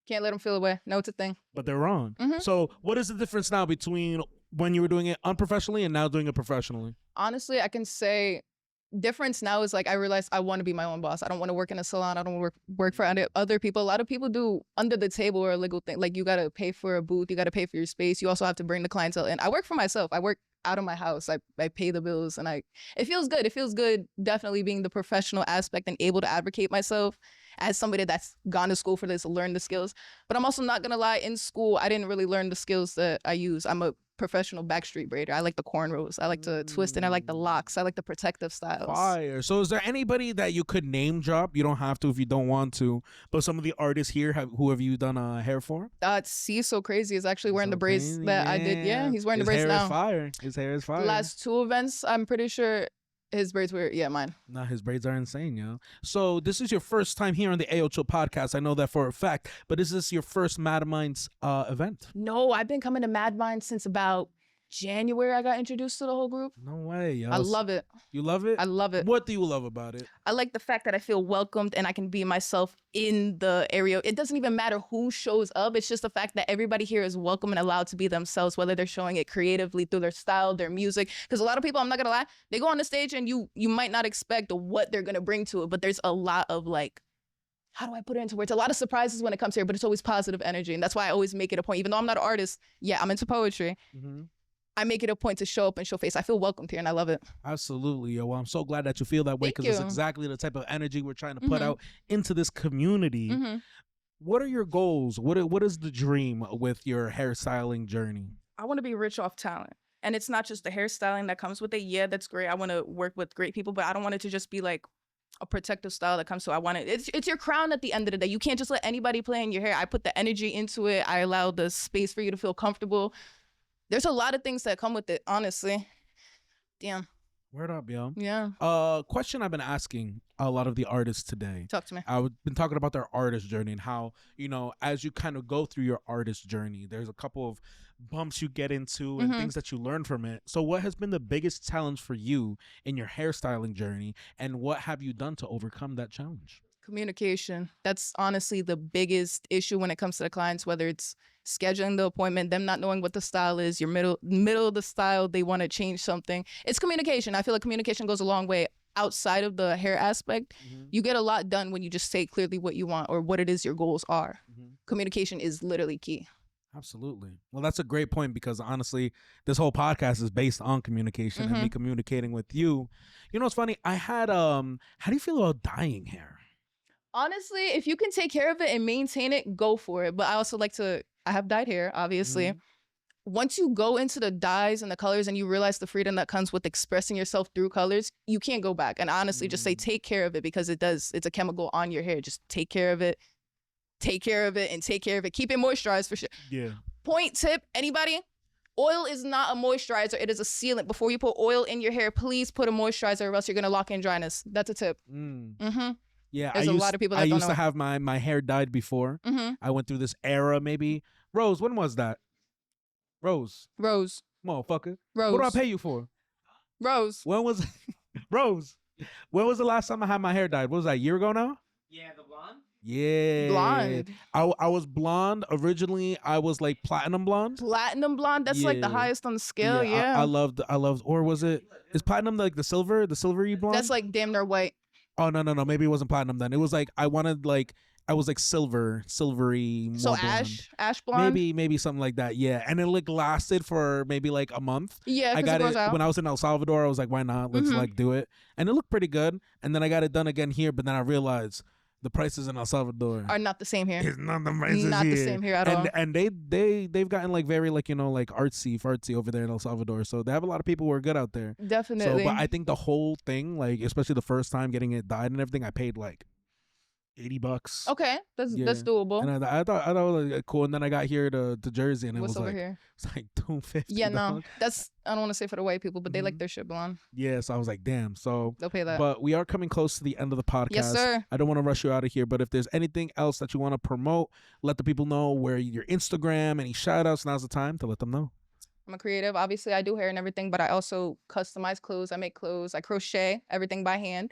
Can't let them feel away. No, it's a thing. but they're wrong. Mhm. So what is the difference now between when you were doing it unprofessionally and now doing it professionally? Honestly, I can say difference now is like I realized I want to be my own boss. I don't want to work in a salon. I don't want to work for other people. A lot of people do under the table or a legal thing. Like you got to pay for a booth. You got to pay for your space. You also have to bring the clientele in. I work for myself. I work out of my house. I pay the bills and it feels good. It feels good definitely being the professional aspect and able to advocate myself as somebody that's gone to school for this, learn the skills. But I'm also not going to lie, in school, I didn't really learn the skills that I use. I'm a professional backstreet braider. I like the cornrows. I like to twist and I like the locks. I like the protective styles. Fire. So is there anybody that you could name drop? You don't have to if you don't want to. But some of the artists here, who have you done hair for? CeezSoCrazy is actually wearing the braids that I did. Yeah, he's wearing the braids now. His hair is fire. His hair is fire. The last 2 events, I'm pretty sure his braids were, mine. Nah, his braids are insane, yo. So this is your first time here on the Ayoo Chill podcast. I know that for a fact. But is this your first Madminds event? No, I've been coming to Madminds since about January. I got introduced to the whole group. No way, yo. I love it. You love it? I love it. What do you love about it? I like the fact that I feel welcomed and I can be myself in the area. It doesn't even matter who shows up. It's just the fact that everybody here is welcome and allowed to be themselves, whether they're showing it creatively through their style, their music. Because a lot of people, I'm not going to lie, they go on the stage and you might not expect what they're going to bring to it, but there's a lot of how do I put it into words? A lot of surprises when it comes here, but it's always positive energy. And that's why I always make it a point. Even though I'm not an artist, I'm into poetry. Mm-hmm. I make it a point to show up and show face. I feel welcomed here and I love it. Absolutely, yo. Well, I'm so glad that you feel that way Thank because it's you. exactly the type of energy we're trying to put Mhm. out into this community. Mhm. what are your goals? What is the dream with your hairstyling journey? I want to be rich off talent. And it's not just the hairstyling that comes with it. Yeah, that's great. I want to work with great people, but I don't want it to just be like a protective style that comes to. I want it. It's your crown at the end of the day. You can't just let anybody play in your hair. I put the energy into it. I allow the space for you to feel comfortable. There's a lot of things that come with it, honestly. Damn. Word up, yo. Yeah. Question I've been asking a lot of the artists today. Talk to me. I've been talking about their artist journey and how, you know, as you kind of go through your artist journey, there's a couple of bumps you get into and things that you learn from it. So what has been the biggest challenge for you in your hairstyling journey, and what have you done to overcome that challenge? Communication. That's honestly the biggest issue when it comes to the clients, whether it's scheduling the appointment, them not knowing what the style is, your middle of the style, they want to change something. It's communication. I feel like communication goes a long way outside of the hair aspect. You get a lot done when you just say clearly what you want or what it is your goals are. Communication is literally key. Absolutely. Well, that's a great point, because honestly, this whole podcast is based on communication and me communicating with you. You know, it's funny. I had, how do you feel about dyeing hair? Honestly, if you can take care of it and maintain it, go for it. But I also like to, I have dyed hair, obviously. Once you go into the dyes and the colors and you realize the freedom that comes with expressing yourself through colors, you can't go back. And honestly, just say take care of it, because it's a chemical on your hair. Just take care of it. Take care of it and take care of it. Keep it moisturized for sure. Yeah. Point tip, anybody? Oil is not a moisturizer. It is a sealant. Before you put oil in your hair, please put a moisturizer, or else you're going to lock in dryness. That's a tip. Yeah, There's a lot of people that I don't used know. to have my hair dyed before. I went through this era, maybe. Rose, when was that? Rose. Motherfucker. Rose. What do I pay you for? Rose. When was Rose? When was the last time I had my hair dyed? What was that, a year ago now? Yeah, the blonde. Yeah. Blonde. I was blonde. Originally, I was like platinum blonde. Platinum blonde, that's like the Yeah. highest on the scale, yeah. I loved, or was it, is platinum like the silvery blonde? That's like damn near white. Oh, no. Maybe it wasn't platinum then. It was like, I was like silvery. So more blonde. ash blonde? Maybe something like that. Yeah. And it like lasted for maybe like a month. Yeah, I 'cause got it grows out. when I was in El Salvador. I was like, why not? Let's like do it. And it looked pretty good. And then I got it done again here. But then I realized the prices in El Salvador Are not the same here. It's not the prices Not here. the same here at all. And they've gotten like very like, you know, like fartsy over there in El Salvador. So they have a lot of people who are good out there. Definitely. So, but I think the whole thing, like especially the first time getting it dyed and everything, I paid like $80. Okay, that's doable. And I thought it was like, cool. And then I got here to Jersey, and it What's was over like here? it's like $250. Yeah, no, that's, I don't want to say for the white people, but they Mm-hmm. like their shit blonde. Yeah, so I was like, damn. So They'll pay that. But we are coming close to the end of the podcast. Yes, sir. I don't want to rush you out of here, but if there's anything else that you want to promote, let the people know where your Instagram, any shout outs, now's the time to let them know. I'm a creative. Obviously, I do hair and everything, but I also customize clothes. I make clothes. I crochet everything by hand.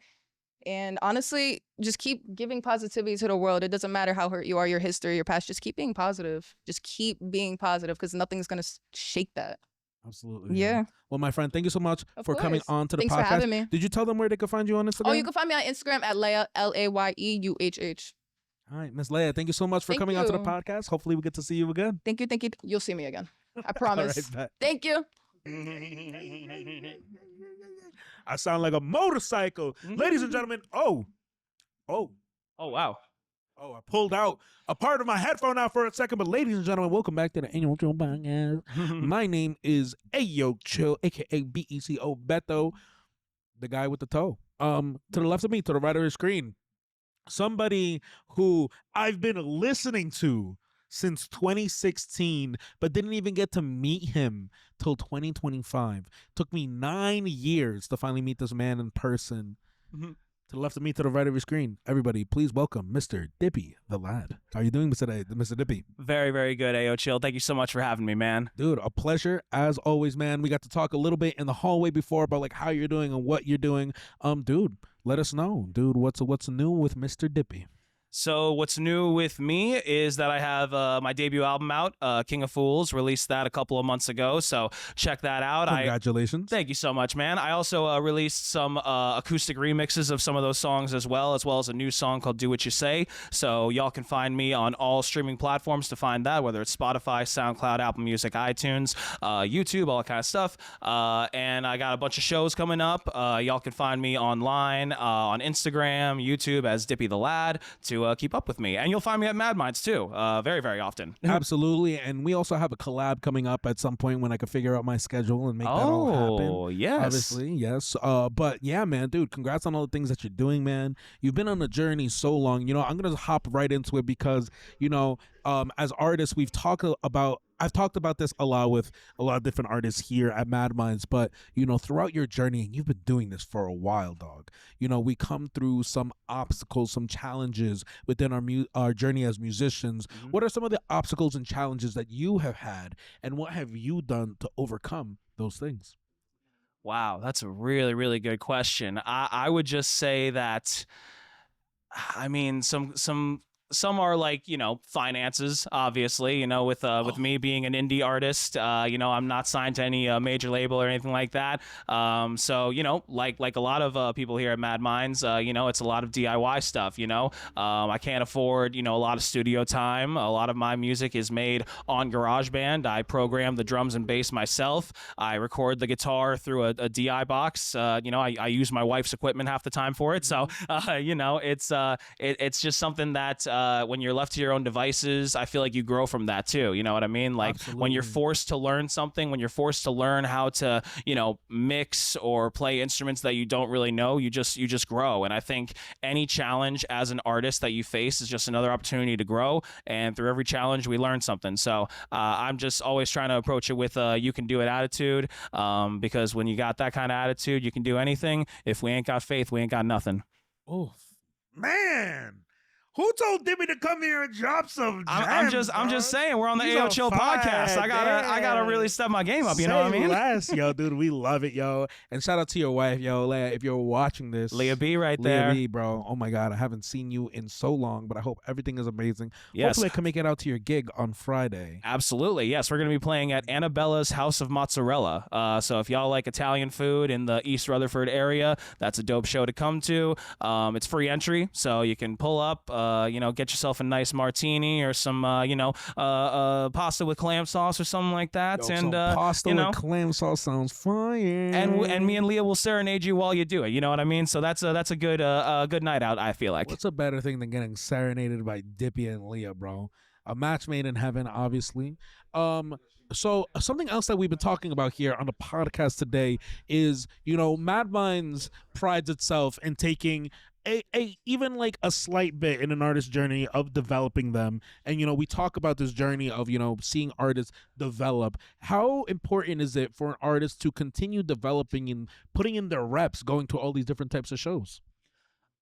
And honestly, just keep giving positivity to the world. It doesn't matter how hurt you are, your history, your past. Just keep being positive. Just keep being positive, because nothing's going to shake that. Absolutely. Yeah. Well, my friend, thank you so much Of for coming course. on to the Thanks podcast. for having me. Did you tell them where they could find you on Instagram? Oh, you can find me on Instagram at Leya, Layeuhh. All right, Miss Leia, thank you so much for Thank coming on to the you. podcast. Hopefully we get to see you again. Thank you. You'll see me again. I All promise. right, bet. Thank you. I sound like a motorcycle. Ladies and gentlemen, oh, wow. Oh, I pulled out a part of my headphone out for a second, but ladies and gentlemen, welcome back to the Ayoo Chill podcast. My name is Ayoo Chill, aka BECO Beto, the guy with the toe. To the left of me, to the right of the screen, somebody who I've been listening to since 2016, but didn't even get to meet him till 2025. Took me 9 years to finally meet this man in person. To the left of me, to the right of your screen, everybody, please welcome Mr. Dippy The Lad. How are you doing, Mr. Dippy? Very, very good, Ayoo Chill. Thank you so much for having me, man. Dude, a pleasure as always, man. We got to talk a little bit in the hallway before about like how you're doing and what you're doing. Dude, let us know, dude. What's new with Mr. Dippy? So what's new with me is that I have my debut album out, King of Fools. Released that a couple of months ago, so check that out. Congratulations. Thank you so much, man. I also released some acoustic remixes of some of those songs as well as a new song called Do What You Say. So y'all can find me on all streaming platforms to find that, whether it's Spotify, SoundCloud, Apple Music, iTunes, YouTube, all that kind of stuff. And I got a bunch of shows coming up. Y'all can find me online on Instagram, YouTube as Dippy The Lad, to to keep up with me. And you'll find me at Madminds too, very, very often. Absolutely. And we also have a collab coming up at some point when I can figure out my schedule and make that all happen. Oh, yes. Obviously, yes. But yeah, man, dude, congrats on all the things that you're doing, man. You've been on a journey so long. You know, I'm going to hop right into it because, you know, as artists, I've talked about this a lot with a lot of different artists here at Madminds, but, you know, throughout your journey, and you've been doing this for a while, dog, you know, we come through some obstacles, some challenges within our journey as musicians. What are some of the obstacles and challenges that you have had, and what have you done to overcome those things? Wow, that's a really, really good question. I would just say that, I mean, some are like, you know, finances, obviously, you know, with me being an indie artist, you know, I'm not signed to any major label or anything like that. So, you know, like a lot of people here at Madminds, you know, it's a lot of DIY stuff, you know. I can't afford, you know, a lot of studio time. A lot of my music is made on GarageBand. I program the drums and bass myself. I record the guitar through a DI box. You know, I use my wife's equipment half the time for it. So, you know, it's just something that when you're left to your own devices, I feel like you grow from that too. You know what I mean? Like when you're forced to learn something, when you're forced to learn how to, you know, mix or play instruments that you don't really know, you just grow. And I think any challenge as an artist that you face is just another opportunity to grow. And through every challenge, we learn something. So I'm just always trying to approach it with a you can do it attitude, because when you got that kind of attitude, you can do anything. If we ain't got faith, we ain't got nothing. Oh, man. Who told Dippy to come here and drop some jams, I'm just saying, we're on the He's Ayoo on Chill fire, podcast. I gotta really step my game up. You know what I mean? Less, yo, dude, we love it, yo. And shout out to your wife, yo, Leya, if you're watching this. Leya B right there. Leya B, bro. Oh my God, I haven't seen you in so long, but I hope everything is amazing. Yes. Hopefully I can make it out to your gig on Friday. Absolutely, yes. We're gonna be playing at Annabella's House of Mozzarella. So if y'all like Italian food in the East Rutherford area, that's a dope show to come to. It's free entry, so you can pull up, you know, get yourself a nice martini or some, you know, pasta with clam sauce or something like that. Yo, and pasta you know, with clam sauce sounds fire. and me and Leah will serenade you while you do it. You know what I mean? So that's a good good night out, I feel like. What's a better thing than getting serenaded by Dippy and Leya, bro? A match made in heaven, obviously. So something else that we've been talking about here on the podcast today is, you know, Madminds prides itself in taking even like a slight bit in an artist's journey of developing them. And, you know, we talk about this journey of, you know, seeing artists develop. How important is it for an artist to continue developing and putting in their reps, going to all these different types of shows?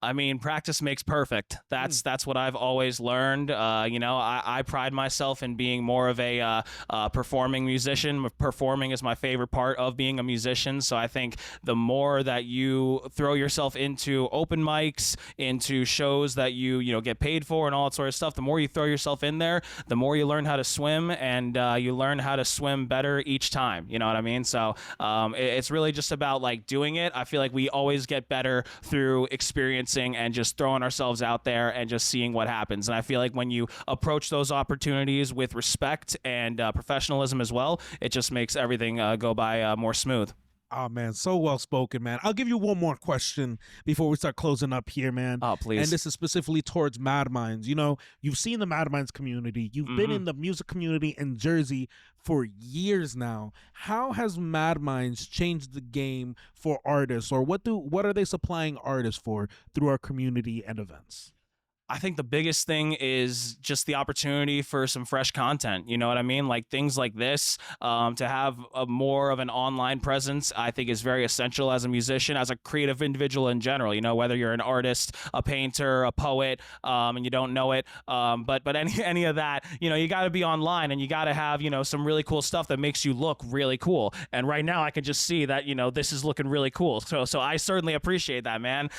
I mean, practice makes perfect. That's what I've always learned. You know, I pride myself in being more of a performing musician. Performing is my favorite part of being a musician. So I think the more that you throw yourself into open mics, into shows that you know get paid for and all that sort of stuff, the more you throw yourself in there, the more you learn how to swim, and you learn how to swim better each time. You know what I mean? So it's really just about like doing it. I feel like we always get better through experience and just throwing ourselves out there and just seeing what happens. And I feel like when you approach those opportunities with respect and professionalism as well, it just makes everything go by more smooth. Oh, man, so well spoken, man. I'll give you one more question before we start closing up here, man. Oh, please. And this is specifically towards Madminds. You know, you've seen the Madminds community. You've been in the music community in Jersey for years now. How has Madminds changed the game for artists, or what are they supplying artists for through our community and events? I think the biggest thing is just the opportunity for some fresh content. You know what I mean? Like things like this, to have more of an online presence, I think is very essential as a musician, as a creative individual in general. You know, whether you're an artist, a painter, a poet, and you don't know it, but any of that, you know, you got to be online and you got to have, you know, some really cool stuff that makes you look really cool. And right now, I can just see that, you know, this is looking really cool. So I certainly appreciate that, man.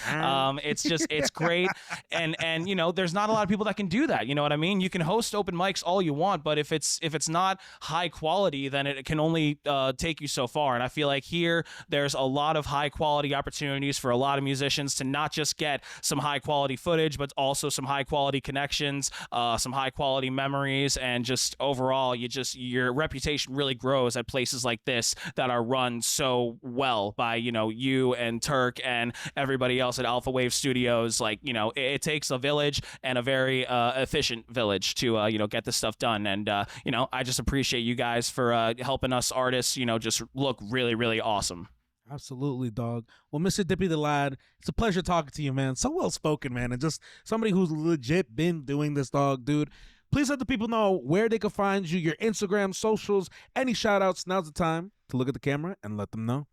It's great, and you know, there's not a lot of people that can do that. You know what I mean? You can host open mics all you want, but if it's not high quality, then it can only take you so far. And I feel like here there's a lot of high quality opportunities for a lot of musicians to not just get some high quality footage, but also some high quality connections, some high quality memories, and just overall, your reputation really grows at places like this that are run so well by, you know, you and Turk and everybody else at Alphawave Studios. Like, you know, it takes a village. village and a very efficient village to get this stuff done. And I just appreciate you guys for helping us artists just look really, really awesome. Absolutely, dog. Well, Mr. Dippy the Lad, it's a pleasure talking to you, man. So well spoken, man, and just somebody who's legit been doing this, dog, dude. Please let the people know where they can find you, your Instagram, socials, any shout outs. Now's the time to look at the camera and let them know.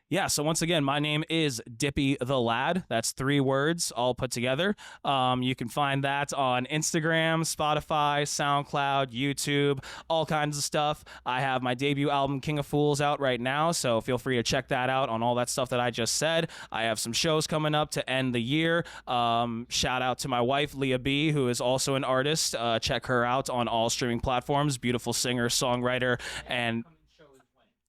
Yeah, so once again, my name is Dippy the Lad. That's 3 words all put together. You can find that on Instagram, Spotify, SoundCloud, YouTube, all kinds of stuff. I have my debut album, King of Fools, out right now, so feel free to check that out on all that stuff that I just said. I have some shows coming up to end the year. Shout out to my wife, Leya B, who is also an artist. Check her out on all streaming platforms. Beautiful singer, songwriter, and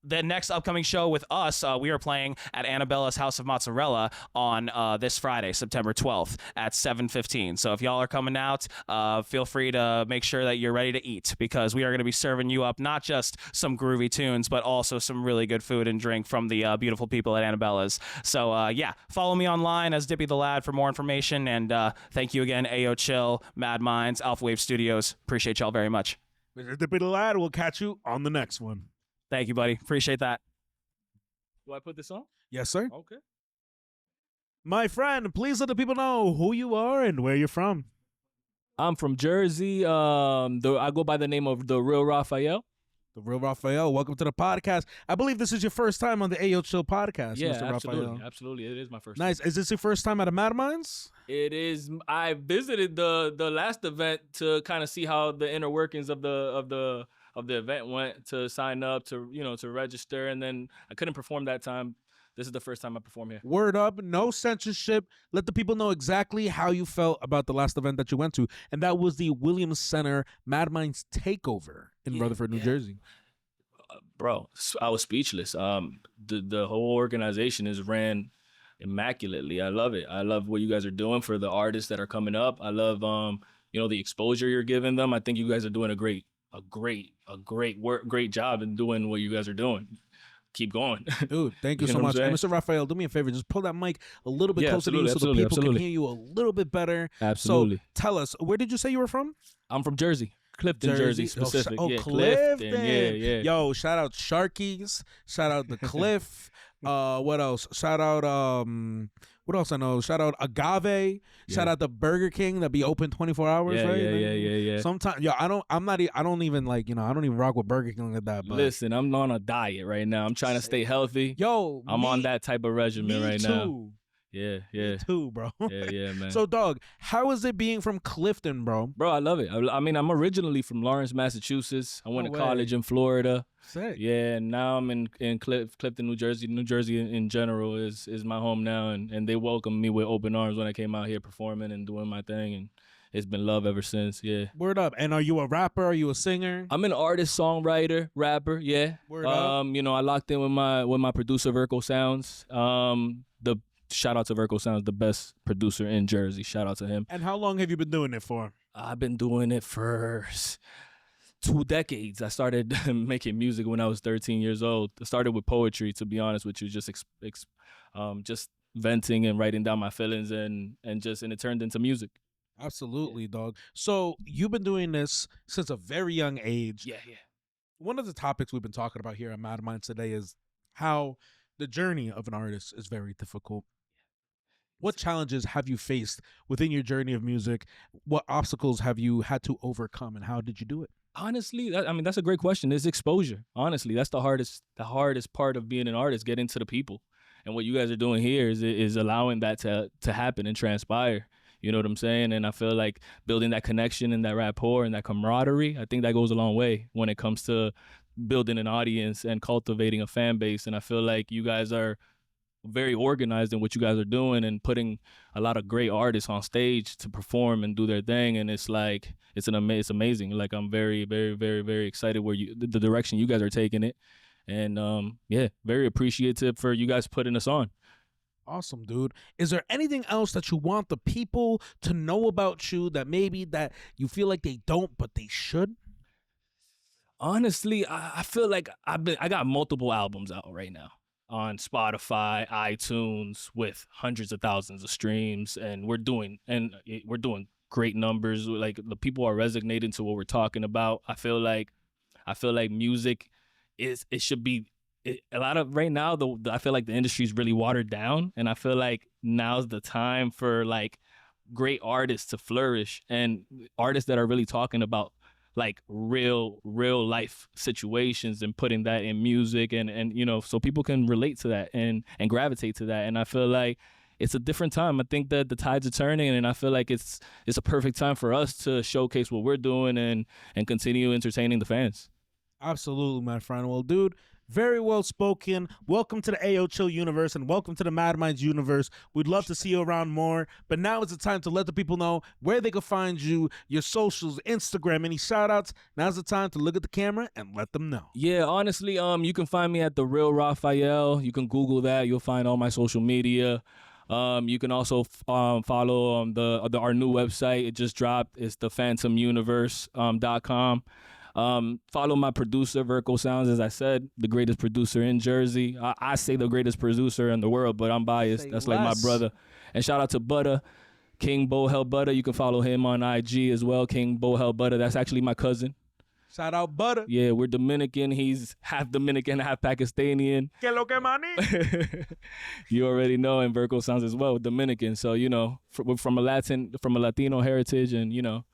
the next upcoming show with us, we are playing at Annabella's House of Mozzarella on this Friday, September 12th at 7:15. So if y'all are coming out, feel free to make sure that you're ready to eat, because we are going to be serving you up not just some groovy tunes, but also some really good food and drink from the beautiful people at Annabella's. So yeah, follow me online as Dippy the Lad for more information. And thank you again, Ayoo Chill, Madminds, Alphawave Studios. Appreciate y'all very much. Mr. Dippy the Lad, we'll catch you on the next one. Thank you, buddy. Appreciate that. Do I put this on? Yes, sir. Okay. My friend, please let the people know who you are and where you're from. I'm from Jersey. I go by the name of the Real Rafayel. The Real Rafayel. Welcome to the podcast. I believe this is your first time on the Ayoo Chill podcast, Yeah, Mr. absolutely. Rafayel. Absolutely. It is my first Nice. time. Is this your first time at a Madminds? It is. I visited the last event to kind of see how the inner workings of the event went, to sign up, to register, and then I couldn't perform that time. This is the first time I perform here. Word up, no censorship. Let the people know exactly how you felt about the last event that you went to, and that was the Williams Center Madminds Takeover in Rutherford, New Jersey. Bro, I was speechless. The whole organization is ran immaculately. I love it. I love what you guys are doing for the artists that are coming up. I love the exposure you're giving them. I think you guys are doing a great job in doing what you guys are doing. Keep going. Dude, thank you so much. And Mr. Rafayel, do me a favor. Just pull that mic a little bit closer to you so the people can hear you a little bit better. Absolutely. So tell us, where did you say you were from? I'm from Jersey. Clifton, Jersey specific. Oh, yeah, Clifton. Yeah. Yo, shout out Sharkies. Shout out the Cliff. What else? Shout out what else I know? Shout out Agave. Shout out the Burger King that be open 24 hours, right? Yeah. Sometimes, I don't even rock with Burger King like that. But listen, I'm on a diet right now. I'm trying to stay healthy. Yo, I'm on that type of regimen right now. Yeah. Me too, bro. Yeah, man. So, dog, how is it being from Clifton, bro? Bro, I love it. I mean, I'm originally from Lawrence, Massachusetts. I went to college in Florida. Sick. Yeah, and now I'm in Clifton, New Jersey. New Jersey in general is my home now, and they welcomed me with open arms when I came out here performing and doing my thing, and it's been love ever since. Yeah. Word up. And are you a rapper? Are you a singer? I'm an artist, songwriter, rapper. Yeah. Word up. I locked in with my producer Virgo Sounds. Shout out to Virgo Sounds, the best producer in Jersey. Shout out to him. And how long have you been doing it for? I've been doing it for 2 decades. I started making music when I was 13 years old. I started with poetry, to be honest with you, just venting and writing down my feelings, and it turned into music. Absolutely, dog. So you've been doing this since a very young age. Yeah. One of the topics we've been talking about here at Madminds today is how the journey of an artist is very difficult. What challenges have you faced within your journey of music? What obstacles have you had to overcome, and how did you do it? Honestly, that's a great question. It's exposure. Honestly, that's the hardest part of being an artist, getting to the people. And what you guys are doing here is allowing that to happen and transpire. You know what I'm saying? And I feel like building that connection and that rapport and that camaraderie, I think that goes a long way when it comes to building an audience and cultivating a fan base. And I feel like you guys are very organized in what you guys are doing and putting a lot of great artists on stage to perform and do their thing. And it's like, it's amazing. Like, I'm very, very, very, very excited where the direction you guys are taking it. And very appreciative for you guys putting us on. Awesome, dude. Is there anything else that you want the people to know about you that maybe that you feel like they don't, but they should? Honestly, I feel like I got multiple albums out right now on Spotify, iTunes, with hundreds of thousands of streams, and we're doing great numbers. Like the people are resonating to what we're talking about. I feel like music it should be a lot of right now. I feel like the industry is really watered down, and I feel like now's the time for like great artists to flourish and artists that are really talking about like real life situations and putting that in music and you know, so people can relate to that and gravitate to that. And I feel like it's a different time. I think that the tides are turning, and I feel like it's a perfect time for us to showcase what we're doing and continue entertaining the fans. Absolutely, my friend. Well, dude, very well spoken. Welcome to the Ayoo Chill universe and welcome to the Madminds universe. We'd love to see you around more, but now is the time to let the people know where they can find you, your socials, Instagram, any shout outs. Now's the time to look at the camera and let them know. Yeah, honestly, you can find me at the Real Rafayel. You can Google that. You'll find all my social media. You can also follow our new website. It just dropped. It's thephantomuniverse.com. Follow my producer, Vertical Sounds, as I said, the greatest producer in Jersey. I say the greatest producer in the world, but I'm biased. That's like my brother. And shout out to Butter, King Bohel Butter. You can follow him on IG as well, King Bohel Butter. That's actually my cousin. Shout out Butter. Yeah, we're Dominican. He's half Dominican, half Pakistani. Que lo que mani? You already know, and Vertical Sounds as well, Dominican. So, you know, from a Latino heritage and, you know,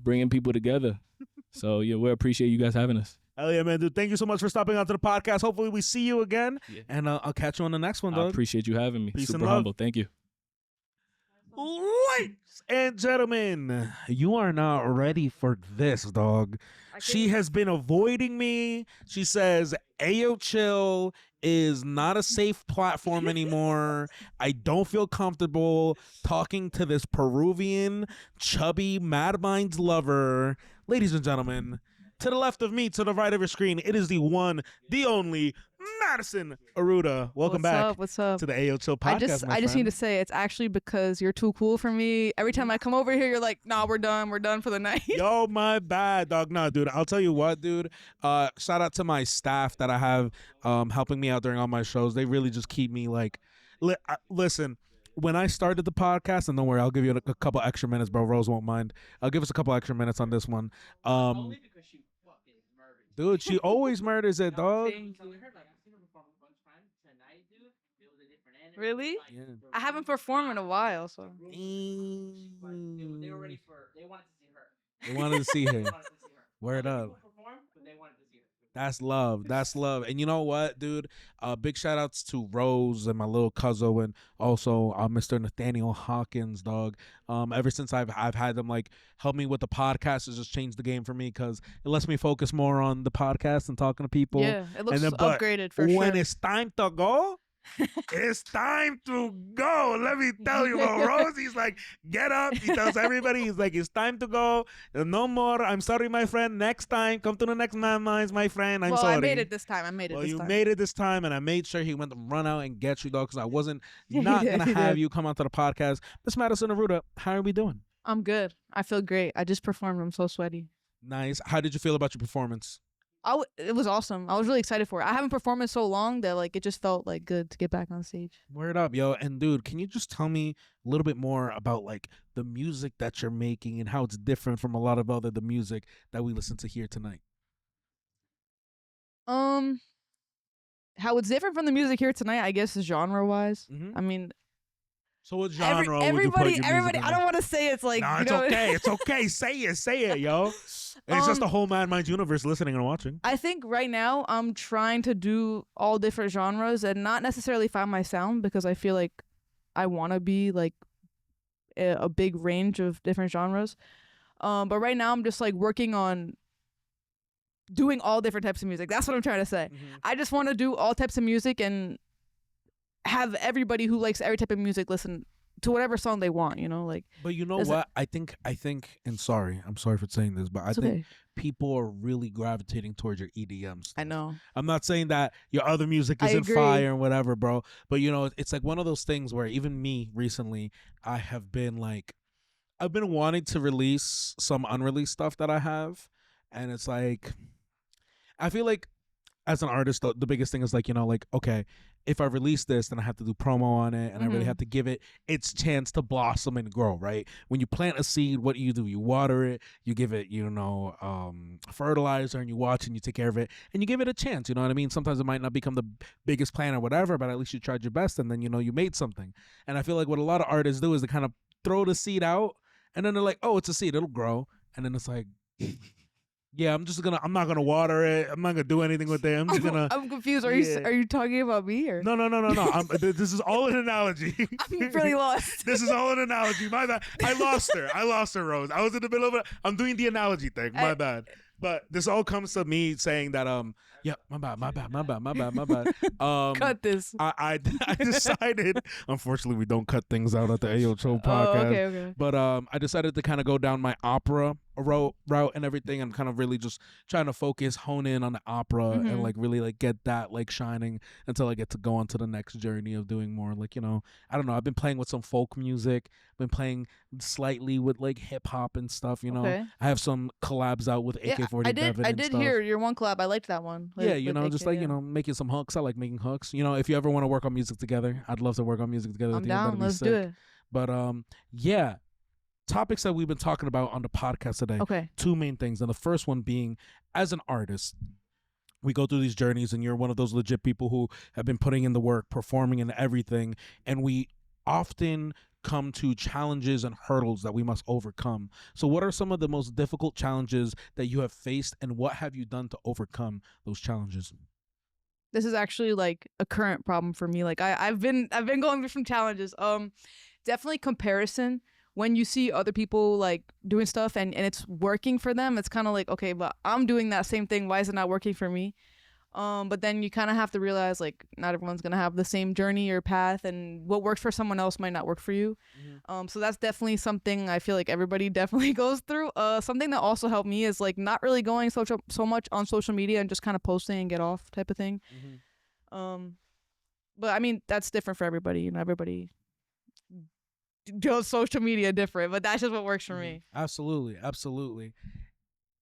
bringing people together. So, yeah, we appreciate you guys having us. Hell yeah, man, dude. Thank you so much for stopping onto the podcast. Hopefully we see you again, and I'll catch you on the next one, dog. I appreciate you having me. Peace Super and love. humble. Thank you. Ladies and gentlemen, you are not ready for this, dog. She has been avoiding me. She says Ayoo Chill is not a safe platform anymore. I don't feel comfortable talking to this Peruvian, chubby, Madminds lover. Ladies and gentlemen, to the left of me, to the right of your screen, it is the one, the only Madison Arruda. Welcome back. What's up? To the Ayoo Chill podcast. I just need to say it's actually because you're too cool for me. Every time I come over here, you're like, nah, we're done for the night. Yo, my bad, dog. Nah, dude, I'll tell you what, dude. Shout out to my staff that I have helping me out during all my shows. They really just keep me like, listen. When I started the podcast, and don't worry, I'll give you a couple extra minutes, bro. Rose won't mind. I'll give us a couple extra minutes on this one. Dude, she always murders it, dog. Really? Yeah. I haven't performed in a while, so. They wanted to see her. Word up. That's love. That's love. And you know what, dude? Big shout outs to Rose and my little cousin, and also Mr. Nathaniel Hawkins, dog. Ever since I've had them like help me with the podcast, it's just changed the game for me because it lets me focus more on the podcast and talking to people. Yeah, it looks but upgraded for sure. when it's time to go, it's time to go. Let me tell you, bro. Rosie's like, get up. He tells everybody, he's like, it's time to go. No more. I'm sorry, my friend. Next time, come to the next Madminds, my friend. I'm sorry. I made it this time. Well, you made it this time, and I made sure he went to run out and get you, dog, because I wasn't not going to have you come onto the podcast. Miss Madison Arruda, how are we doing? I'm good. I feel great. I just performed. I'm so sweaty. Nice. How did you feel about your performance? It was awesome. I was really excited for it. I haven't performed in so long that like it just felt like good to get back on stage. Word up, yo. And dude, can you just tell me a little bit more about like the music that you're making and how it's different from a lot of the music that we listen to here tonight? How it's different from the music here tonight, I guess, is genre-wise. I mean, so what genre would you put everybody, your music in? I don't want to say it's like. Nah, it's okay. It's okay. Say it, yo. It's just the whole Madminds universe listening and watching. I think right now I'm trying to do all different genres and not necessarily find my sound because I feel like I want to be like a big range of different genres. But right now I'm just like working on doing all different types of music. That's what I'm trying to say. I just want to do all types of music and have everybody who likes every type of music listen to whatever song they want, you know, like. But you know what? I think, and I'm sorry for saying this, but I think people are really gravitating towards your EDM stuff. I know. I'm not saying that your other music isn't fire and whatever, bro. But you know, it's like one of those things where even me recently, I've been wanting to release some unreleased stuff that I have, and it's like, I feel like as an artist, the biggest thing is like, like, okay, if I release this, then I have to do promo on it, and I really have to give it its chance to blossom and grow, right? When you plant a seed, what do? You water it, you give it, fertilizer, and you watch and you take care of it, and you give it a chance, you know what I mean? Sometimes it might not become the biggest plant or whatever, but at least you tried your best, and then, you made something. And I feel like what a lot of artists do is they kind of throw the seed out, and then they're like, oh, it's a seed, it'll grow. And then it's like, yeah, I'm not gonna water it. I'm not gonna do anything with it. I'm just gonna. I'm confused. Are you talking about me or? No. This is all an analogy. I'm really lost. This is all an analogy. My bad. I lost her, Rose. I was in the middle of it. I'm doing the analogy thing. My bad. But this all comes to me saying that yeah, my bad. Cut this. I decided. Unfortunately, we don't cut things out at the Ayoo Chill podcast. Okay. But I decided to kind of go down my opera route and everything. I'm kind of really just trying to hone in on the opera and like really like get that like shining until I get to go on to the next journey of doing more like, I don't know. I've been playing with some folk music. Been playing slightly with like hip hop and stuff. Okay. I have some collabs out with AK-47. I did hear your one collab. I liked that one. Yeah, just like making some hooks. I like making hooks. If you ever want to work on music together, I'd love to work on music together. I'm down. Let's do it. But yeah, topics that we've been talking about on the podcast today. Okay. Two main things, and the first one being, as an artist, we go through these journeys, and you're one of those legit people who have been putting in the work, performing and everything, and we often come to challenges and hurdles that we must overcome. So what are some of the most difficult challenges that you have faced, and what have you done to overcome those challenges? This is actually like a current problem for me. Like I've been going through some challenges. Definitely comparison. When you see other people like doing stuff and it's working for them, it's kind of like, okay, but I'm doing that same thing. Why is it not working for me? But then you kind of have to realize like not everyone's gonna have the same journey or path, and what works for someone else might not work for you. So that's definitely something I feel like everybody definitely goes through. Something that also helped me is like not really going so much on social media and just kind of posting and get off type of thing. But I mean that's different for everybody. Everybody does social media different, but that's just what works for me. Absolutely.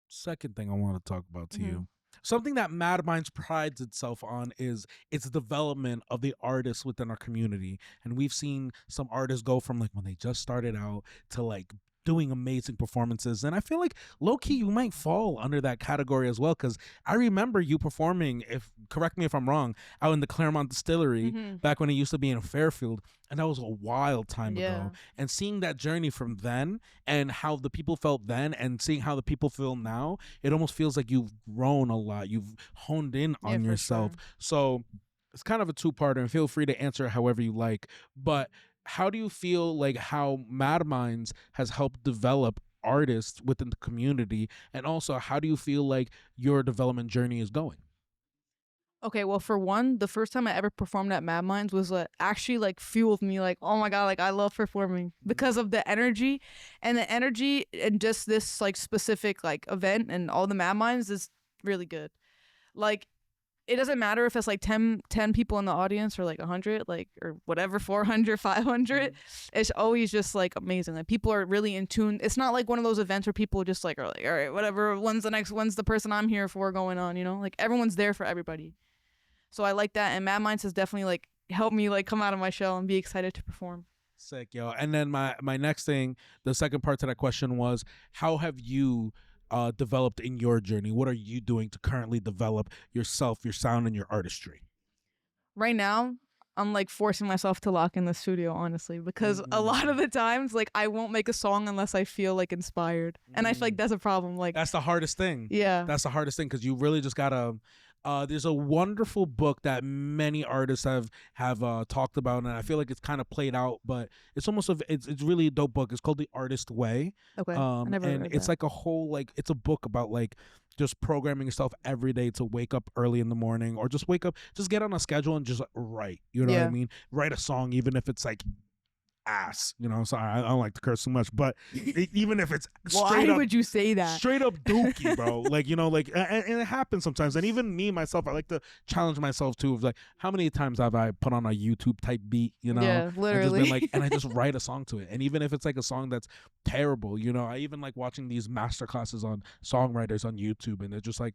Second thing I want to talk about to you. Something that Madminds prides itself on is its development of the artists within our community. And we've seen some artists go from like when they just started out to like doing amazing performances. And I feel like low-key you might fall under that category as well, because I remember you performing, correct me if I'm wrong, out in the Claremont Distillery back when it used to be in Fairfield, and that was a wild time ago. And seeing that journey from then and how the people felt then and seeing how the people feel now, it almost feels like you've grown a lot. You've honed in on yourself. Sure. So it's kind of a two-parter, and feel free to answer however you like. But how do you feel like how Madminds has helped develop artists within the community, and also how do you feel like your development journey is going? Okay, well, for one, the first time I ever performed at Madminds was actually like fueled me. Like, oh my god, like I love performing because of the energy, and just this like specific like event and all the Madminds is really good. Like, it doesn't matter if it's like 10 people in the audience or like 100, like, or whatever, 400, 500. It's always just like amazing. Like people are really in tune. It's not like one of those events where people just like are like, all right, whatever, when's the person I'm here for going on, like everyone's there for everybody. So I like that, and Madminds has definitely like helped me like come out of my shell and be excited to perform. Sick, yo. And then my next thing, the second part to that question was, how have you developed in your journey? What are you doing to currently develop yourself, your sound, and your artistry? Right now, I'm like forcing myself to lock in the studio, honestly, because a lot of the times, like I won't make a song unless I feel like inspired, and I feel like that's a problem. Like that's the hardest thing. Yeah, that's the hardest thing, because you really just gotta. There's a wonderful book that many artists have talked about, and I feel like it's kind of played out, but it's almost it's really a dope book. It's called The Artist Way. Okay, I never and read it's that. like a whole it's a book about like just programming yourself every day to wake up early in the morning, or just get on a schedule and just write. You know what I mean? Write a song, even if it's like ass, sorry, I don't like to curse too much, but even if it's straight why up, would you say that? Straight up dookie, bro. And it happens sometimes. And even me myself, I like to challenge myself too, of like, how many times have I put on a YouTube type beat, Yeah, literally. and just been and I just write a song to it. And even if it's like a song that's terrible, I even like watching these master classes on songwriters on YouTube, and they're just like,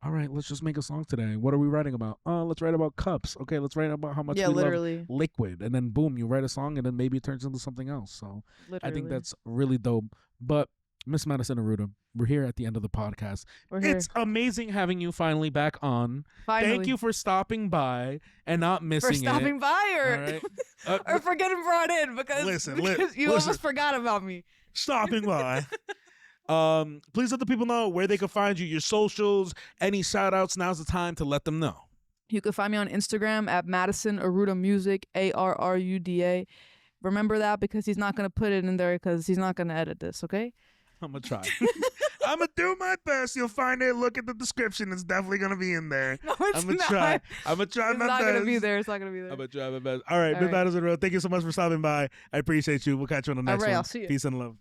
all right, let's just make a song today. What are we writing about? Let's write about cups. Okay, let's write about how much Yeah, we literally. love liquid. And then boom, you write a song and then maybe it turns into something else. So I think Literally. that's really dope. But Miss Madison Arruda, we're here at the end of the podcast. We're here. It's amazing having you finally back on. Thank Finally. you for stopping by and not missing For stopping it. by or, All right. or for getting brought in because, because you listen. almost forgot about me. Stopping by. Please let the people know where they can find you, your socials, any shout outs. Now's the time to let them know. You can find me on Instagram at Madison Arruda Music, ARRUDA. Remember that because he's not going to put it in there because he's not going to edit this, okay? I'm going to try. I'm going to do my best. You'll find it. Look at the description. It's definitely going to be in there. No, it's I'm going to not. try. I'm going to try It's my not best. going to be there. It's not going to be there. I'm going to try my best. All right, All Miss right. Madison Arruda, thank you so much for stopping by. I appreciate you. We'll catch you on the next All right, one. I'll see you. Peace and love.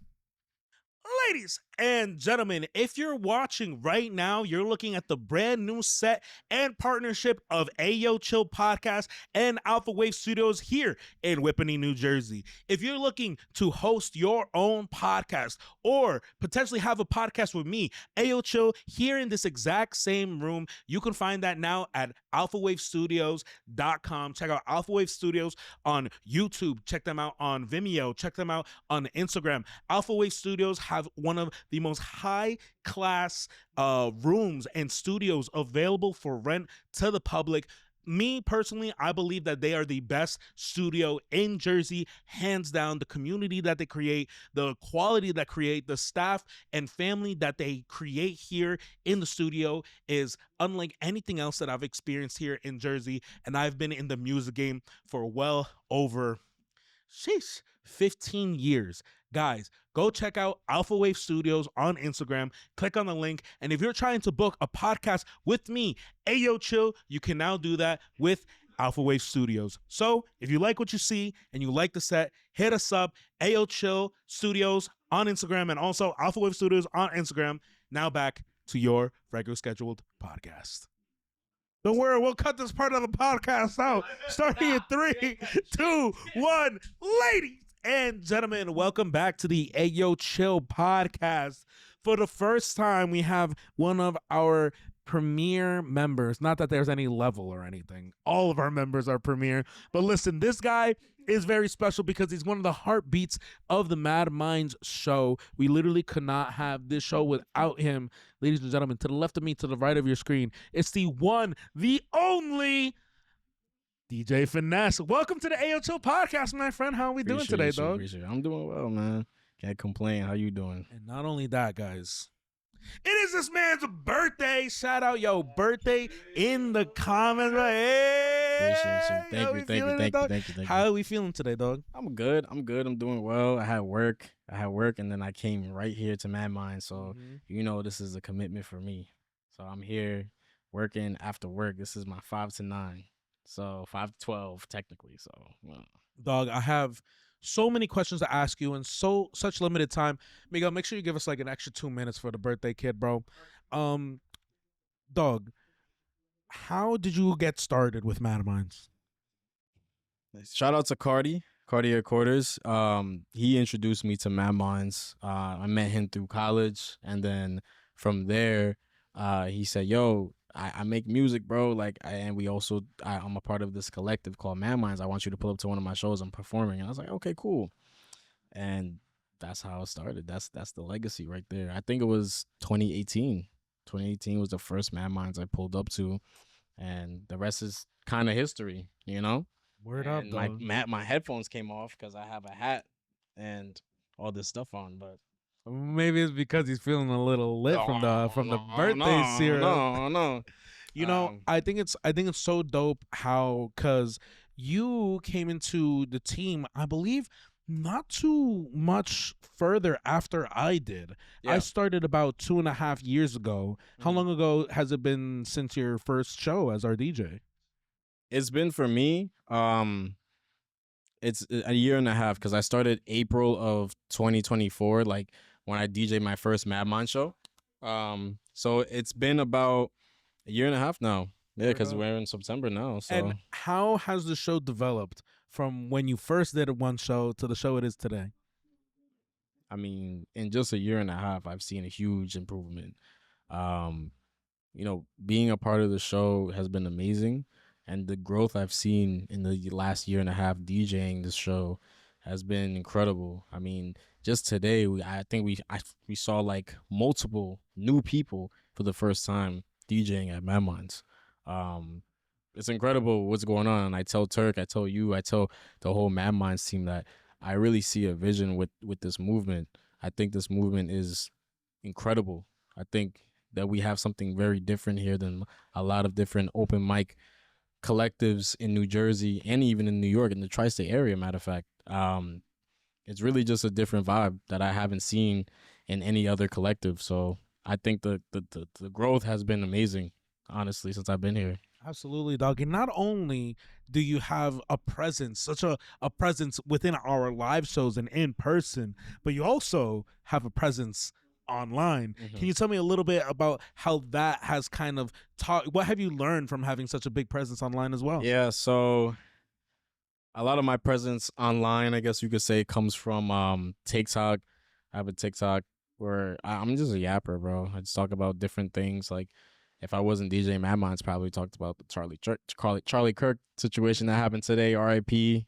Ladies and gentlemen, if you're watching right now, you're looking at the brand new set and partnership of Ayoo Chill podcast and Alphawave Studios here in Whippany, New Jersey. If you're looking to host your own podcast or potentially have a podcast with me, Ayoo Chill, here in this exact same room, you can find that now at alphawavestudios.com. Check out Alphawave Studios on YouTube. Check them out on Vimeo. Check them out on Instagram. Alphawave Studios have one of the most high-class rooms and studios available for rent to the public. Me personally, I believe that they are the best studio in Jersey, hands down. The community that they create, the quality that create, the staff and family that they create here in the studio is unlike anything else that I've experienced here in Jersey. And I've been in the music game for well over 15 years. Guys, go check out Alphawave Studios on Instagram. Click on the link. And if you're trying to book a podcast with me, Ayoo Chill, you can now do that with Alphawave Studios. So if you like what you see and you like the set, hit us up, Ayoo Chill Studios on Instagram and also Alphawave Studios on Instagram. Now back to your regular scheduled podcast. Don't worry, we'll cut this part of the podcast out. Starting in 3, 2, 1. Ladies and gentlemen, welcome back to the Ayoo Chill podcast. For the first time, we have one of our premier members. Not that there's any level or anything. All of our members are premier. But listen, this guy is very special because he's one of the heartbeats of the Madminds show. We literally could not have this show without him. Ladies and gentlemen, to the left of me, to the right of your screen, it's the one, the only DJ Phinese. Welcome to the Ayoo Chill podcast, my friend. How are we doing today, dog? Appreciate it. I'm doing well, man. Can't complain. How you doing? And not only that, guys, it is this man's birthday. Shout out, yo, birthday in the comments. Hey, Appreciate you. Thank how you, we thank you, feeling, thank you, dog? thank you, thank How you. are we feeling today, dog? I'm good. I'm doing well. I had work, and then I came right here to Madminds. So you know this is a commitment for me. So I'm here working after work. This is my 5 to 9. So 5 to 12 technically. So Dog, I have so many questions to ask you in such limited time. Miguel, make sure you give us like an extra 2 minutes for the birthday kid, bro. Dog, how did you get started with Madminds? shout out to Cardi Quarters. He introduced me to Madminds. I met him through college, and then from there, he said, "Yo, I make music, bro. Like, and we also, I'm a part of this collective called Madminds. I want you to pull up to one of my shows. I'm performing." And I was like, "Okay, cool." And that's how it started. That's the legacy right there. I think it was 2018. 2018 was the first Madminds I pulled up to, and the rest is kind of history, you know. Word up, And dog. my headphones came off because I have a hat and all this stuff on, but. Maybe it's because he's feeling a little lit from the birthday serum. No. You know, I think it's so dope how, cause you came into the team, I believe, not too much further after I did. Yeah. I started about 2.5 years ago. How long ago has it been since your first show as our DJ? It's been for me, it's a year and a half because I started April of 2024, like when I DJed my first Madminds show. So it's been about a year and a half now. Yeah, because we're in September now. So And how has the show developed from when you first did one show to the show it is today? I mean, in just a year and a half, I've seen a huge improvement. being a part of the show has been amazing, and the growth I've seen in the last year and a half DJing this show has been incredible. I mean, just today, I think we saw like multiple new people for the first time DJing at Madminds. It's incredible what's going on. And I tell Turk, I tell you, I tell the whole Madminds team that I really see a vision with this movement. I think this movement is incredible. I think that we have something very different here than a lot of different open mic collectives in New Jersey and even in New York, in the tri-state area, matter of fact. It's really just a different vibe that I haven't seen in any other collective. So I think the growth has been amazing, honestly, since I've been here. Absolutely, dog. And not only do you have a presence, such a presence within our live shows and in person, but you also have a presence online. Can you tell me a little bit about how that has kind of taught, what have you learned from having such a big presence online as well? Yeah, so a lot of my presence online, I guess you could say, comes from TikTok. I have a TikTok where I'm just a yapper, bro. I just talk about different things. Like, if I wasn't DJ Madminds, probably talked about the Charlie Kirk situation that happened today, R.I.P.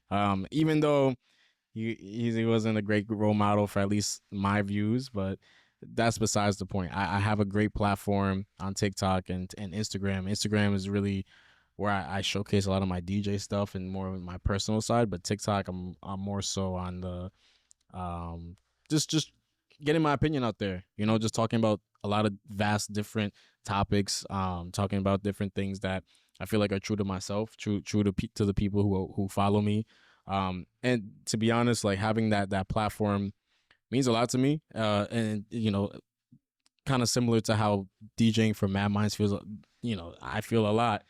Even though he wasn't a great role model for at least my views, but that's besides the point. I have a great platform on TikTok and Instagram. Instagram is really where I showcase a lot of my DJ stuff and more of my personal side. But TikTok, I'm more so on the just getting my opinion out there. Just talking about a lot of vast different topics. Talking about different things that I feel like are true to myself, true to the people who follow me. And to be honest, like having that platform means a lot to me. And kind of similar to how DJing for Madminds feels. I feel a lot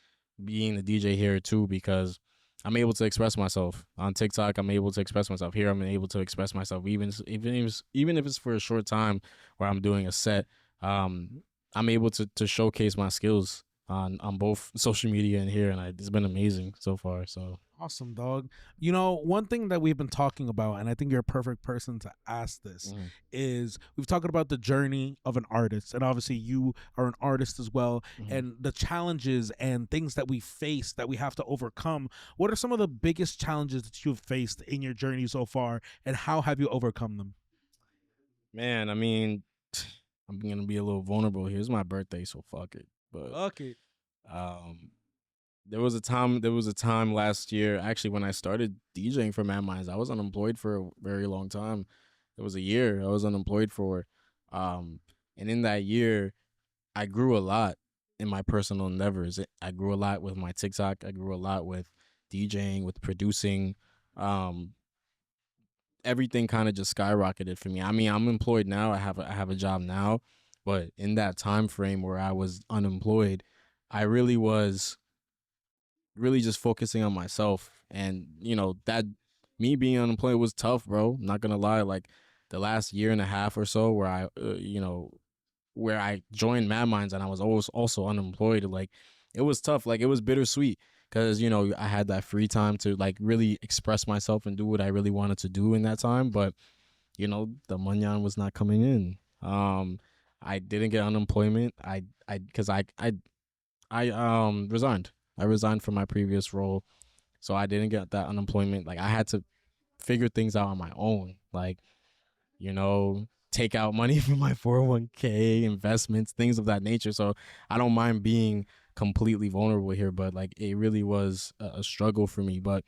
being the DJ here too, because I'm able to express myself on TikTok. I'm able to express myself here. I'm able to express myself even if it's for a short time where I'm doing a set. I'm able to showcase my skills on both social media and here, and it's been amazing so far. So awesome, dog. One thing that we've been talking about, and I think you're a perfect person to ask this, is we've talked about the journey of an artist, and obviously you are an artist as well, and the challenges and things that we face that we have to overcome. What are some of the biggest challenges that you've faced in your journey so far, and how have you overcome them? Man, I mean, I'm gonna be a little vulnerable here. It's my birthday, so fuck it. But fuck it. There was a time last year, actually, when I started DJing for Madminds. I was unemployed for a very long time. It was a year I was unemployed for. And in that year, I grew a lot in my personal endeavors. I grew a lot with my TikTok. I grew a lot with DJing, with producing. Everything kind of just skyrocketed for me. I mean, I'm employed now. I have a job now, but in that time frame where I was unemployed, I really was just focusing on myself. And that me being unemployed was tough, bro. I'm not gonna lie. Like the last year and a half or so, where I joined Madminds and I was always also unemployed. Like it was tough. Like it was bittersweet. Because, I had that free time to, like, really express myself and do what I really wanted to do in that time. But, the manyan was not coming in. I didn't get unemployment. Because I resigned. I resigned from my previous role. So I didn't get that unemployment. Like, I had to figure things out on my own. Like, take out money from my 401k, investments, things of that nature. So I don't mind being completely vulnerable here, but like it really was a struggle for me. But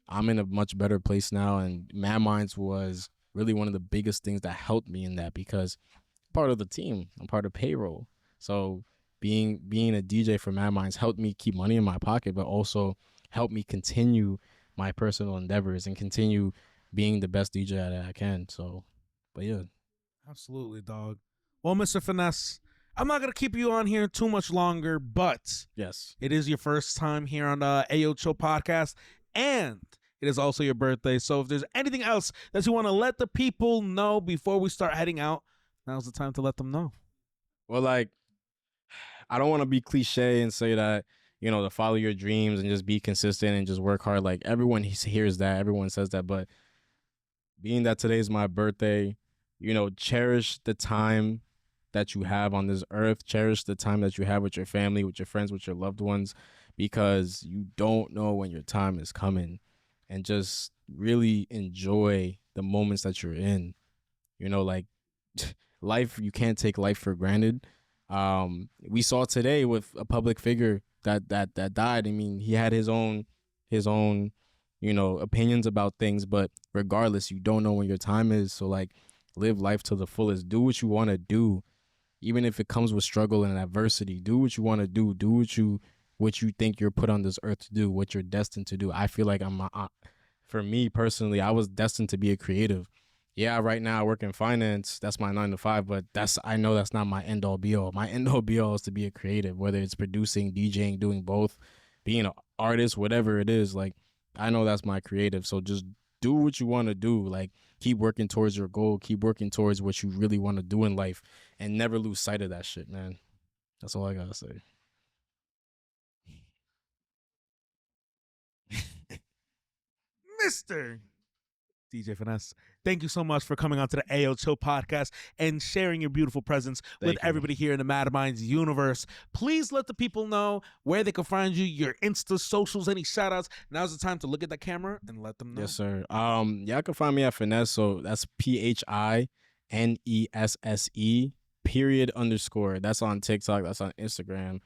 I'm in a much better place now, and Madminds was really one of the biggest things that helped me in that, because I'm part of the team, I'm part of payroll. So being a DJ for Madminds helped me keep money in my pocket, but also helped me continue my personal endeavors and continue being the best DJ that I can. So, but yeah. Absolutely, dog. Well, Mr. Finesse, I'm not going to keep you on here too much longer, but yes, it is your first time here on the Ayoo Chill podcast, and it is also your birthday. So if there's anything else that you want to let the people know before we start heading out, now's the time to let them know. Well, like, I don't want to be cliche and say that, to follow your dreams and just be consistent and just work hard. Like, everyone hears that, everyone says that, but being that today's my birthday, cherish the time that you have on this earth. Cherish the time that you have with your family, with your friends, with your loved ones, because you don't know when your time is coming. And just really enjoy the moments that you're in. You know, like life, you can't take life for granted. We saw today with a public figure that died. I mean, he had his own, you know, opinions about things, but regardless, you don't know when your time is. So like, live life to the fullest. Do what you want to do, even if it comes with struggle and adversity. Do what you want to do. Do what you think you're put on this earth to do, what you're destined to do. I feel like for me personally, I was destined to be a creative. Yeah, right now I work in finance. That's my 9 to 5, but I know that's not my end all be all. My end all be all is to be a creative, whether it's producing, DJing, doing both, being an artist, whatever it is. Like, I know that's my creative. So just do what you want to do. Like, keep working towards your goal. Keep working towards what you really want to do in life, and never lose sight of that shit, man. That's all I gotta say. Mr. DJ Finesse, thank you so much for coming on to the Ayoo Chill podcast and sharing your beautiful presence with everybody here in the Madminds universe. Please let the people know where they can find you, your Insta, socials, any shout outs. Now's the time to look at that camera and let them know. Yes, sir. Y'all can find me at Finesse. So that's PHINESSE _. That's on TikTok. That's on Instagram.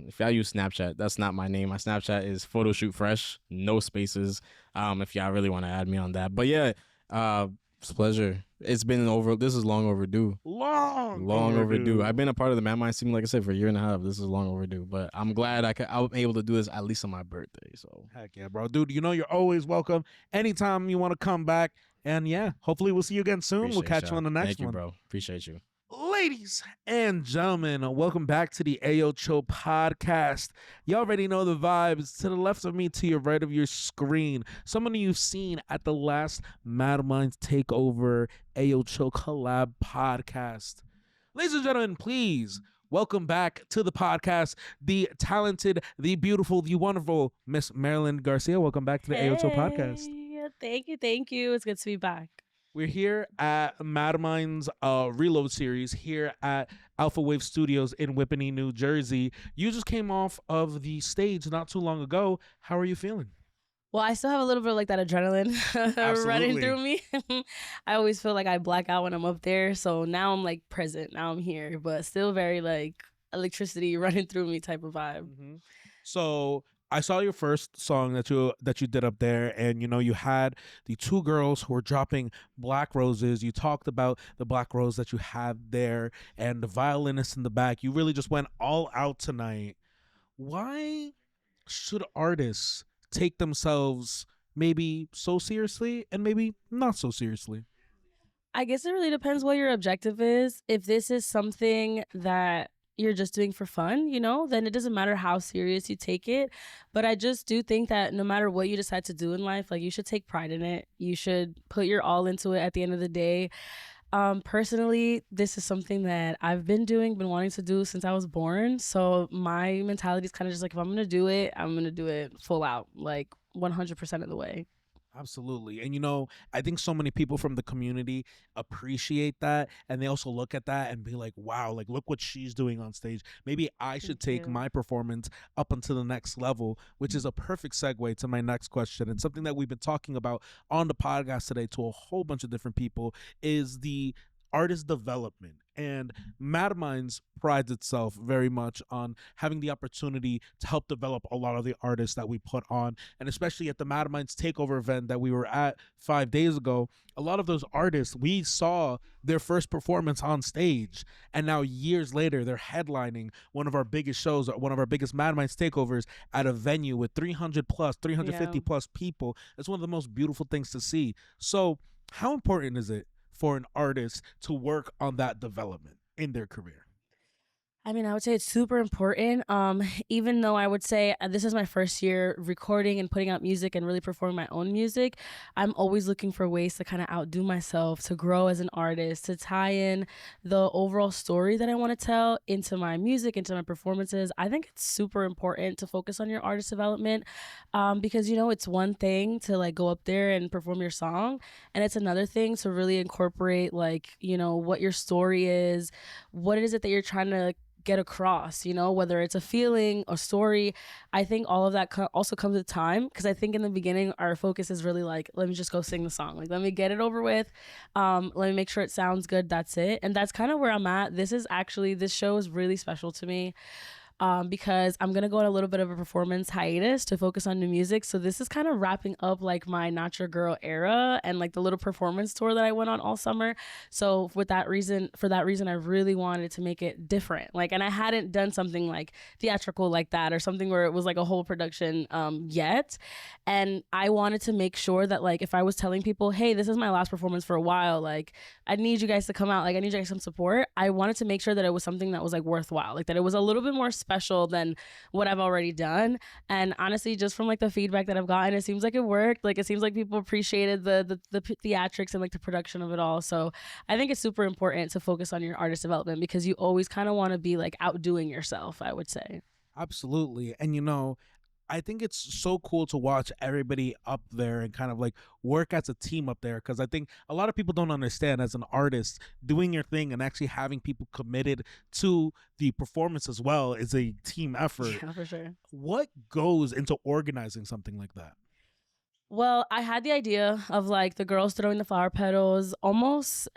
If y'all use Snapchat, that's not my name. My Snapchat is photoshoot fresh, no spaces. If y'all really want to add me on that. But yeah, it's a pleasure. It's been this is long overdue. Long overdue. I've been a part of the Madminds team, like I said, for a year and a half. This is long overdue. But I'm glad I'm able to do this at least on my birthday. So heck yeah, bro. Dude, you know you're always welcome. Anytime you want to come back. And yeah, hopefully we'll see you again soon. We'll catch you on the next one. Thank you, bro. Appreciate you. Ladies and gentlemen, welcome back to the Ayoo Chill podcast. You already know the vibes. To the left of me, to your right of your screen, someone you've seen at the last Madminds Takeover Ayoo Chill collab podcast. Ladies and gentlemen, please welcome back to the podcast the talented, the beautiful, the wonderful Miss Merilyn Garcia. Welcome back to the Ayoo Chill podcast. Thank you. It's good to be back. We're here at Madminds Reload series here at Alphawave Studios in Whippany, New Jersey. You just came off of the stage not too long ago. How are you feeling? Well, I still have a little bit of like that adrenaline running through me. I always feel like I black out when I'm up there. So now I'm like present. Now I'm here, but still very like electricity running through me type of vibe. Mm-hmm. So I saw your first song that you did up there, and you know you had the two girls who were dropping black roses. You talked about the black rose that you had there and the violinist in the back. You really just went all out tonight. Why should artists take themselves maybe so seriously and maybe not so seriously? I guess it really depends what your objective is. If this is something that you're just doing for fun, you know, then it doesn't matter how serious you take it. But I just do think that no matter what you decide to do in life, like you should take pride in it. You should put your all into it at the end of the day. Personally, this is something that I've been wanting to do since I was born. So my mentality is kind of just like, if I'm going to do it, I'm going to do it full out, like 100% of the way. Absolutely. And, you know, I think so many people from the community appreciate that. And they also look at that and be like, wow, like, look what she's doing on stage. Maybe I should take my performance up unto the next level, which is a perfect segue to my next question. And something that we've been talking about on the podcast today to a whole bunch of different people is the artist development. And Madminds prides itself very much on having the opportunity to help develop a lot of the artists that we put on. And especially at the Madminds Takeover event that we were at 5 days ago, a lot of those artists, we saw their first performance on stage. And now years later, they're headlining one of our biggest shows, one of our biggest Madminds Takeovers at a venue with 350 plus people. It's one of the most beautiful things to see. So how important is it for an artist to work on that development in their career? I mean, I would say it's super important. Even though I would say this is my first year recording and putting out music and really performing my own music, I'm always looking for ways to kind of outdo myself, to grow as an artist, to tie in the overall story that I want to tell into my music, into my performances. I think it's super important to focus on your artist development, because, you know, it's one thing to like go up there and perform your song, and it's another thing to really incorporate, like, you know, what your story is, what is it that you're trying to get across, you know, whether it's a feeling, a story. I think all of that also comes with time, because I think in the beginning our focus is really like, let me just go sing the song, like let me get it over with, let me make sure it sounds good, that's it. And that's kind of where I'm at. This show is really special to me, because I'm gonna go on a little bit of a performance hiatus to focus on new music. So this is kind of wrapping up like my Not Your Girl era and like the little performance tour that I went on all summer. So for that reason, I really wanted to make it different. Like, and I hadn't done something like theatrical like that, or something where it was like a whole production yet. And I wanted to make sure that, like, if I was telling people, hey, this is my last performance for a while, like I need you guys to come out, like I need you guys some support, I wanted to make sure that it was something that was like worthwhile, like that it was a little bit more special than what I've already done. And honestly, just from like the feedback that I've gotten, it seems like it worked. Like it seems like people appreciated the theatrics and like the production of it all. So I think it's super important to focus on your artist development, because you always kind of want to be like outdoing yourself, I would say. Absolutely. And you know, I think it's so cool to watch everybody up there and kind of like work as a team up there, because I think a lot of people don't understand, as an artist, doing your thing and actually having people committed to the performance as well is a team effort. Yeah, for sure. What goes into organizing something like that? Well, I had the idea of like the girls throwing the flower petals almost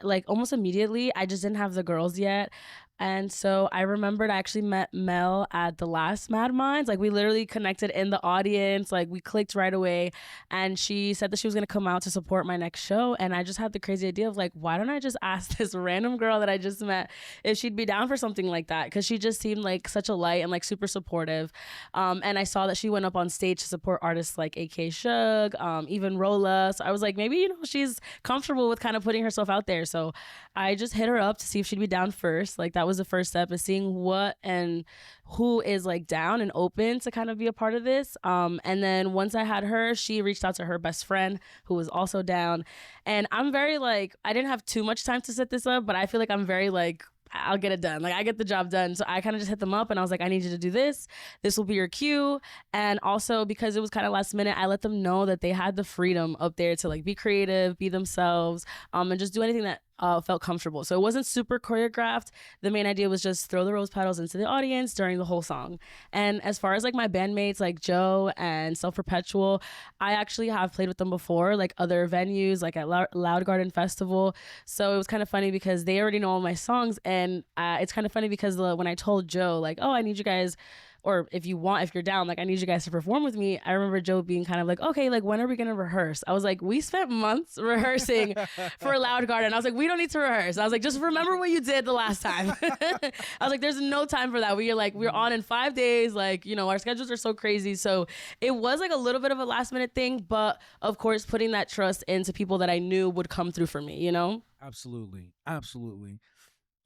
immediately. I just didn't have the girls yet. And so I remembered I actually met Mel at the last Madminds. Like we literally connected in the audience, like we clicked right away. And she said that she was gonna come out to support my next show. And I just had the crazy idea of like, why don't I just ask this random girl that I just met if she'd be down for something like that? Because she just seemed like such a light and like super supportive. And I saw that she went up on stage to support artists like AK Shug, even Rolla. So I was like, maybe, you know, she's comfortable with kind of putting herself out there. So I just hit her up to see if she'd be down first. Like that was the first step, is seeing what and who is like down and open to kind of be a part of this. And then once I had her, she reached out to her best friend who was also down. And I'm very like, I didn't have too much time to set this up, but I feel like I'm very like, I'll get it done. Like I get the job done. So I kind of just hit them up and I was like, I need you to do this. This will be your cue. And also because it was kind of last minute, I let them know that they had the freedom up there to like be creative, be themselves, and just do anything that felt comfortable. So it wasn't super choreographed. The main idea was just throw the rose petals into the audience during the whole song. And as far as like my bandmates, like Joe and Self Perpetual, I actually have played with them before, like other venues, like at Loud Garden Festival. So it was kind of funny because they already know all my songs. And it's kind of funny because when I told Joe, like, oh, I need you guys, or if you're down, like I need you guys to perform with me, I remember Joe being kind of like, okay, like when are we gonna rehearse? I was like, we spent months rehearsing for Loud Garden. I was like, we don't need to rehearse. I was like, just remember what you did the last time. I was like, there's no time for that. We're on in 5 days, like, you know, our schedules are so crazy. So it was like a little bit of a last minute thing, but of course putting that trust into people that I knew would come through for me, you know? Absolutely.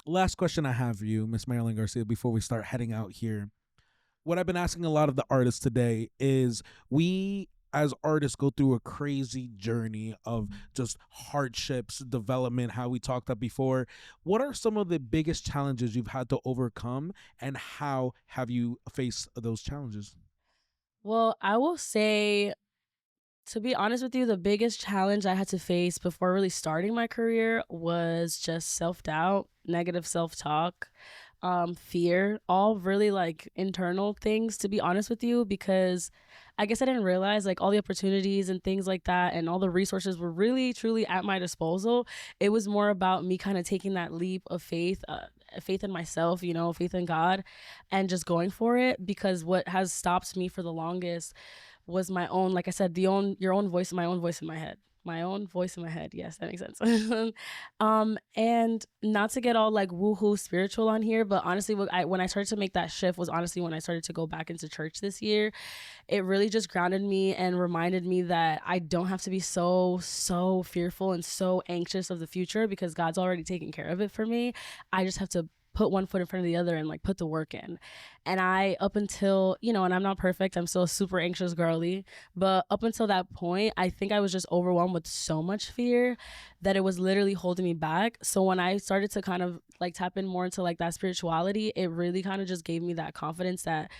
Last question I have for you, Miss Merilyn Garcia, before we start heading out here. What I've been asking a lot of the artists today is, we as artists go through a crazy journey of just hardships, development, how we talked about before. What are some of the biggest challenges you've had to overcome, and how have you faced those challenges? Well, I will say, to be honest with you, the biggest challenge I had to face before really starting my career was just self-doubt, negative self-talk, fear, all really like internal things, to be honest with you, because I guess I didn't realize like all the opportunities and things like that and all the resources were really truly at my disposal. It was more about me kind of taking that leap of faith, faith in myself, you know, faith in God, and just going for it, because what has stopped me for the longest was my own, like I said, your own voice, my own voice in my head. My own voice in my head. Yes, that makes sense. And not to get all like woohoo spiritual on here, but honestly, when I started to make that shift was honestly when I started to go back into church this year. It really just grounded me and reminded me that I don't have to be so fearful and so anxious of the future, because God's already taken care of it for me. I just have to put one foot in front of the other and like put the work in. And I, up until, you know, and I'm not perfect, I'm still a super anxious girly, but up until that point, I think I was just overwhelmed with so much fear that it was literally holding me back. So when I started to kind of like tap in more into like that spirituality, it really kind of just gave me that confidence that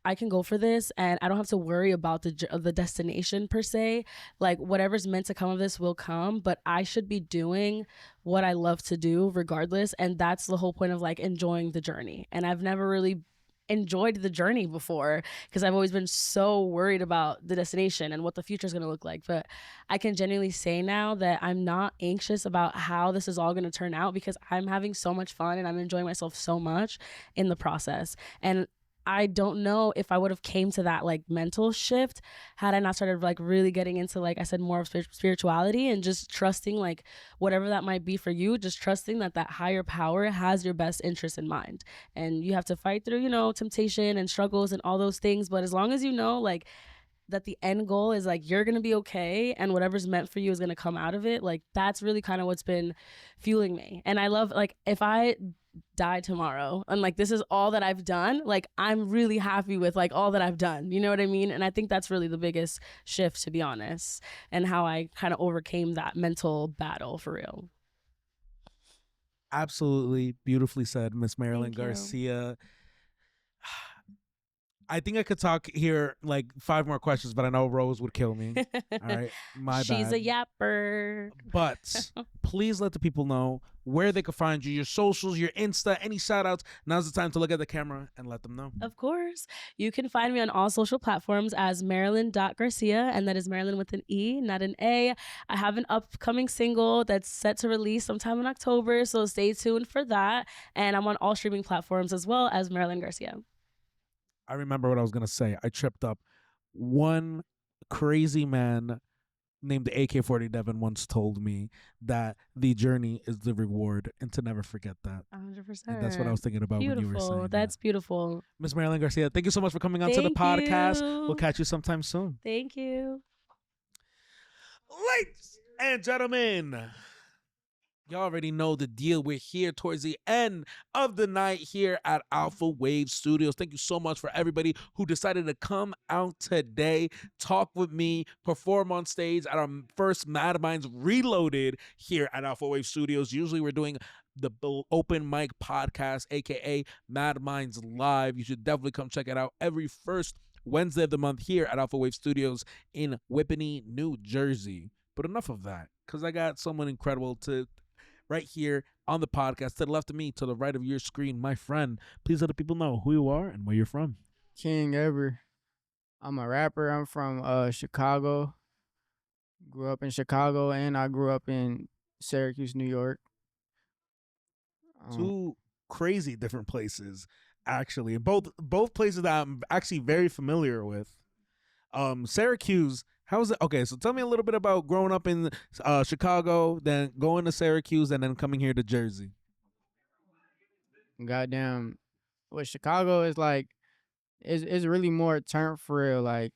I can go for this and I don't have to worry about the destination per se. Like whatever's meant to come of this will come, but I should be doing what I love to do regardless. And that's the whole point of like enjoying the journey. And I've never really enjoyed the journey before because I've always been so worried about the destination and what the future is going to look like. But I can genuinely say now that I'm not anxious about how this is all going to turn out because I'm having so much fun and I'm enjoying myself so much in the process. And I don't know if I would have came to that like mental shift had I not started like really getting into, like I said, more of spirituality and just trusting like whatever that might be for you, just trusting that that higher power has your best interest in mind. And you have to fight through, you know, temptation and struggles and all those things. But as long as you know like that the end goal is like you're gonna be okay and whatever's meant for you is gonna come out of it, like that's really kind of what's been fueling me. And I love, like, if I die tomorrow and like this is all that I've done, like I'm really happy with like all that I've done, you know what I mean? And I think that's really the biggest shift, to be honest, and how I kind of overcame that mental battle for real. Absolutely beautifully said, Miss Merilyn Thank you. Garcia. I think I could talk here like 5 more questions, but I know Rose would kill me. All right, my She's bad. a yapper. But please let the people know where they can find you, your socials, your Insta, any shout outs. Now's the time to look at the camera and let them know. Of course. You can find me on all social platforms as Merilyn.Garcia, and that is Merilyn with an E, not an A. I have an upcoming single that's set to release sometime in October, so stay tuned for that. And I'm on all streaming platforms as well as Merilyn Garcia. I remember what I was going to say. I tripped up. One crazy man named AK-47 once told me that the journey is the reward and to never forget that. 100%. And that's what I was thinking about when you were saying That's beautiful. Miss Merilyn Garcia, thank you so much for coming on to the podcast. you. We'll catch you sometime soon. Thank you. Ladies and gentlemen, y'all already know the deal. We're here towards the end of the night here at Alphawave Studios. Thank you so much for everybody who decided to come out today, talk with me, perform on stage at our first Madminds Reloaded here at Alphawave Studios. Usually we're doing the open mic podcast, aka Madminds Live. You should definitely come check it out every first Wednesday of the month here at Alphawave Studios in Whippany, New Jersey. But enough of that, because I got someone incredible to right here on the podcast, to the left of me, to the right of your screen, my friend. Please let the people know who you are and where you're from. King Ever. I'm a rapper. I'm from Chicago. Grew up in Chicago, and I grew up in Syracuse, New York. 2 crazy different places, actually. Both places that I'm actually very familiar with. Syracuse, how was it? Okay, so tell me a little bit about growing up in Chicago, then going to Syracuse, and then coming here to Jersey. Goddamn, what Chicago is like, it's really more turnt for real. Like,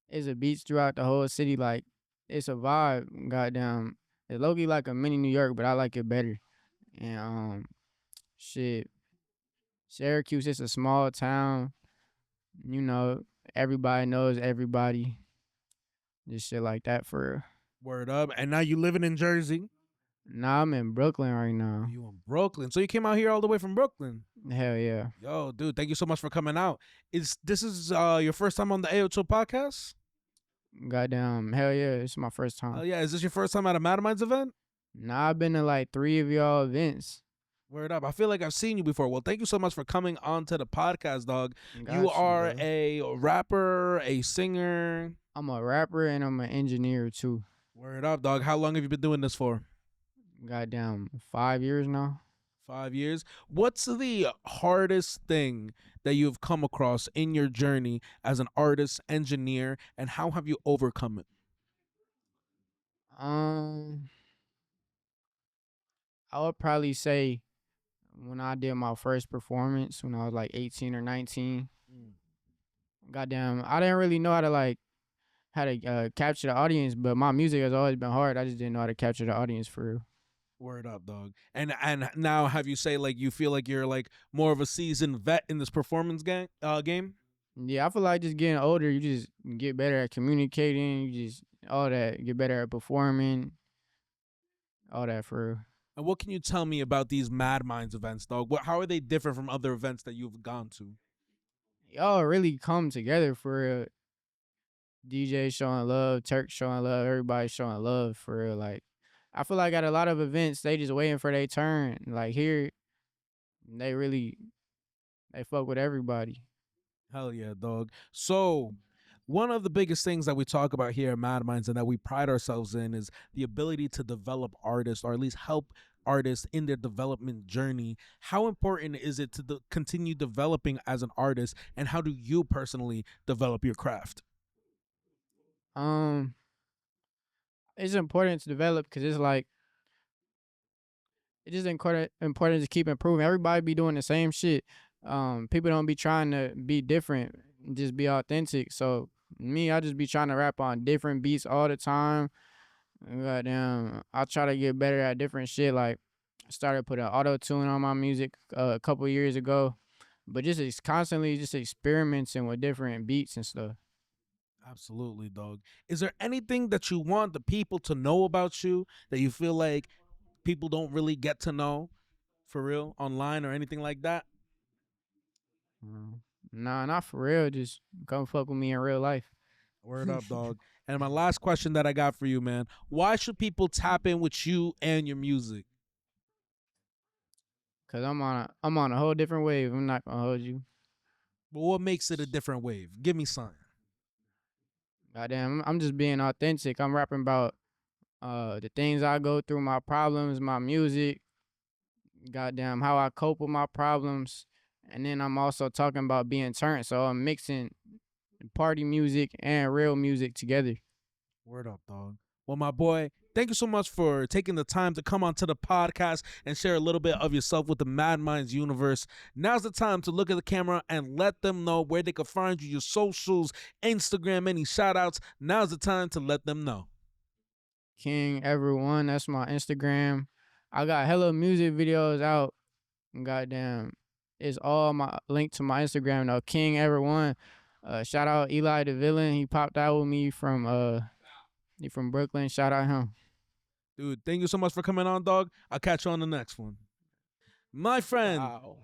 it's a beach throughout the whole city. Like, it's a vibe. Goddamn, it's low-key like a mini New York, but I like it better. And shit, Syracuse is a small town. You know, everybody knows everybody. Just shit like that for real. Word up. And now you living in Jersey? Nah, I'm in Brooklyn right now. You in Brooklyn. So you came out here all the way from Brooklyn? Hell yeah. Yo, dude, thank you so much for coming out. This is your first time on the Ayoo Chill podcast? Goddamn, hell yeah, it's my first time. Oh yeah, is this your first time at a Madminds event? Nah, I've been to like 3 of y'all events. Word up. I feel like I've seen you before. Well, thank you so much for coming on to the podcast, dog. Got You you, are bro. a rapper, a singer. I'm a rapper and I'm an engineer too. Word up, dog. How long have you been doing this for? Goddamn, 5 years now. 5 years. What's the hardest thing that you've come across in your journey as an artist, engineer, and how have you overcome it? I would probably say when I did my first performance when I was like 18 or 19. Goddamn, I didn't really know how to capture the audience, but my music has always been hard. I just didn't know how to capture the audience for real. Word up, dog. And now have you say like you feel like you're like more of a seasoned vet in this performance game? Yeah, I feel like just getting older, you just get better at communicating. You just all that, get better at performing, all that for real. And what can you tell me about these Mad Minds events, dog? How are they different from other events that you've gone to? Y'all really come together for real. DJ showing love, Turk showing love, everybody showing love for real. Like, I feel like at a lot of events, they just waiting for their turn. Like here, they fuck with everybody. Hell yeah, dog. So, one of the biggest things that we talk about here at Mad Minds and that we pride ourselves in is the ability to develop artists or at least help artists in their development journey. How important is it to continue developing as an artist, and how do you personally develop your craft? It's important to develop because it's like it's just important to keep improving. Everybody be doing the same shit. People don't be trying to be different, just be authentic. So me, I just be trying to rap on different beats all the time. Goddamn, I try to get better at different shit. Like I started putting auto tune on my music a couple years ago, but just constantly just experimenting with different beats and stuff. Absolutely, dog. Is there anything that you want the people to know about you that you feel like people don't really get to know for real online or anything like that? Nah, not for real. Just come fuck with me in real life. Word up, dog. And my last question that I got for you, man. Why should people tap in with you and your music? Cause I'm on a whole different wave. I'm not gonna hold you. But what makes it a different wave? Give me something. Goddamn, I'm just being authentic. I'm rapping about the things I go through, my problems, my music. Goddamn, how I cope with my problems. And then I'm also talking about being turned. So I'm mixing party music and real music together. Word up, dog. Well, my boy, thank you so much for taking the time to come onto the podcast and share a little bit of yourself with the Mad Minds universe. Now's the time to look at the camera and let them know where they can find you, your socials, Instagram, any shout outs. Now's the time to let them know. King Everyone, that's my Instagram. I got hella music videos out. Goddamn, it's all my link to my Instagram though. King Everyone. Shout out Eli The Villian. He popped out with me from he from Brooklyn. Shout out him. Dude, thank you so much for coming on, dog. I'll catch you on the next one. My friend,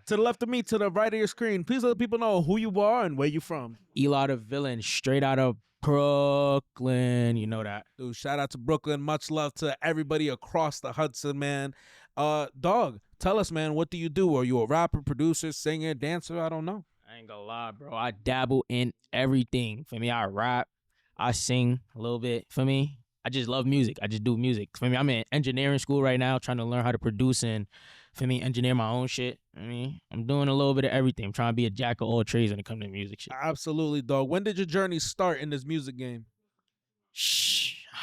to the left of me, to the right of your screen, please let people know who you are and where you from. Eli The Villian, straight out of Brooklyn. You know that. Dude, shout out to Brooklyn. Much love to everybody across the Hudson, man. Dog, tell us, man, what do you do? Are you a rapper, producer, singer, dancer? I don't know. I ain't gonna lie, bro. I dabble in everything. For me, I rap, I sing a little bit. For me, I just love music. I just do music. For me, I'm in engineering school right now, trying to learn how to produce and, for me, engineer my own shit. I mean, I'm doing a little bit of everything. I'm trying to be a jack of all trades when it comes to music shit. Absolutely, dog. When did your journey start in this music game?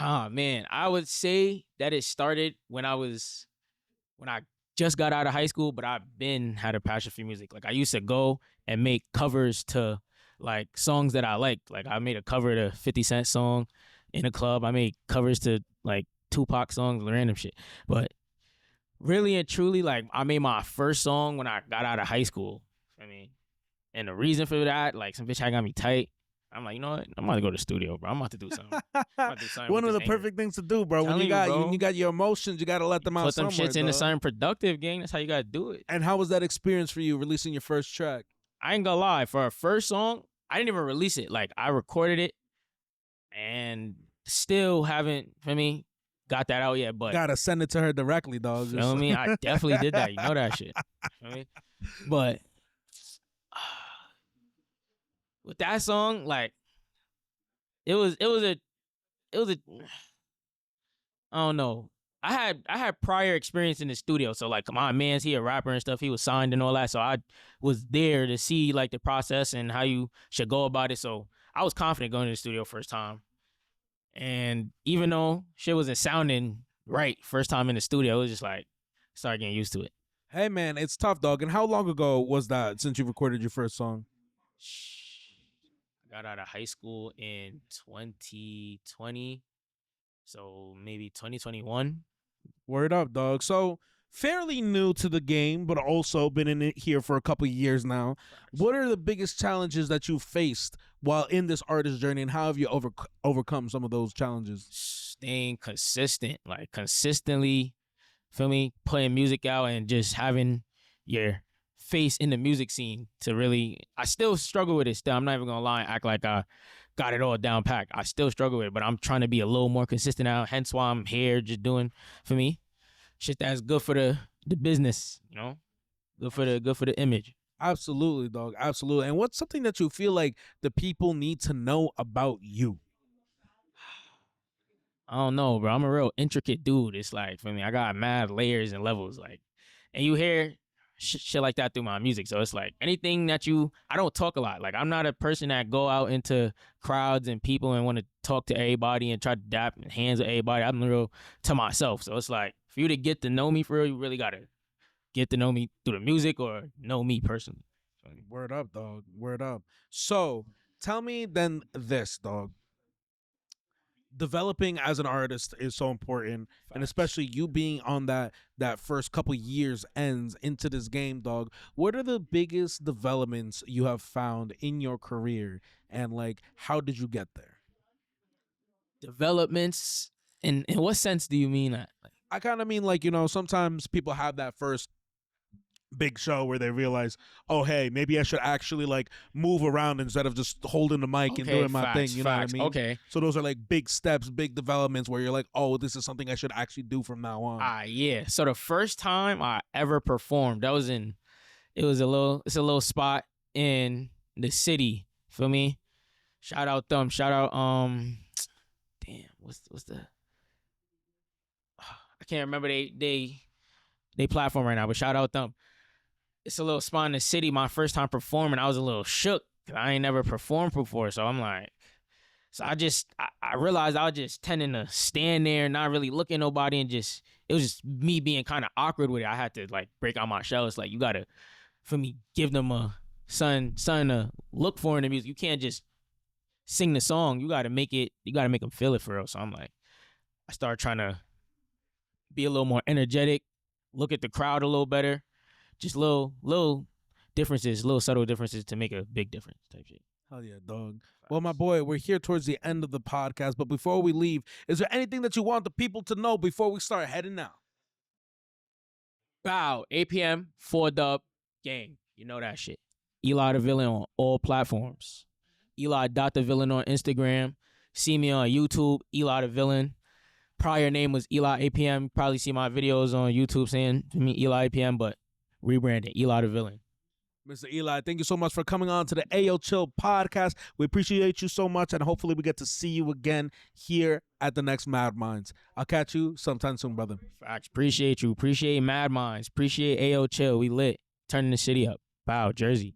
Man, I would say that it started when I just got out of high school, but I've been had a passion for music. Like I used to go and make covers to like songs that I liked. Like I made a cover to 50 Cent song in a club. I made covers to like Tupac songs, random shit. But really and truly, like I made my first song when I got out of high school. I mean, and the reason for that, like some bitch had got me tight. I'm like, you know what? I'm about to go to the studio, bro. I'm about to do something. One of the perfect things to do, bro. When you got your emotions, you got to let them out somewhere. Put them shits into something productive, gang. That's how you got to do it. And how was that experience for you releasing your first track? I ain't gonna lie. For our first song, I didn't even release it. Like, I recorded it and still haven't, for me, got that out yet. But gotta send it to her directly, dog. You know what I mean? I definitely did that. You know that shit. You know what I mean? But with that song, like, it was a I don't know. I had prior experience in the studio, so like my man's he a rapper and stuff. He was signed and all that, so I was there to see like the process and how you should go about it. So I was confident going to the studio first time, and even though shit wasn't sounding right first time in the studio, it was just like started getting used to it. Hey man, it's tough, dog. And how long ago was that since you recorded your first song? I got out of high school in 2020, so maybe 2021. Word up, dog. So fairly new to the game, but also been in it here for a couple years now. What are the biggest challenges that you faced while in this artist journey, and how have you overcome some of those challenges? Staying consistent, like consistently, feel me, putting music out and just having your face in the music scene to really. I still struggle with it still. I'm not even gonna lie and act like I got it all down packed. I still struggle with it, but I'm trying to be a little more consistent now. Hence why I'm here just doing, for me, shit that's good for the business, you know? Good for the image. Absolutely, dog. Absolutely. And what's something that you feel like the people need to know about you? I don't know, bro. I'm a real intricate dude. It's like, for me, I got mad layers and levels, like, and you hear shit like that through my music. So it's like anything that I don't talk a lot. Like, I'm not a person that go out into crowds and people and want to talk to everybody and try to dap hands with everybody. I'm real to myself. So it's like, for you to get to know me for real, you really got to get to know me through the music or know me personally. Word up, dog. Word up. So tell me then this, dog. Developing as an artist is so important, and especially you being on that first couple years ends into this game, dog. What are the biggest developments you have found in your career, and like how did you get there? Developments in what sense do you mean that? I kind of mean, like, you know, sometimes people have that first big show where they realize, oh, hey, maybe I should actually like move around instead of just holding the mic and doing my thing. You know what I mean? Okay. So those are like big steps, big developments where you're like, oh, this is something I should actually do from now on. Yeah. So the first time I ever performed, it's a little spot in the city. Feel me? Shout out them. Shout out damn, what's the I can't remember they platform right now, but shout out them. It's a little spot in the city. My first time performing, I was a little shook because I ain't never performed before. So I'm like, I realized I was just tending to stand there, not really look at nobody, and it was just me being kind of awkward with it. I had to like break out my shell. It's like, you gotta, for me, give them a something to look for in the music. You can't just sing the song. You gotta make them feel it for real. So I'm like, I started trying to be a little more energetic, look at the crowd a little better. Just little differences, little subtle differences to make a big difference type shit. Hell yeah, dog. Well, my boy, we're here towards the end of the podcast, but before we leave, is there anything that you want the people to know before we start heading out? Bow, 8 p.m., 4Dub, gang. You know that shit. Eli The Villian on all platforms. Eli.The Villian on Instagram. See me on YouTube, Eli The Villian. Prior name was Eli APM. You probably see my videos on YouTube saying me Eli APM, but rebranded Eli The Villian. Mr. Eli, thank you so much for coming on to the Ayoo Chill podcast. We appreciate you so much, and hopefully we get to see you again here at the next Madminds. I'll catch you sometime soon, brother. Facts. Appreciate you. Appreciate Madminds. Appreciate Ayoo Chill. We lit. Turning the city up. Bow, Jersey.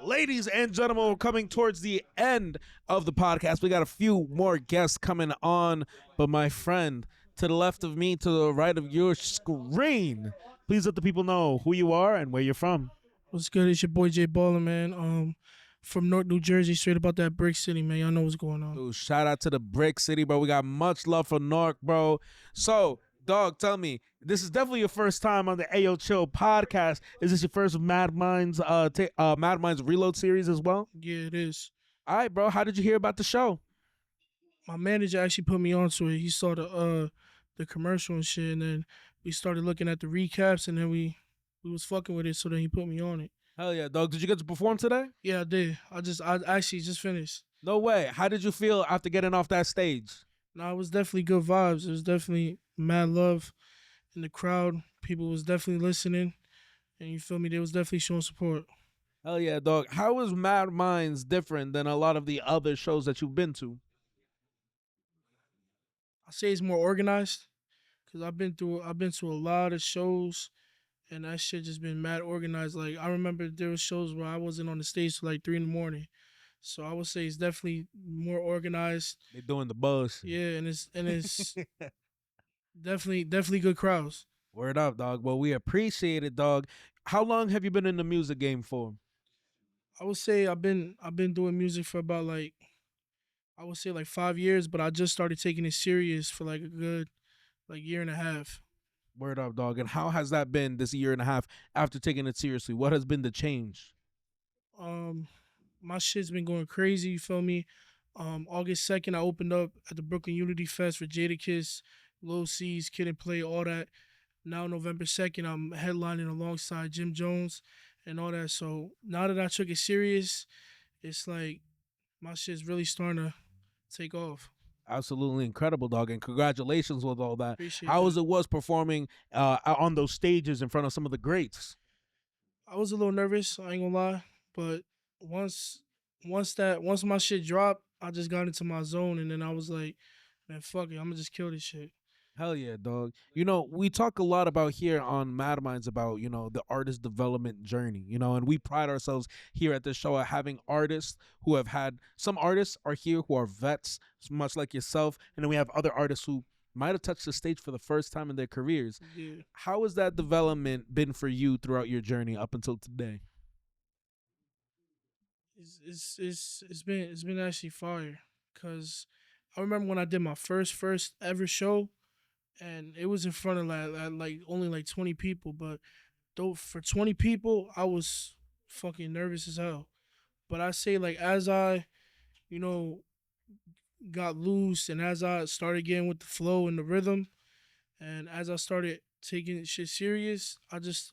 Ladies and gentlemen, we're coming towards the end of the podcast. We got a few more guests coming on, but my friend, to the left of me, to the right of your screen, please let the people know who you are and where you're from. What's good? It's your boy Jayy Balla, man. From North New Jersey, straight about that Brick City, man. Y'all know what's going on. Dude, shout out to the Brick City, bro. We got much love for North, bro. So, dog, tell me, this is definitely your first time on the Ayoo Chill podcast. Is this your first Madminds Reload series as well? Yeah, it is. All right, bro. How did you hear about the show? My manager actually put me onto it. He saw the commercial and shit, and then we started looking at the recaps, and then we was fucking with it, so then he put me on it. Hell yeah, dog. Did you get to perform today? Yeah, I did. I actually just finished. No way. How did you feel after getting off that stage? No, it was definitely good vibes. It was definitely mad love in the crowd. People was definitely listening, and you feel me? They was definitely showing support. Hell yeah, dog. How is Madminds different than a lot of the other shows that you've been to? I say it's more organized, cause I've been to a lot of shows, and that shit just been mad organized. Like, I remember there was shows where I wasn't on the stage till like 3 a.m. So I would say it's definitely more organized. They doing the buzz. Yeah, and it's definitely good crowds. Word up, dog. Well, we appreciate it, dog. How long have you been in the music game for? I would say I've been doing music for about like I would say like 5 years, but I just started taking it serious for like a good like year and a half. Word up, dog. And how has that been this year and a half after taking it seriously? What has been the change? Um, my shit's been going crazy. You feel me? August 2nd, I opened up at the Brooklyn Unity Fest for Jadakiss, Lil C's, Kid and Play, all that. Now November 2nd, I'm headlining alongside Jim Jones and all that. So now that I took it serious, it's like my shit's really starting to take off. Absolutely incredible, dog, and congratulations with all that. Appreciate How that. was it was performing on those stages in front of some of the greats? I was a little nervous, I ain't gonna lie, but once my shit dropped, I just got into my zone, and then I was like, man, fuck it, I'm gonna just kill this shit. Hell yeah, dog. You know, we talk a lot about here on Madminds about, you know, the artist development journey, you know, and we pride ourselves here at this show at having artists who have had, some artists are here who are vets, much like yourself, and then we have other artists who might have touched the stage for the first time in their careers. Yeah. How has that development been for you throughout your journey up until today? It's been actually fire, cause I remember when I did my first ever show, and it was in front of like only like 20 people, but though for 20 people I was fucking nervous as hell. But I say, like, as I, you know, got loose, and as I started getting with the flow and the rhythm, and as I started taking shit serious, I just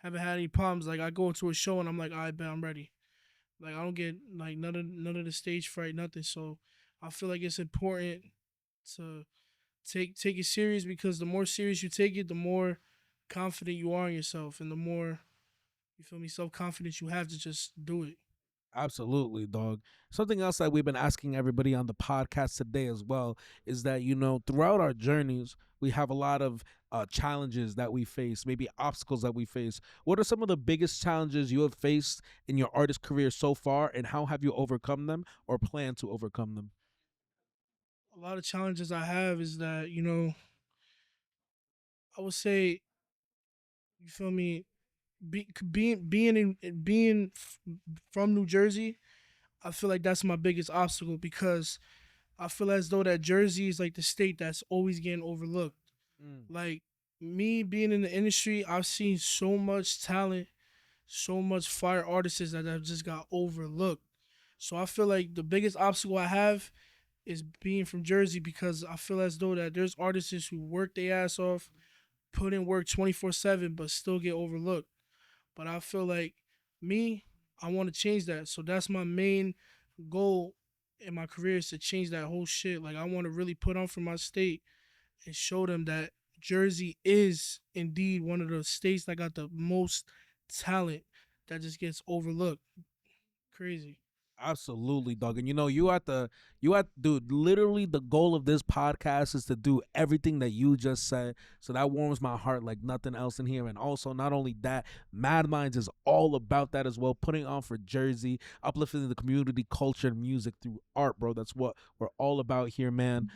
haven't had any problems. Like, I go into a show and I'm like, all right, bet I'm ready. Like, I don't get like none of the stage fright, nothing. So I feel like it's important to take it serious, because the more serious you take it, the more confident you are in yourself, and the more, you feel me, self-confidence you have to just do it. Absolutely, dog. Something else that we've been asking everybody on the podcast today as well is that, you know, throughout our journeys, we have a lot of challenges that we face, maybe obstacles that we face. What are some of the biggest challenges you have faced in your artist career so far, and how have you overcome them or plan to overcome them? A lot of challenges I have is that, you know, I would say, you feel me, being from New Jersey, I feel like that's my biggest obstacle, because I feel as though that Jersey is like the state that's always getting overlooked. Like, me being in the industry, I've seen so much talent, so much fire artists that have just got overlooked. So I feel like the biggest obstacle I have is being from Jersey, because I feel as though that there's artists who work their ass off, put in work 24/7, but still get overlooked. But I feel like me, I want to change that. So that's my main goal in my career, is to change that whole shit. Like, I want to really put on for my state and show them that Jersey is indeed one of the states that got the most talent that just gets overlooked. Crazy. Absolutely, dog. And you know, dude, literally the goal of this podcast is to do everything that you just said. So that warms my heart like nothing else in here. And also, not only that, Madminds is all about that as well, putting on for Jersey, uplifting the community, culture, and music through art, bro. That's what we're all about here, man.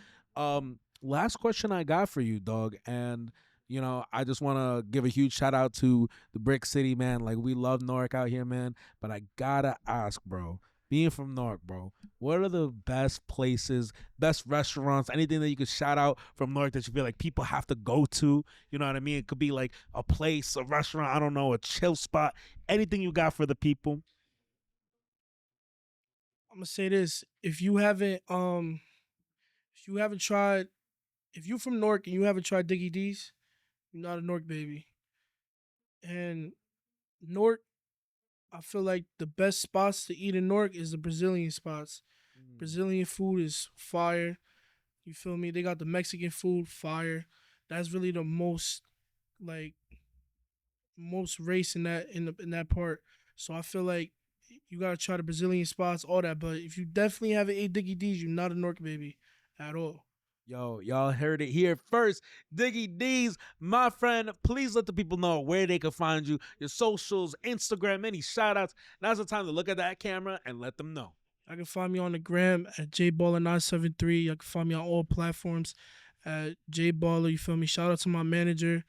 Last question I got for you, dog. And you know, I just want to give a huge shout out to the Brick City, man. Like, we love Newark out here, man. But I gotta ask, bro, being from Newark, bro, what are the best places, best restaurants, anything that you could shout out from Newark that you feel like people have to go to? You know what I mean? It could be like a place, a restaurant, I don't know, a chill spot, anything you got for the people. I'm gonna say this: if you haven't tried, if you from Newark and you haven't tried Diggy D's, you're not a Newark baby. And Newark, I feel like the best spots to eat in Newark is the Brazilian spots. Brazilian food is fire. You feel me? They got the Mexican food, fire. That's really the most, like, most race in that part. So I feel like you gotta try the Brazilian spots, all that. But if you definitely haven't ate Diggy D's, you're not a Newark baby at all. Yo, y'all heard it here first. Diggy D's, my friend, please let the people know where they can find you, your socials, Instagram, any shout outs. Now's the time to look at that camera and let them know. You can find me on the gram at Jayy Balla 973. You can find me on all platforms at Jayy Balla. You feel me? Shout out to my manager,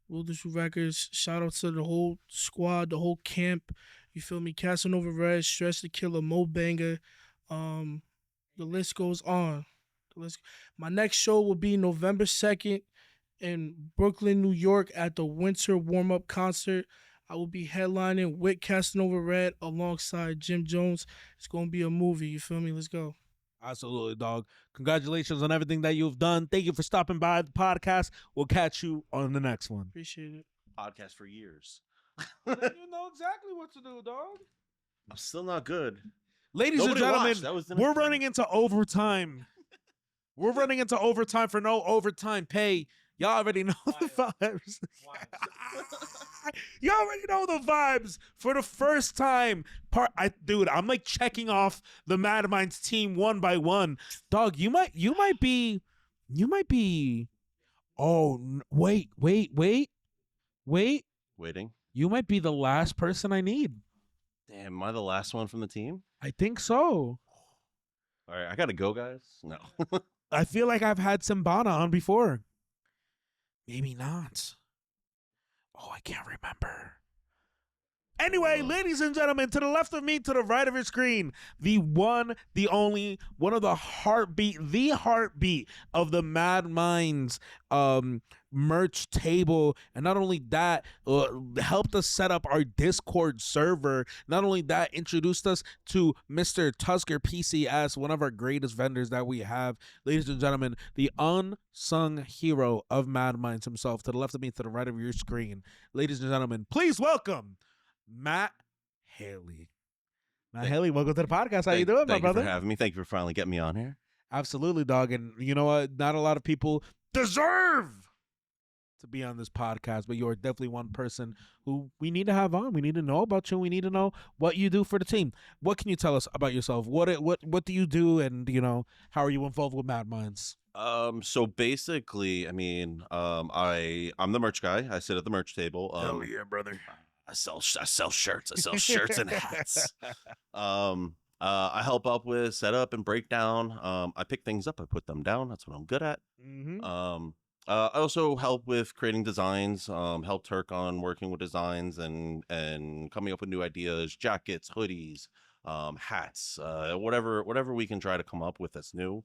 Wilderness Records. Shout out to the whole squad, the whole camp. You feel me? Casanova Red, Stress the Killer, Mo Banger, The list goes on. My next show will be November 2nd in Brooklyn, New York at the Winter Warm-Up Concert. I will be headlining with Casanova Red alongside Jim Jones. It's going to be a movie. You feel me? Let's go. Absolutely, dog. Congratulations on everything that you've done. Thank you for stopping by the podcast. We'll catch you on the next one. Appreciate it. Podcast for years. You know exactly what to do, dog. I'm still not good. Ladies Nobody and gentlemen, watched. That was the we're next running into overtime. We're running into overtime for no overtime pay. Y'all already know the vibes. Y'all already know the vibes. For the first time, dude, I'm like checking off the Madminds team one by one. Dog, you might be. Oh, wait. Waiting. You might be the last person I need. Damn, am I the last one from the team? I think so. All right, I gotta go, guys. No. I feel like I've had Simbana on before. Maybe not. Oh, I can't remember. Anyway, ladies and gentlemen, to the left of me, to the right of your screen, the one, the only, one of the heartbeat of the Madminds merch table. And not only that, helped us set up our Discord server. Not only that, introduced us to Mr. Tusker PCS, one of our greatest vendors that we have. Ladies and gentlemen, the unsung hero of Madminds himself, to the left of me, to the right of your screen. Ladies and gentlemen, please welcome Matt Haley. Matt Haley, welcome to the podcast. How you doing, my brother? Thank you for having me. Thank you for finally getting me on here. Absolutely, dog. And you know what? Not a lot of people deserve to be on this podcast, but you're definitely one person who we need to have on. We need to know about you. We need to know what you do for the team. What can you tell us about yourself? What do you do, and how are you involved with Madminds? So basically, I mean, I'm the merch guy. I sit at the merch table. Hell yeah, brother. I sell shirts. I sell shirts and hats. I help out with setup and breakdown. I pick things up. I put them down. That's what I'm good at. I also help with creating designs. Help Turk on working with designs and coming up with new ideas, jackets, hoodies, hats, whatever we can try to come up with that's new.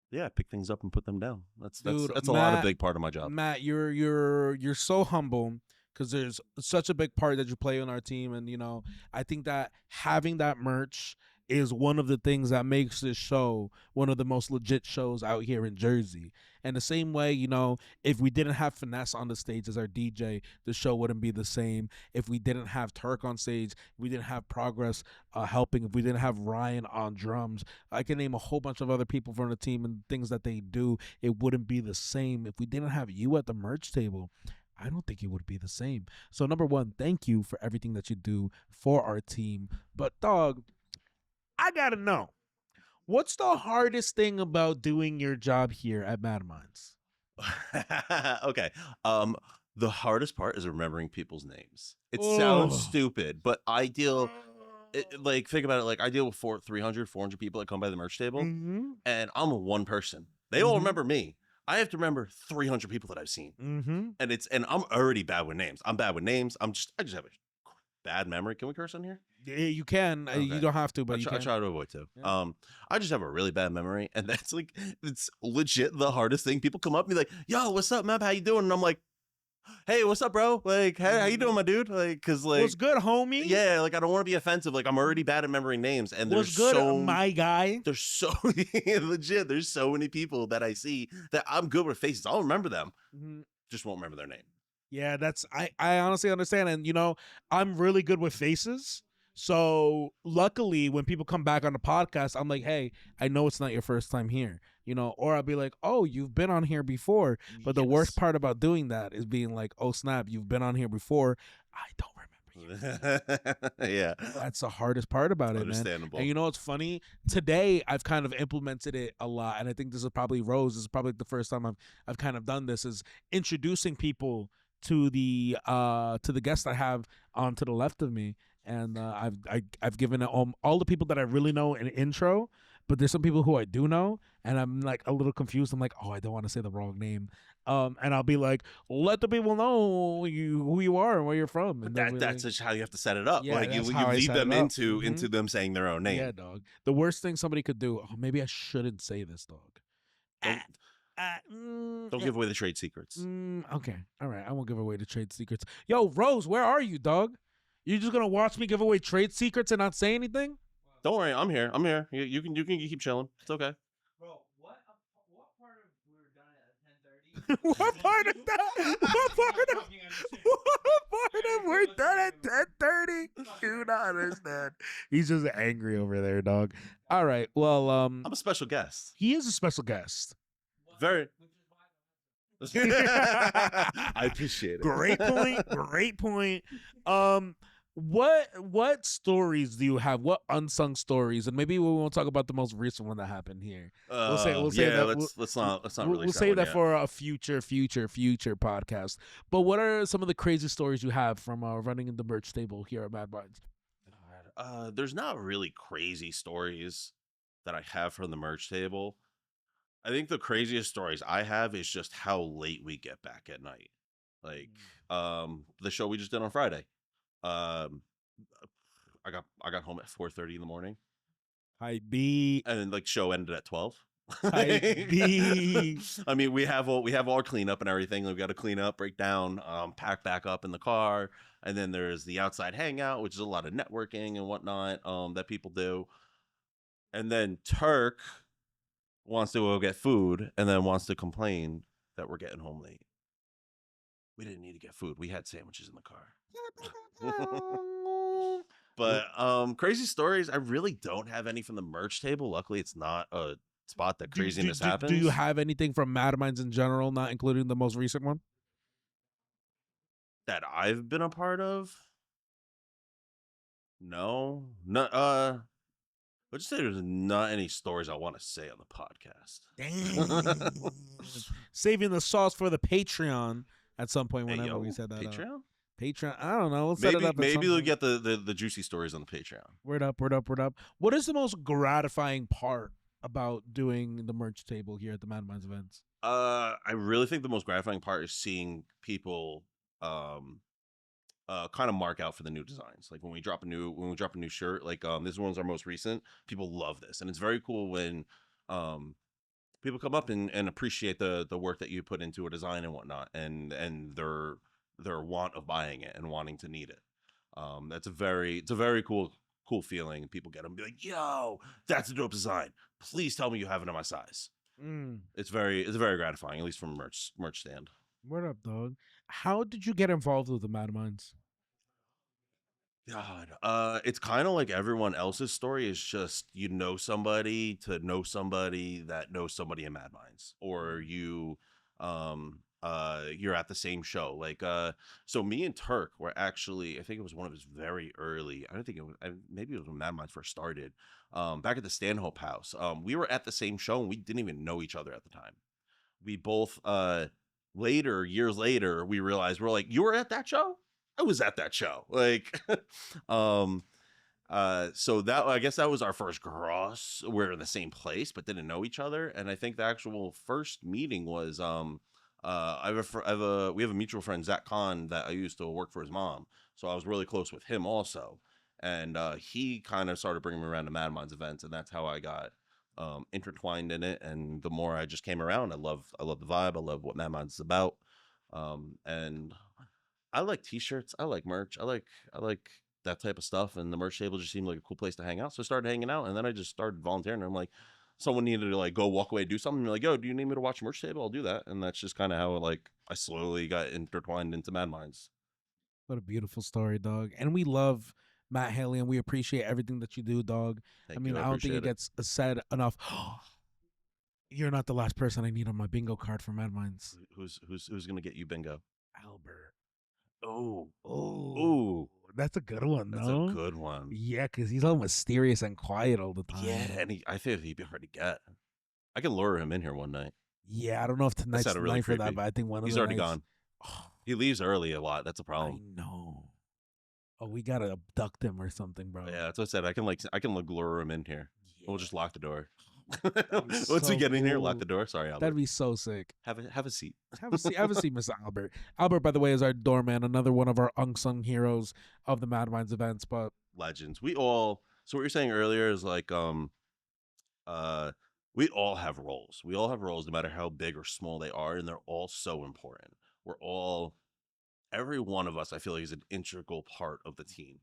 Yeah, pick things up and put them down. That's a big part of my job. Matt, you're so humble because there's such a big part that you play on our team, and I think that having that merch is one of the things that makes this show one of the most legit shows out here in Jersey. And the same way, if we didn't have Finesse on the stage as our DJ, the show wouldn't be the same. If we didn't have Turk on stage, if we didn't have Progress helping, if we didn't have Ryan on drums, I can name a whole bunch of other people from the team and things that they do. It wouldn't be the same. If we didn't have you at the merch table, I don't think it would be the same. So number one, thank you for everything that you do for our team. But dog, I gotta know, what's the hardest thing about doing your job here at Madminds? Okay. The hardest part is remembering people's names. It sounds stupid, but I deal think about it, like I deal with 300, 400 people that come by the merch table, and I'm one person. They all remember me. I have to remember 300 people that I've seen. And I'm already bad with names. I'm bad with names. I just have a bad memory. Can we curse on here? Yeah, you can. Okay. You don't have to, but I try to avoid to. Yeah. I just have a really bad memory, and that's it's legit the hardest thing. People come up and be like, "Yo, what's up, Map? How you doing?" And I'm like, "Hey, what's up, bro? Like, hey, how you doing, my dude? Like, cause what's good, homie? Yeah, like I don't want to be offensive. Like, I'm already bad at remembering names, and what's good, my guy? There's so legit. There's so many people that I see that I'm good with faces. I'll remember them, just won't remember their name. Yeah, I honestly understand. And, I'm really good with faces. So luckily, when people come back on the podcast, I'm like, hey, I know it's not your first time here, or I'll be like, oh, you've been on here before. But the worst part about doing that is being like, oh, snap, you've been on here before. I don't remember you. Yeah. That's the hardest part about it, man. Understandable. And what's funny? Today, I've kind of implemented it a lot. And I think this is probably Rose. This is probably the first time I've kind of done this, is introducing people to the guests I have on to the left of me, and I've given all the people that I really know an intro, but there's some people who I do know, and I'm like a little confused. I'm like, oh, I don't want to say the wrong name. And I'll be like, let the people know who you are and where you're from. And That's just how you have to set it up. Yeah, like you that's how I lead set them it up. into them saying their own name. Yeah, dog. The worst thing somebody could do. Oh, maybe I shouldn't say this, dog. Don't give away the trade secrets. Okay. All right. I won't give away the trade secrets. Yo, Rose, where are you, dog? You just gonna watch me give away trade secrets and not say anything? Don't worry, I'm here. I'm here. You can keep chilling. It's okay. What part of that? What part of we're done at 10:30? Do not understand. He's just angry over there, dog. All right. Well, I'm a special guest. He is a special guest. Very. I appreciate it. Great point. Great point. What stories do you have? What unsung stories? And maybe we won't talk about the most recent one that happened here. We'll say yeah, that. let's not really. We'll save that for a future podcast. But what are some of the crazy stories you have from running in the merch table here at Madminds? There's not really crazy stories that I have from the merch table. I think the craziest stories I have is just how late we get back at night. Like the show we just did on Friday. I got home at 4:30 in the morning. I beat, and then like show ended at 12. I beat. I mean, we have all our cleanup and everything. We've got to clean up, break down, pack back up in the car, and then there's the outside hangout, which is a lot of networking and whatnot that people do. And then Turk wants to go get food and then wants to complain that we're getting home late. We didn't need to get food. We had sandwiches in the car. But crazy stories, I really don't have any from the merch table. Luckily, it's not a spot that craziness happens. Do you have anything from Madminds in general, not including the most recent one? That I've been a part of? No. Let's just say there's not any stories I want to say on the podcast. Dang. Saving the sauce for the Patreon at some point whenever we said that. Patreon? Patreon? I don't know. We'll set it up. Maybe we'll get the juicy stories on the Patreon. Word up. What is the most gratifying part about doing the merch table here at the Madminds events? I really think the most gratifying part is seeing people kind of mark out for the new designs. Like when we drop a new shirt, like this one's our most recent. People love this, and it's very cool when people come up and appreciate the work that you put into a design and whatnot, and their want of buying it and wanting to need it. It's a very cool feeling. People get them and be like, yo, that's a dope design. Please tell me you have it in my size. It's very gratifying, at least from a merch stand. Word up, dog. How did you get involved with the Madminds? God, it's kind of like everyone else's story. Is just you know somebody to know somebody that knows somebody in Madminds, or you're at the same show. Like so me and Turk were actually, I think it was one of his very early, I don't think it was, maybe it was when Madminds first started, back at the Stanhope house. We were at the same show and we didn't even know each other at the time. We both years later we realized, we're like, you were at that show? I was at that show. Like so that, I guess that was our first cross. We're in the same place but didn't know each other. And I think the actual first meeting was we have a mutual friend, Zach Kahn, that I used to work for his mom. So I was really close with him also. And he kind of started bringing me around to Madminds events, and that's how I got intertwined in it. And the more I just came around, I love the vibe. I love what Madminds is about. And I like t-shirts. I like merch. I like that type of stuff. And the merch table just seemed like a cool place to hang out. So I started hanging out, and then I just started volunteering. I'm like, someone needed to like go walk away, do something. You're like, yo, do you need me to watch merch table? I'll do that. And that's just kind of how like I slowly got intertwined into Madminds. What a beautiful story, dog. And we love Matt Haley, and we appreciate everything that you do, dog. Thank I mean, you. I don't think it gets said enough. You're not the last person I need on my bingo card for Madminds. Who's gonna get you bingo? Albert. Oh, that's a good one, That's though. a good one. Yeah, because he's all mysterious and quiet all the time. Yeah, and I think he'd be hard to get. I can lure him in here one night. Yeah, I don't know if tonight's the night for that, creepy. but I think one of He's the already nights- gone. He leaves early a lot. That's a problem. I know. Oh, we gotta abduct him or something, bro. Yeah, that's what I said. I can lure him in here. We'll just lock the door. That'd be Once we so get in here, lock cool. the door. Sorry, Albert. That'd be so sick. Have a seat. Have a seat. Have a seat, Mr. Albert. Albert, by the way, is our doorman, another one of our unsung heroes of the Madminds events. But Legends. We all. So what you're saying earlier is like, we all have roles. We all have roles, no matter how big or small they are, and they're all so important. Every one of us, I feel like, is an integral part of the team.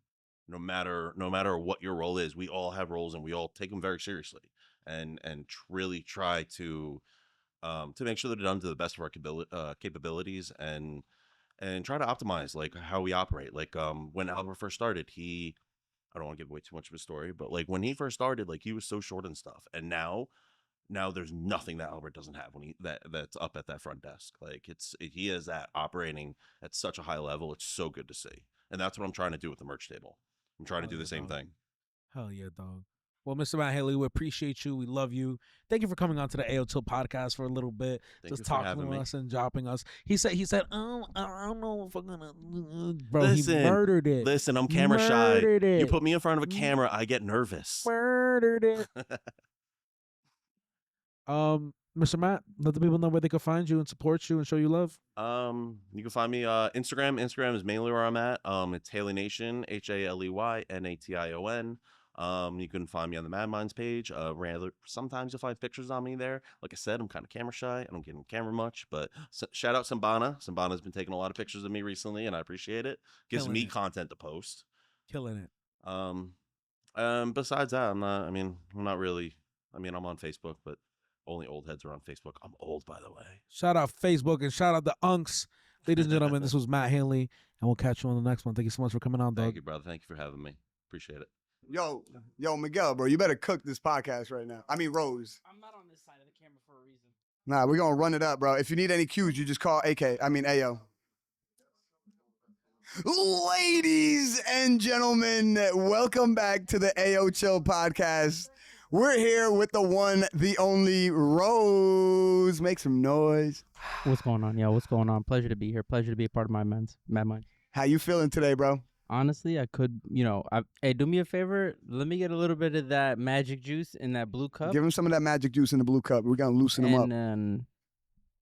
No matter what your role is, we all have roles, and we all take them very seriously, and really try to make sure that they're done to the best of our capabilities, and try to optimize like how we operate. Like when Albert first started, I don't want to give away too much of his story, but like when he first started, like he was so short and stuff, and now there's nothing that Albert doesn't have when that's up at that front desk. Like he is that operating at such a high level. It's so good to see, and that's what I'm trying to do with the merch table. I'm trying to do the same thing. hell yeah, dog. Well, Mr. Matt Haley, we appreciate you. We love you. Thank you for coming on to the Ayoo Chill podcast for a little bit, just talking to us and dropping us. He said, oh, I don't know if I'm gonna. Bro, Listen, he murdered it. Listen, I'm camera shy. You put me in front of a camera, I get nervous. Murdered it. Mr. Matt, let the people know where they can find you and support you and show you love. You can find me Instagram. Instagram is mainly where I'm at. It's Haley Nation, HALEYNATION. You can find me on the Madminds page. Sometimes you'll find pictures on me there. Like I said, I'm kind of camera shy. I don't get in camera much, but shout out Sambana. Sambana's been taking a lot of pictures of me recently, and I appreciate it. Gives me content to post. Killing it. Besides that, I'm not really. I'm on Facebook, but only old heads are on Facebook. I'm old, by the way. Shout out Facebook and shout out the Unks. Ladies and gentlemen, this was Matt Haley, and we'll catch you on the next one. Thank you so much for coming on, dog. Thank you, brother. Thank you for having me. Appreciate it. Yo, Miguel, bro, you better cook this podcast right now. I mean, Rose. I'm not on this side of the camera for a reason. Nah, we're gonna run it up, bro. If you need any cues, you just call Ayo. Ladies and gentlemen, welcome back to the Ayoo Chill podcast. We're here with the one, the only Rose. Make some noise. What's going on, yo? What's going on? Pleasure to be here. Pleasure to be a part of Madminds. How you feeling today, bro? Honestly, I could, hey, do me a favor. Let me get a little bit of that magic juice in that blue cup. Give him some of that magic juice in the blue cup. We're going to loosen him up.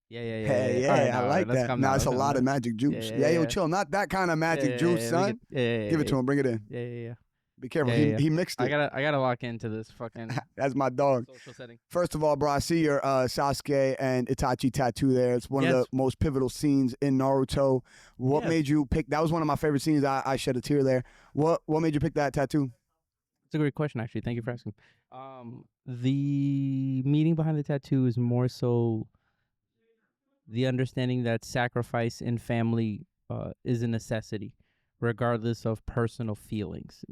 Yeah. Hey, I like that. Nah, it's a lot of magic juice. Yeah, chill. Not that kind of magic juice, son. Give it to him. Bring it in. Yeah. Be careful. He mixed it. I gotta lock into this fucking. That's my dog. Social setting. First of all, bro, I see your Sasuke and Itachi tattoo there. It's one of the most pivotal scenes in Naruto. What made you pick? That was one of my favorite scenes. I shed a tear there. What made you pick that tattoo? It's a great question, actually. Thank you for asking. The meaning behind the tattoo is more so the understanding that sacrifice in family is a necessity, regardless of personal feelings.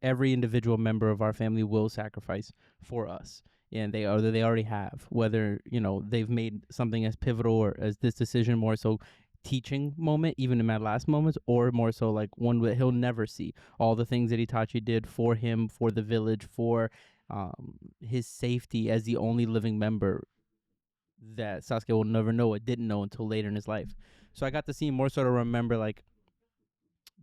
Every individual member of our family will sacrifice for us, and they already have. Whether they've made something as pivotal or as this decision more so teaching moment, even in my last moments, or more so like one that he'll never see. All the things that Itachi did for him, for the village, for his safety as the only living member that Sasuke will never know or didn't know until later in his life. So I got to see more so to remember like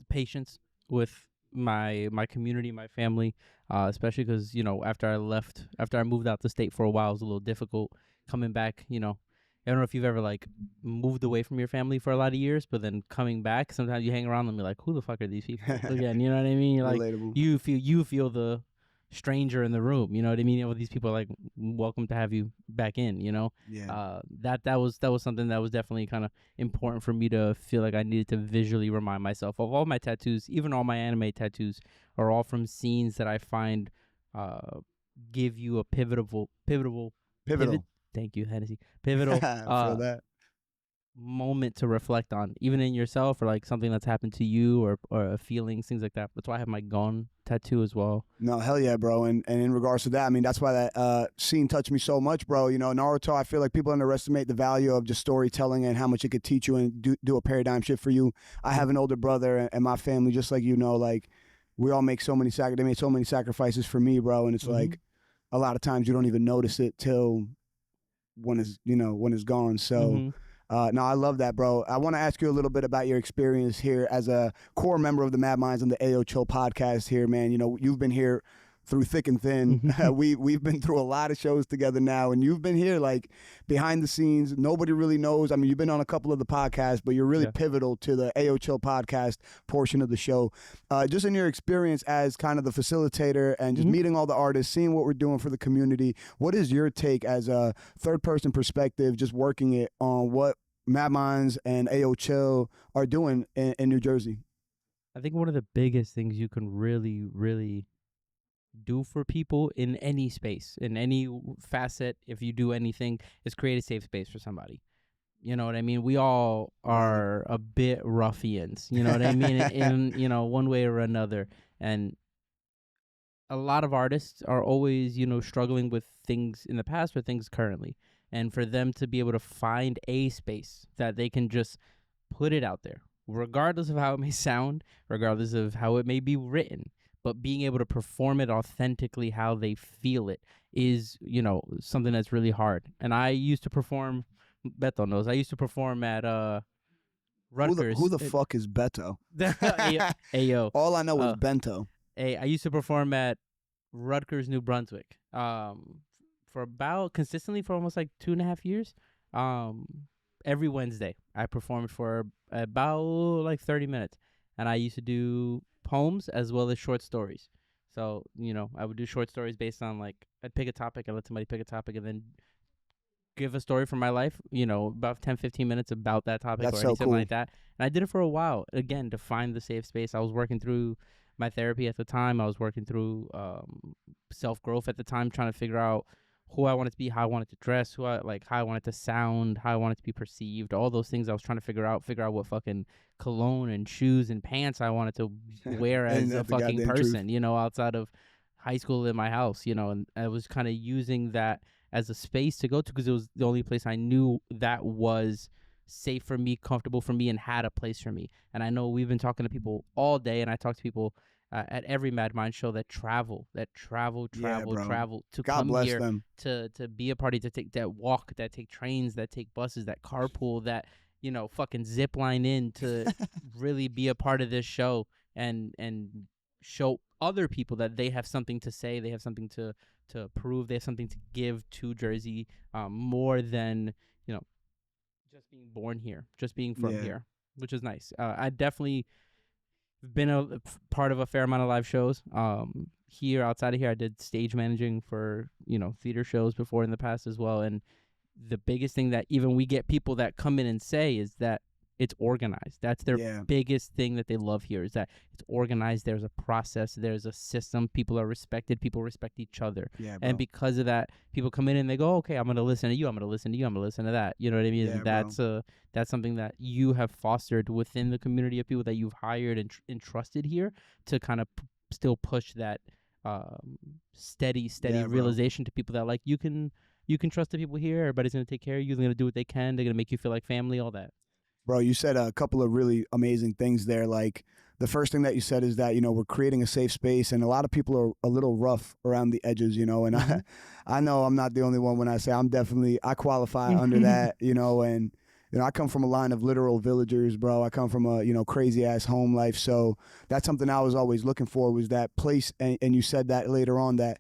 patience with my community, my family, especially because after I moved out the state for a while, it was a little difficult coming back. I don't know if you've ever like moved away from your family for a lot of years, but then coming back, sometimes you hang around them and you're like, who the fuck are these people again? You know what I mean? You're like, relatable. You feel the stranger in the room. You know what I mean? These people are like, welcome to have you back in. Yeah. That was something that was definitely kind of important for me to feel like I needed to visually remind myself of. All my tattoos, even all my anime tattoos, are all from scenes that I find give you a pivotal. Thank you, Hennessy. Pivotal feel that. Moment to reflect on, even in yourself or like something that's happened to you or feelings, things like that. That's why I have my Gon tattoo as well. No, hell yeah, bro. And in regards to that, I mean, that's why that scene touched me so much, bro. Naruto, I feel like people underestimate the value of just storytelling and how much it could teach you and do a paradigm shift for you. I have an older brother and my family, just like like we all make so many they made so many sacrifices for me, bro. And it's like a lot of times you don't even notice it till when it's gone. So no, I love that, bro. I want to ask you a little bit about your experience here as a core member of the Madminds and the Ayoo Chill podcast here, man. You've been here through thick and thin. We've been through a lot of shows together now, and you've been here like behind the scenes. Nobody really knows. I mean, you've been on a couple of the podcasts, but you're really pivotal to the Ayoo Chill podcast portion of the show. Just in your experience as kind of the facilitator and just meeting all the artists, seeing what we're doing for the community, what is your take as a third-person perspective, just working it on what Madminds and Ayoo Chill are doing in New Jersey? I think one of the biggest things you can really do for people in any space, in any facet, if you do anything, is create a safe space for somebody. You know what I mean? We all are a bit ruffians, you know what I mean? In one way or another. And a lot of artists are always, struggling with things in the past or things currently. And for them to be able to find a space that they can just put it out there, regardless of how it may sound, regardless of how it may be written, but being able to perform it authentically how they feel it is, something that's really hard. And I used to perform, Beto knows, I used to perform at Rutgers. Who the fuck is Beto? Ayo. All I know is Bento. I used to perform at Rutgers, New Brunswick, consistently for almost like 2.5 years. Every Wednesday, I performed for about like 30 minutes. And I used to do poems as well as short stories. So, I would do short stories based on I'd pick a topic and let somebody pick a topic and then give a story from my life, about 10-15 minutes about that topic. That's or so anything cool. like that. And I did it for a while, again, to find the safe space. I was working through my therapy at the time. I was working through self-growth at the time, trying to figure out who I wanted to be, how I wanted to dress, how I wanted to sound, how I wanted to be perceived, all those things I was trying to figure out what fucking cologne and shoes and pants I wanted to wear as a fucking person, outside of high school in my house, and I was kind of using that as a space to go to because it was the only place I knew that was safe for me, comfortable for me, and had a place for me. And I know we've been talking to people all day, and I talk to people at every Madminds show that travel to God come bless here them. to be a party, to take that walk, that take trains, that take buses, that carpool, that fucking zip line in to really be a part of this show and show other people that they have something to say, they have something to prove, they have something to give to Jersey, more than just being born here, just being from here, which is nice. I definitely been a part of a fair amount of live shows. Here, outside of here, I did stage managing for, theater shows before in the past as well. And the biggest thing that even we get people that come in and say is that it's organized. That's their biggest thing that they love here, is that it's organized. There's a process. There's a system. People are respected. People respect each other. Yeah, and because of that, people come in and they go, okay, I'm going to listen to you. I'm going to listen to you. I'm going to listen to that. You know what I mean? Yeah, And that's something that you have fostered within the community of people that you've hired and entrusted here to kind of still push that steady realization to people that you can trust the people here. Everybody's going to take care of you. They're going to do what they can. They're going to make you feel like family, all that. Bro, you said a couple of really amazing things there. Like, the first thing that you said is that, we're creating a safe space, and a lot of people are a little rough around the edges, and I know I'm not the only one when I say I qualify under that, and, I come from a line of literal villagers, bro. I come from a, crazy ass home life. So that's something I was always looking for, was that place. And you said that later on, that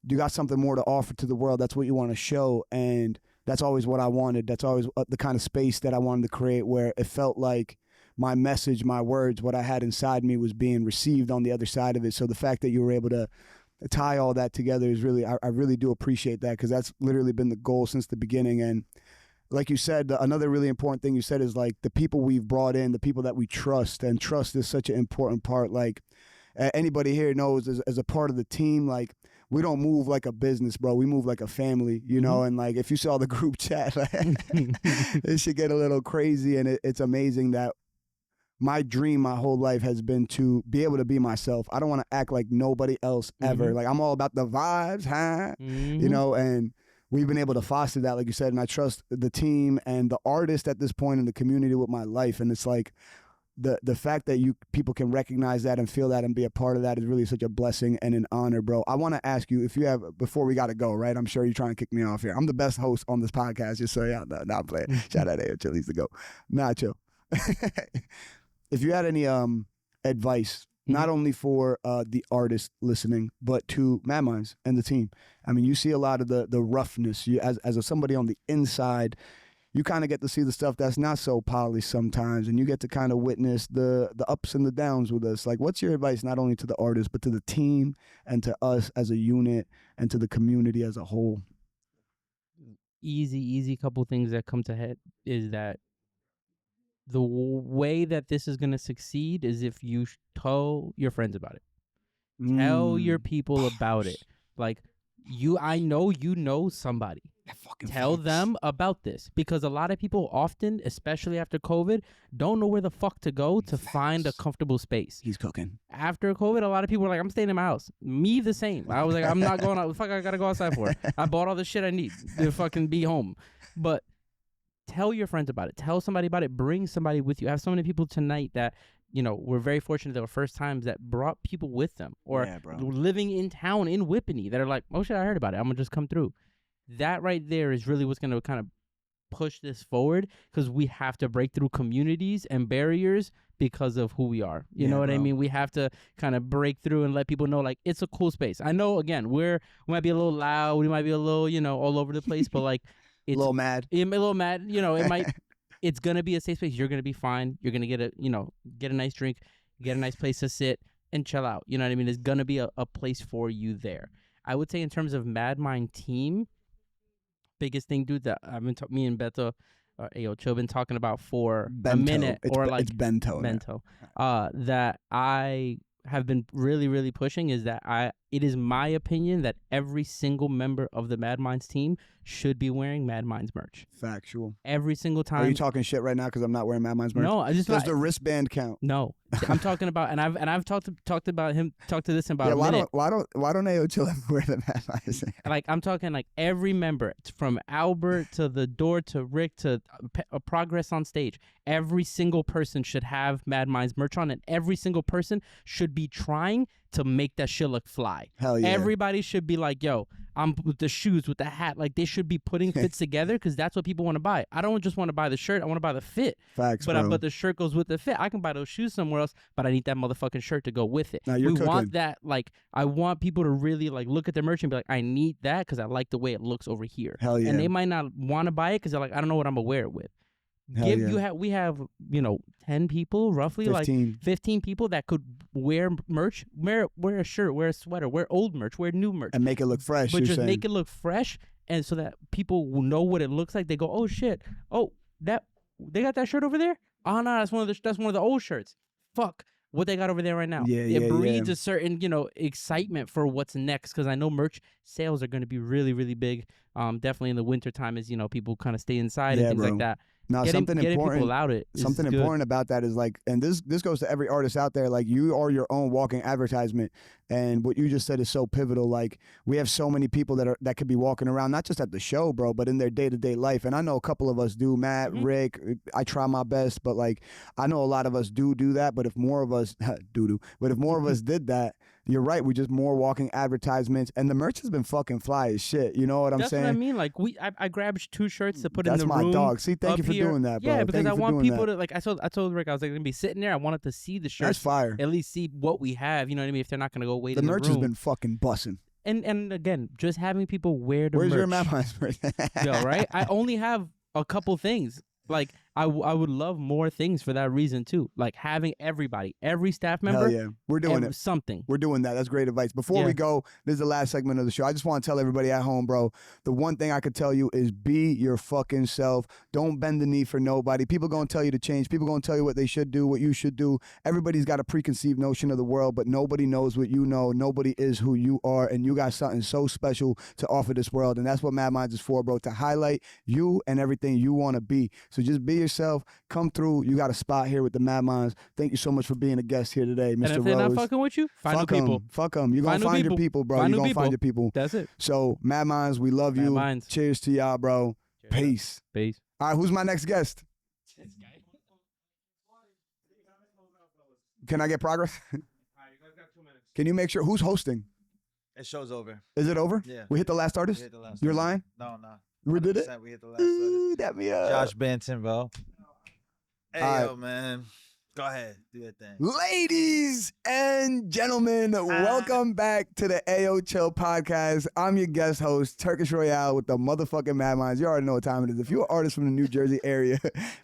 you got something more to offer to the world. That's what you want to show. And that's always what I wanted. That's always the kind of space that I wanted to create, where it felt like my message, my words, what I had inside me was being received on the other side of it. So the fact that you were able to tie all that together is really, I really do appreciate that, because that's literally been the goal since the beginning. And like you said, another really important thing you said is the people we've brought in, the people that we trust, and trust is such an important part. Anybody here knows, as a part of the team, we don't move like a business, bro. We move like a family, and if you saw the group chat, it should get a little crazy. And it's amazing that my dream my whole life has been to be able to be myself. I don't want to act like nobody else ever. I'm all about the vibes, and we've been able to foster that, like you said, and I trust the team and the artist at this point in the community with my life. And it's the fact that people can recognize that and feel that and be a part of that is really such a blessing and an honor, bro. I want to ask you, if you have, before we got to go, right? I'm sure you're trying to kick me off here. I'm the best host on this podcast, just so y'all know. Nah, I'm playing. Shout out to Ayoo Chill, he's the GOAT. Nah, chill. If you had any advice not only for the artist listening, but to Madminds and the team. I mean, you see a lot of the roughness. You, as somebody on the inside, you kind of get to see the stuff that's not so polished sometimes, and you get to kind of witness the ups and the downs with us. Like, what's your advice not only to the artist, but to the team and to us as a unit and to the community as a whole? Easy couple things that come to head is that the way that this is going to succeed is if you tell your friends about it. Tell your people about it. Like, I know you know somebody. Tell them about this, because a lot of people often, especially after COVID, don't know where the fuck to go to find a comfortable space. He's cooking. After COVID, a lot of people were like, I'm staying in my house. Me the same. I was like, I'm not going out. Fuck, I gotta go outside for it. I bought all the shit I need to fucking be home. But tell your friends about it. Tell somebody about it. Bring somebody with you. I have so many people tonight that, you know, we're very fortunate that were first times that brought people with them, or living in town in Whippany that are like, oh shit, I heard about it. I'm gonna just come through. That right there is really what's gonna kind of push this forward, because we have to break through communities and barriers because of who we are. You know what I mean? We have to kind of break through and let people know, like, it's a cool space. I know, again, we might be a little loud, we might be a little, you know, all over the place, but like, it's a little mad. A little mad. You know, it might. It's gonna be a safe space. You're gonna be fine. You're gonna get a nice drink, get a nice place to sit and chill out. You know what I mean? There's gonna be a place for you there. I would say in terms of Madmind team, biggest thing, dude, that I've been me and Beto, Ayoo Chill, been talking about for a minute, it's like Bento. That I have been really, really pushing is that it is my opinion that every single member of the Madminds team should be wearing Madminds merch. Factual. Every single time. Are you talking shit right now because I'm not wearing Madminds merch? No, I just does the wristband count? No, I'm talking about, and I've talked about him. Talked to this in about a minute. Why don't Ayoo Chill ever wear the Madminds? Like, I'm talking like every member, from Albert to the door to Rick to Progress on stage. Every single person should have Madminds merch on, and every single person should be trying to make that shit look fly. Hell yeah. Everybody should be like, yo, I'm with the shoes, with the hat. Like, they should be putting fits together, because that's what people want to buy. I don't just want to buy the shirt. I want to buy the fit. Facts, but the shirt goes with the fit. I can buy those shoes somewhere else, but I need that motherfucking shirt to go with it. Now you're we cooking. Want that, like, I want people to really, like, look at their merch and be like, I need that because I like the way it looks over here. Hell yeah. And they might not want to buy it because they're like, I don't know what I'm going to wear it with. We have 10 people, roughly 15. like 15 people that could wear merch, wear a shirt, wear a sweater, wear old merch, wear new merch, and make it look fresh. But just make it look fresh, and so that people will know what it looks like. They go, oh shit, oh that they got that shirt over there. Oh no, that's one of the old shirts. Fuck. What they got over there right now. It breeds a certain, excitement for what's next, because I know merch sales are going to be really, really big. Definitely in the winter time, as people kind of stay inside and things like that. Now, something important. Something good. important about that is, like, and this goes to every artist out there. Like, you are your own walking advertisement, and what you just said is so pivotal. Like, we have so many people that could be walking around, not just at the show, bro, but in their day-to-day life. And I know a couple of us do. Matt, Rick, I try my best, but like, I know a lot of us do that. But if more of us but if more of us did that, you're right. We just more walking advertisements, and the merch has been fucking fly as shit. You know what I'm saying? That's what I mean. Like, I grabbed 2 shirts to put in the room. That's my dog. See, thank you for doing that, bro. Yeah, because I want people to, like, I told Rick, I was like, gonna be sitting there. I wanted to see the shirts. That's fire. At least see what we have. You know what I mean? If they're not gonna go wait in the room. The merch has been fucking busting. And again, just having people wear the merch. Where's your Madminds merch? Yo, right? I only have a couple things. Like, I would love more things for that reason too. Like, having every staff member. Hell yeah, we're doing it. Something. We're doing that. That's great advice. Before we go, this is the last segment of the show. I just want to tell everybody at home, bro, the one thing I could tell you is be your fucking self. Don't bend the knee for nobody. People gonna tell you to change. People gonna tell you what they should do, what you should do. Everybody's got a preconceived notion of the world, but nobody knows what you know. Nobody is who you are, and you got something so special to offer this world, and that's what Madminds is for, bro. To highlight you and everything you want to be. So just be yourself. Come through. You got a spot here with the Madminds. Thank you so much for being a guest here today, Mr. Rose. And if they're not fucking with you, find new people. Fuck them. You're going to find your people, bro. You're going to find your people. That's it. So, Madminds, we love you. Madminds. Cheers to y'all, bro. Peace. Peace. All right, who's my next guest? Can I get progress? Can you make sure? Who's hosting? It show's over. Is it over? Yeah. We hit the last artist? We hit the last You're artist. lying? No. We did it? We hit the last artist. That me up. Josh Benton, bro. Hey, yo, man. Go ahead, do your thing. Ladies and gentlemen, welcome back to the Ayoo Chill podcast. I'm your guest host, Turkish Royale with the motherfucking Madminds. You already know what time it is. If you're an artist from the New Jersey area,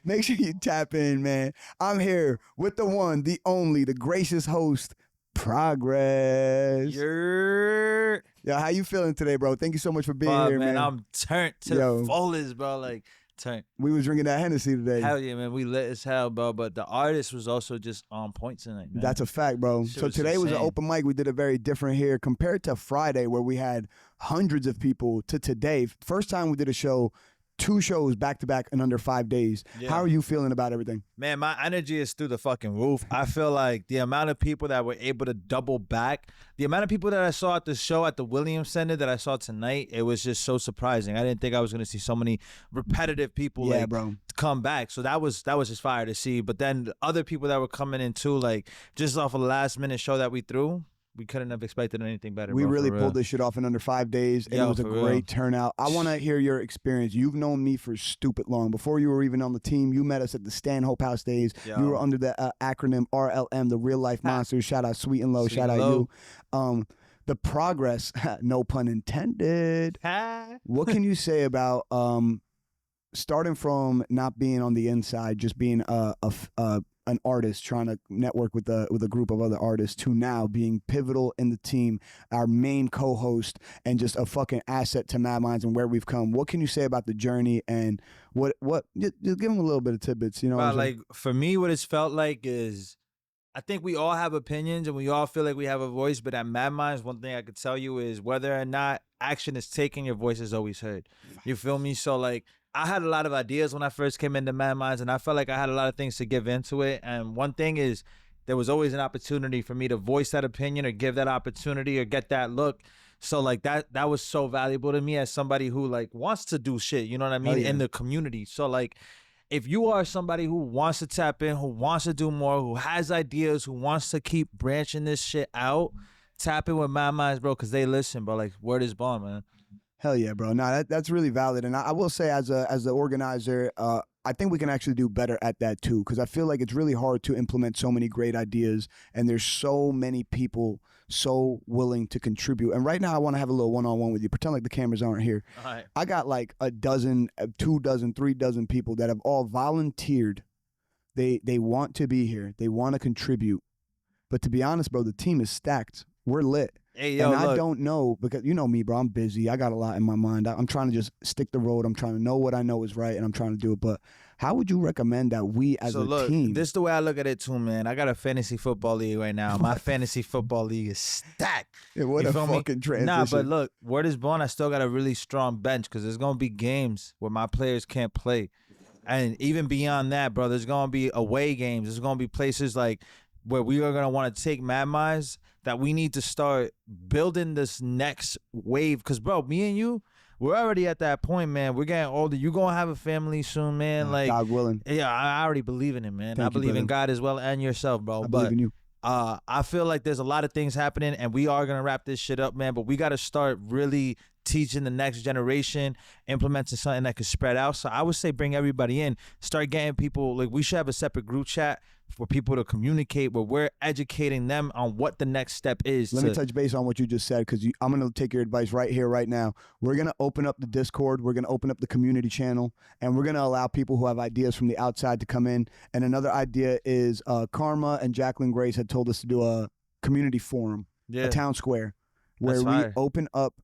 make sure you tap in, man. I'm here with the one, the only, the gracious host, Progress. Yo, how you feeling today, bro? Thank you so much for being here, man. I'm turned to the fullest, bro. Like, turn. We was drinking that Hennessy today. Hell yeah, man. We lit as hell, bro. But the artist was also just on point tonight, man. That's a fact, bro. Shit So was today was an insane. open mic. We did it very different here compared to Friday where we had hundreds of people to today. First time we did a show, 2 shows back to back in under 5 days. Yeah. How are you feeling about everything? Man, my energy is through the fucking roof. I feel like the amount of people that were able to double back, the amount of people that I saw at the show at the Williams Center that I saw tonight, it was just so surprising. I didn't think I was gonna see so many repetitive people bro. come back. So that was just fire to see. But then the other people that were coming in too, like just off of the last minute show that we threw, we couldn't have expected anything better. We bro, really for pulled real. this shit off in under 5 days, and it Yo, was a for real. great turnout. I want to hear your experience. You've known me for stupid long. Before you were even on the team, you met us at the Stanhope House days. Yo. You were under the acronym RLM, the Real Life Monsters. Shout out Sweet and Low. Sweet Shout and out Low. you. The progress, no pun intended. What can you say about starting from not being on the inside, just being an artist trying to network with a group of other artists, to now being pivotal in the team, our main co-host, and just a fucking asset to Madminds and where we've come? What can you say about the journey and what just give them a little bit of tidbits, you know? what I'm saying? Like for me, what it's felt like is, I think we all have opinions and we all feel like we have a voice, but at Madminds, one thing I could tell you is whether or not action is taken, your voice is always heard. You feel me? So like, I had a lot of ideas when I first came into Madminds, and I felt like I had a lot of things to give into it. And one thing is, there was always an opportunity for me to voice that opinion or give that opportunity or get that look. So like that was so valuable to me as somebody who like wants to do shit, you know what I mean, Hell yeah. in the community. So like, if you are somebody who wants to tap in, who wants to do more, who has ideas, who wants to keep branching this shit out, tap in with Madminds, bro, because they listen, bro. Like, word is bond, man. Hell yeah, bro. No, that's really valid. And I will say, as the organizer, I think we can actually do better at that too, because I feel like it's really hard to implement so many great ideas, and there's so many people so willing to contribute. And right now, I want to have a little one-on-one with you. Pretend like the cameras aren't here. All right. I got like a dozen, 2 dozen, 3 dozen people that have all volunteered. They want to be here. They want to contribute. But to be honest, bro, the team is stacked. We're lit. Hey, yo, and I look. don't know, because you know me, bro. I'm busy. I got a lot in my mind. I'm trying to just stick the road. I'm trying to know what I know is right, and I'm trying to do it. But how would you recommend that we as So a look, team? this is the way I look at it too, man. I got a fantasy football league right now. My fantasy football league is stacked. Yeah, what You a feel me? fucking transition. Nah, but look, word is born. I still got a really strong bench because there's gonna be games where my players can't play, and even beyond that, bro, there's gonna be away games. There's gonna be places like where we are gonna want to take Madminds, that we need to start building this next wave. Because, bro, me and you, we're already at that point, man. We're getting older. You're going to have a family soon, man. Like, God willing. Yeah, I already believe in it, man. Thank I you, believe in brother. God as well and yourself, bro. I but believe in you. I feel like there's a lot of things happening, and we are going to wrap this shit up, man. But we got to start really teaching the next generation, implementing something that could spread out. So I would say bring everybody in, start getting people, like we should have a separate group chat for people to communicate where we're educating them on what the next step is. Let me touch base on what you just said, because I'm going to take your advice right here, right now. We're going to open up the Discord. We're going to open up the community channel, and we're going to allow people who have ideas from the outside to come in. And another idea is Karma and Jacqueline Grace had told us to do a community forum, Yeah. a town square, where That's we fire. open up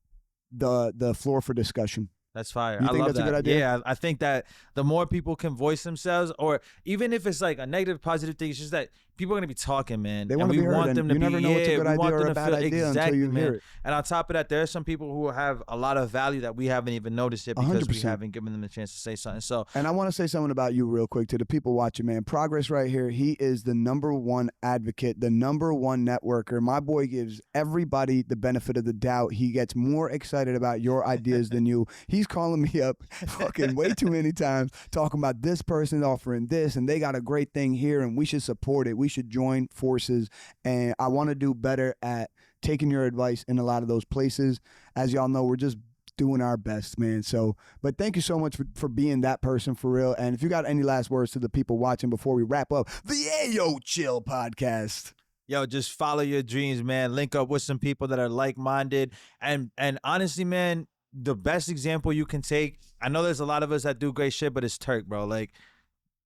the floor for discussion. That's fire. You I think love that's a that. good idea? Yeah, I think that the more people can voice themselves, or even if it's like a negative, positive thing, it's just that people are gonna be talking, man. They and wanna we be heard, want and them to you be. never know what's a yeah, good we idea want or them a to bad feel idea until exactly, you man. hear it. And on top of that, there are some people who have a lot of value that we haven't even noticed yet because we 100%. haven't given them a chance to say something. So And I want to say something about you real quick to the people watching, man. Progress right here. He is the #1 advocate, the #1 networker. My boy gives everybody the benefit of the doubt. He gets more excited about your ideas than you. He's calling me up fucking way too many times talking about this person offering this, and they got a great thing here, and we should support it. We should join forces. And I want to do better at taking your advice in a lot of those places. As y'all know, we're just doing our best, man. So, but thank you so much for being that person for real. And if you got any last words to the people watching before we wrap up the Ayoo Chill podcast. Yo, just follow your dreams, man. Link up with some people that are like-minded. And honestly, man, the best example you can take, I know there's a lot of us that do great shit, but it's Turk, bro. Like,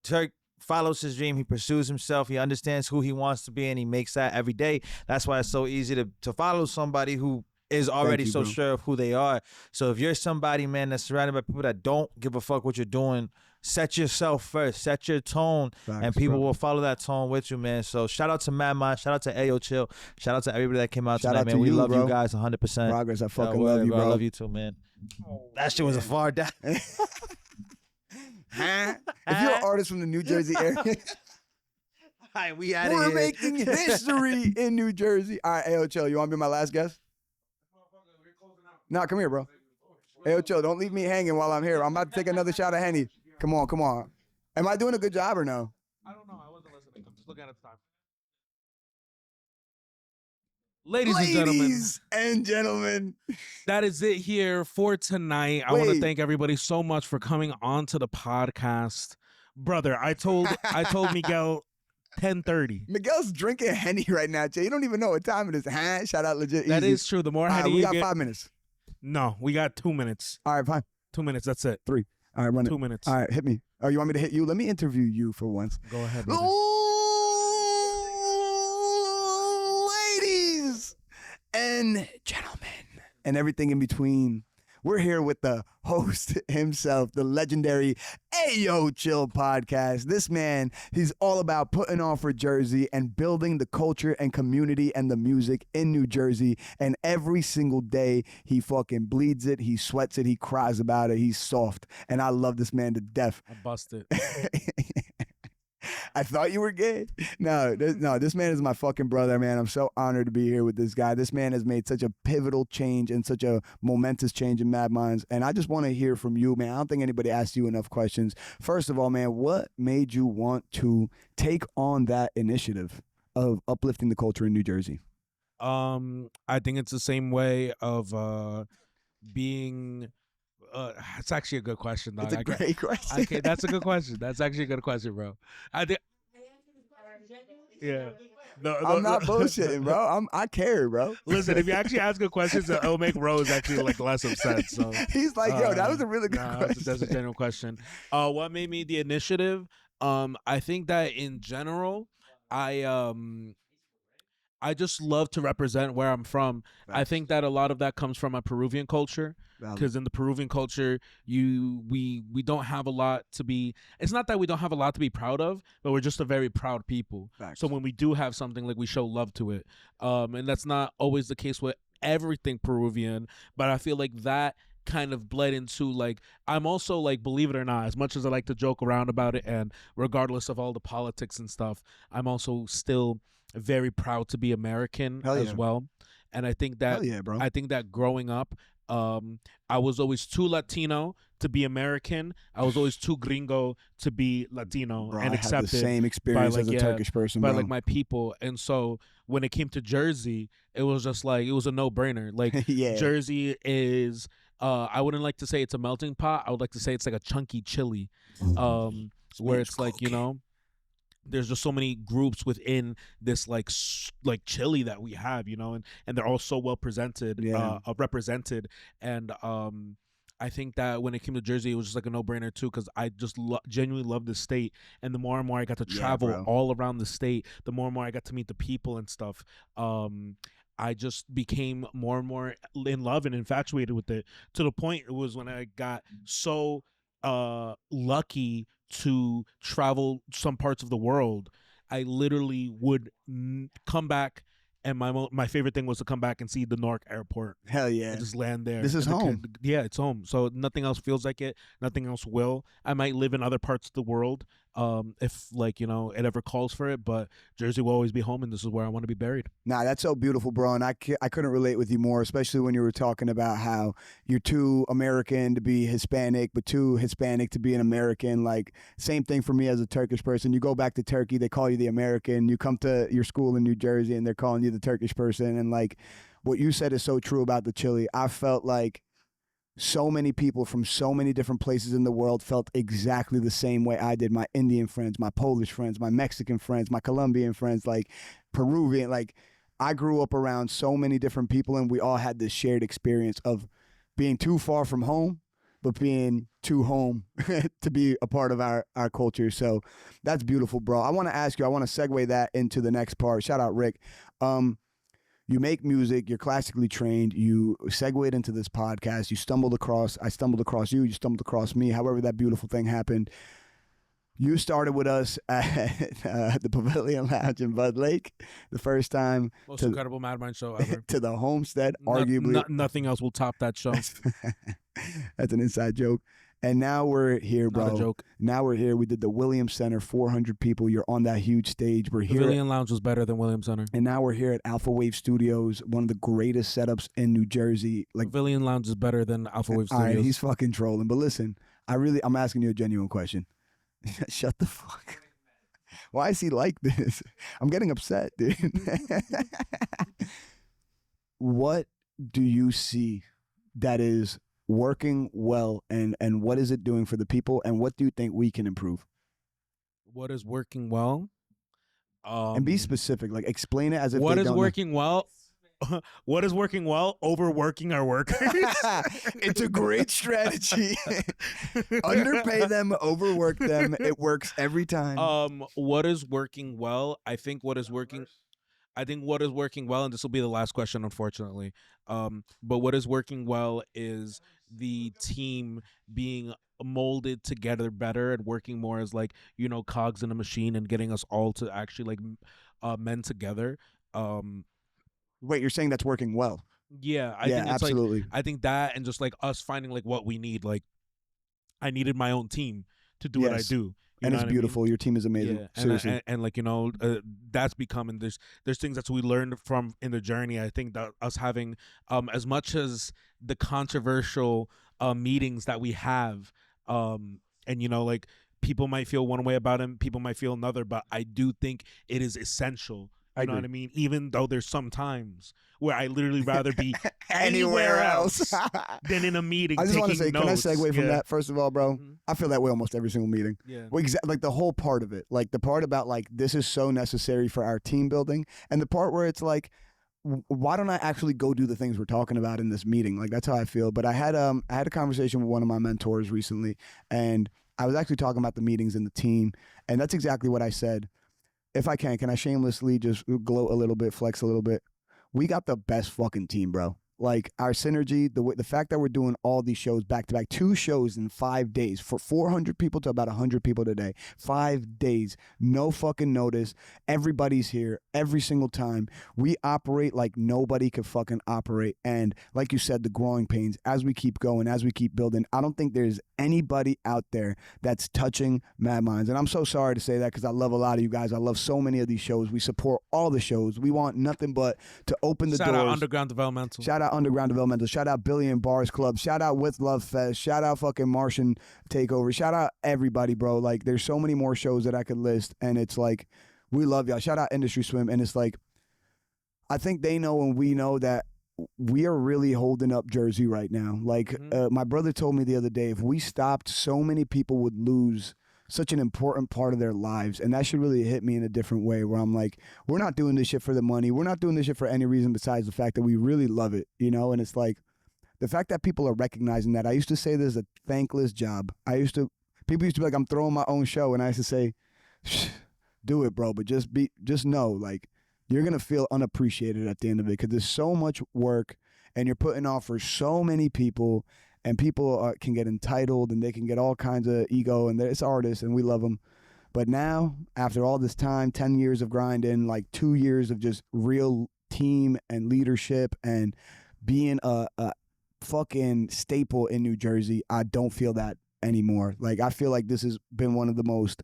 Turk follows his dream. He pursues himself. He understands who he wants to be, and he makes that every day. That's why it's so easy to follow somebody who is already so sure of who they are. So if you're somebody, man, that's surrounded by people that don't give a fuck what you're doing, set yourself first, set your tone, and people will follow that tone with you, man. So shout out to Madminds, shout out to Ayoo Chill, shout out to everybody that came out Shout tonight, out man. to We you, love bro. you guys 100%. Progress, I fucking word, love you, bro. I love you too, man. That shit was a far down. If you're an artist from the New Jersey area, we're making history in New Jersey. All right, Ayoo Chill, you want to be my last guest? Nah, come here, bro. Ayoo Chill, don't leave me hanging while I'm here. I'm about to take another shot of Henny. Come on, come on. Am I doing a good job or no? I don't know. I wasn't listening. I'm just looking at the time. Ladies and gentlemen, that is it here for tonight. I want to Wait. thank everybody so much for coming on to the podcast. Brother, I told Miguel 10:30. Miguel's drinking Henny right now, Jay. You don't even know what time it is. Huh? Shout out Legit That Easy. is true. The more All right, Henny we you got get- 5 minutes. No, we got 2 minutes. All right, fine. 2 minutes. That's it. 3. All right, run it. 2 minutes. All right, hit me. Oh, you want me to hit you? Let me interview you for once. Go ahead. brother. Ladies and gentlemen, and everything in between. We're here with the host himself, the legendary Ayoo Chill podcast. This man, he's all about putting on for Jersey and building the culture and community and the music in New Jersey. And every single day, he fucking bleeds it, he sweats it, he cries about it, he's soft. And I love this man to death. I busted. I thought you were gay. No, this man is my fucking brother, man. I'm so honored to be here with this guy. This man has made such a pivotal change and such a momentous change in Madminds. And I just want to hear from you, man. I don't think anybody asked you enough questions. First of all, man, what made you want to take on that initiative of uplifting the culture in New Jersey? I think it's the same way of being. It's actually a good question, dog. It's a great question. Okay, that's a good question. That's actually a good question, bro. I think. Yeah. No, I'm not bullshitting, bro. I care, bro. Listen, if you actually ask good questions, it'll make Rose actually like less upset. So he's like, yo, that was a really good question. That's a genuine question. What made me the initiative? I think that in general, I just love to represent where I'm from. I think that a lot of that comes from a Peruvian culture, because in the Peruvian culture, we don't have a lot to be. It's not that we don't have a lot to be proud of, but we're just a very proud people. So when we do have something, like, we show love to it, and that's not always the case with everything Peruvian. But I feel like that kind of bled into, like, I'm also, like, believe it or not, as much as I like to joke around about it, and regardless of all the politics and stuff, I'm also still very proud to be American as well. And I think that I think that growing up, I was always too Latino to be American. I was always too gringo to be Latino, Bro, and I had accepted the same experience by, as a Turkish person, by bro. like my people. And so when it came to Jersey, it was just like, it was a no-brainer. Like, Yeah. Jersey is I wouldn't like to say it's a melting pot. I would like to say it's like a chunky chili, where it's like, you know, there's just so many groups within this like chili that we have, you know, and they're all so well presented, represented. And I think that when it came to Jersey, it was just like a no-brainer too, because I just genuinely love the state. And the more and more I got to travel all around the state, the more and more I got to meet the people and stuff, I just became more and more in love and infatuated with it, to the point it was when I got so lucky to travel some parts of the world, I literally would come back, and my favorite thing was to come back and see the Newark airport. Hell yeah. And just land there. This is And home. Yeah, it's home. So nothing else feels like it. Nothing else will. I might live in other parts of the world, if, like, you know, it ever calls for it, but Jersey will always be home, and this is where I want to be buried. Nah, that's so beautiful, bro. And I couldn't relate with you more, especially when you were talking about how you're too American to be Hispanic, but too Hispanic to be an American. Like, same thing for me as a Turkish person. You go back to Turkey, they call you the American. You come to your school in New Jersey, and they're calling you the Turkish person. And, like, what you said is so true about the chili. I felt like so many people from so many different places in the world felt exactly the same way I did. My Indian friends, my Polish friends, my Mexican friends, my Colombian friends, like Peruvian. Like I grew up around so many different people, and we all had this shared experience of being too far from home, but being too home to be a part of our culture. So that's beautiful, bro. I want to ask you, I want to segue that into the next part. Shout out, Rick. You make music, you're classically trained, you segued into this podcast, I stumbled across you, you stumbled across me, however that beautiful thing happened. You started with us at the Pavilion Lounge in Bud Lake the first time. Most incredible Madminds show ever. To the Homestead, arguably. Nothing else will top that show. That's an inside joke. And now we're here, bro. Not a joke. Now we're here. We did the Williams Center, 400 people. You're on that huge stage. We're here. Pavilion Lounge was better than Williams Center. And now we're here at Alphawave Studios, one of the greatest setups in New Jersey. Like Pavilion Lounge is better than Alphawave Studios. All right, he's fucking trolling. But listen, I'm asking you a genuine question. Shut the fuck. Why is he like this? I'm getting upset, dude. What do you see that is working well, and what is it doing for the people, and what do you think we can improve? What is working well? And be specific, like explain it as if what they is don't know. working well. What is working well? Overworking our workers. It's a great strategy. Underpay them, overwork them. It works every time. What is working well? I think what is working well, and this will be the last question, unfortunately. But what is working well is the team being molded together better and working more as like, you know, cogs in a machine and getting us all to actually like mend together. Wait, you're saying that's working well? Yeah, I think it's absolutely. Like, I think that, and just like us finding like what we need. Like, I needed my own team to do what I do. You And know it's what I beautiful. mean? Your team is amazing. Yeah, Seriously. and like, you know, that's becoming there's things that we learned from in the journey. I think that us having as much as the controversial meetings that we have, and you know, like people might feel one way about him, people might feel another, but I do think it is essential. You know what I mean? Even though there's some times where I literally rather be anywhere else than in a meeting. I just want to say, notes. can I segue from Yeah. that? First of all, bro, I feel that way almost every single meeting. Yeah. Well, like the whole part of it, like the part about like this is so necessary for our team building, and the part where it's like, why don't I actually go do the things we're talking about in this meeting? Like that's how I feel. But I had a conversation with one of my mentors recently, and I was actually talking about the meetings and the team, and that's exactly what I said. If I can I shamelessly just gloat a little bit, flex a little bit? We got the best fucking team, bro. Like our synergy, the fact that we're doing all these shows back to back, 2 shows in 5 days for 400 people to about 100 people today, 5 days, no fucking notice. Everybody's here every single time. We operate like nobody could fucking operate. And like you said, the growing pains as we keep going, as we keep building. I don't think there's anybody out there that's touching Madminds. And I'm so sorry to say that because I love a lot of you guys. I love so many of these shows. We support all the shows. We want nothing but to open the doors. Shout out Underground Developmental. Shout out Underground Developmental. Shout out Billion Bars Club. Shout out With Love Fest. Shout out fucking Martian Takeover. Shout out everybody, bro. Like, there's so many more shows that I could list, and it's like, we love y'all. Shout out Industry Swim, and it's like, I think they know and we know that we are really holding up Jersey right now. Like, my brother told me the other day, if we stopped, so many people would lose such an important part of their lives. And that should really hit me in a different way where I'm like, we're not doing this shit for the money. We're not doing this shit for any reason besides the fact that we really love it, you know? And it's like, the fact that people are recognizing that. I used to say this is a thankless job. People used to be like, I'm throwing my own show. And I used to say, do it, bro. But just know, like, you're going to feel unappreciated at the end of it because there's so much work and you're putting on for so many people. And people can get entitled and they can get all kinds of ego, and it's artists and we love them. But now, after all this time, 10 years of grinding, like 2 years of just real team and leadership and being a fucking staple in New Jersey, I don't feel that anymore. Like, I feel like this has been one of the most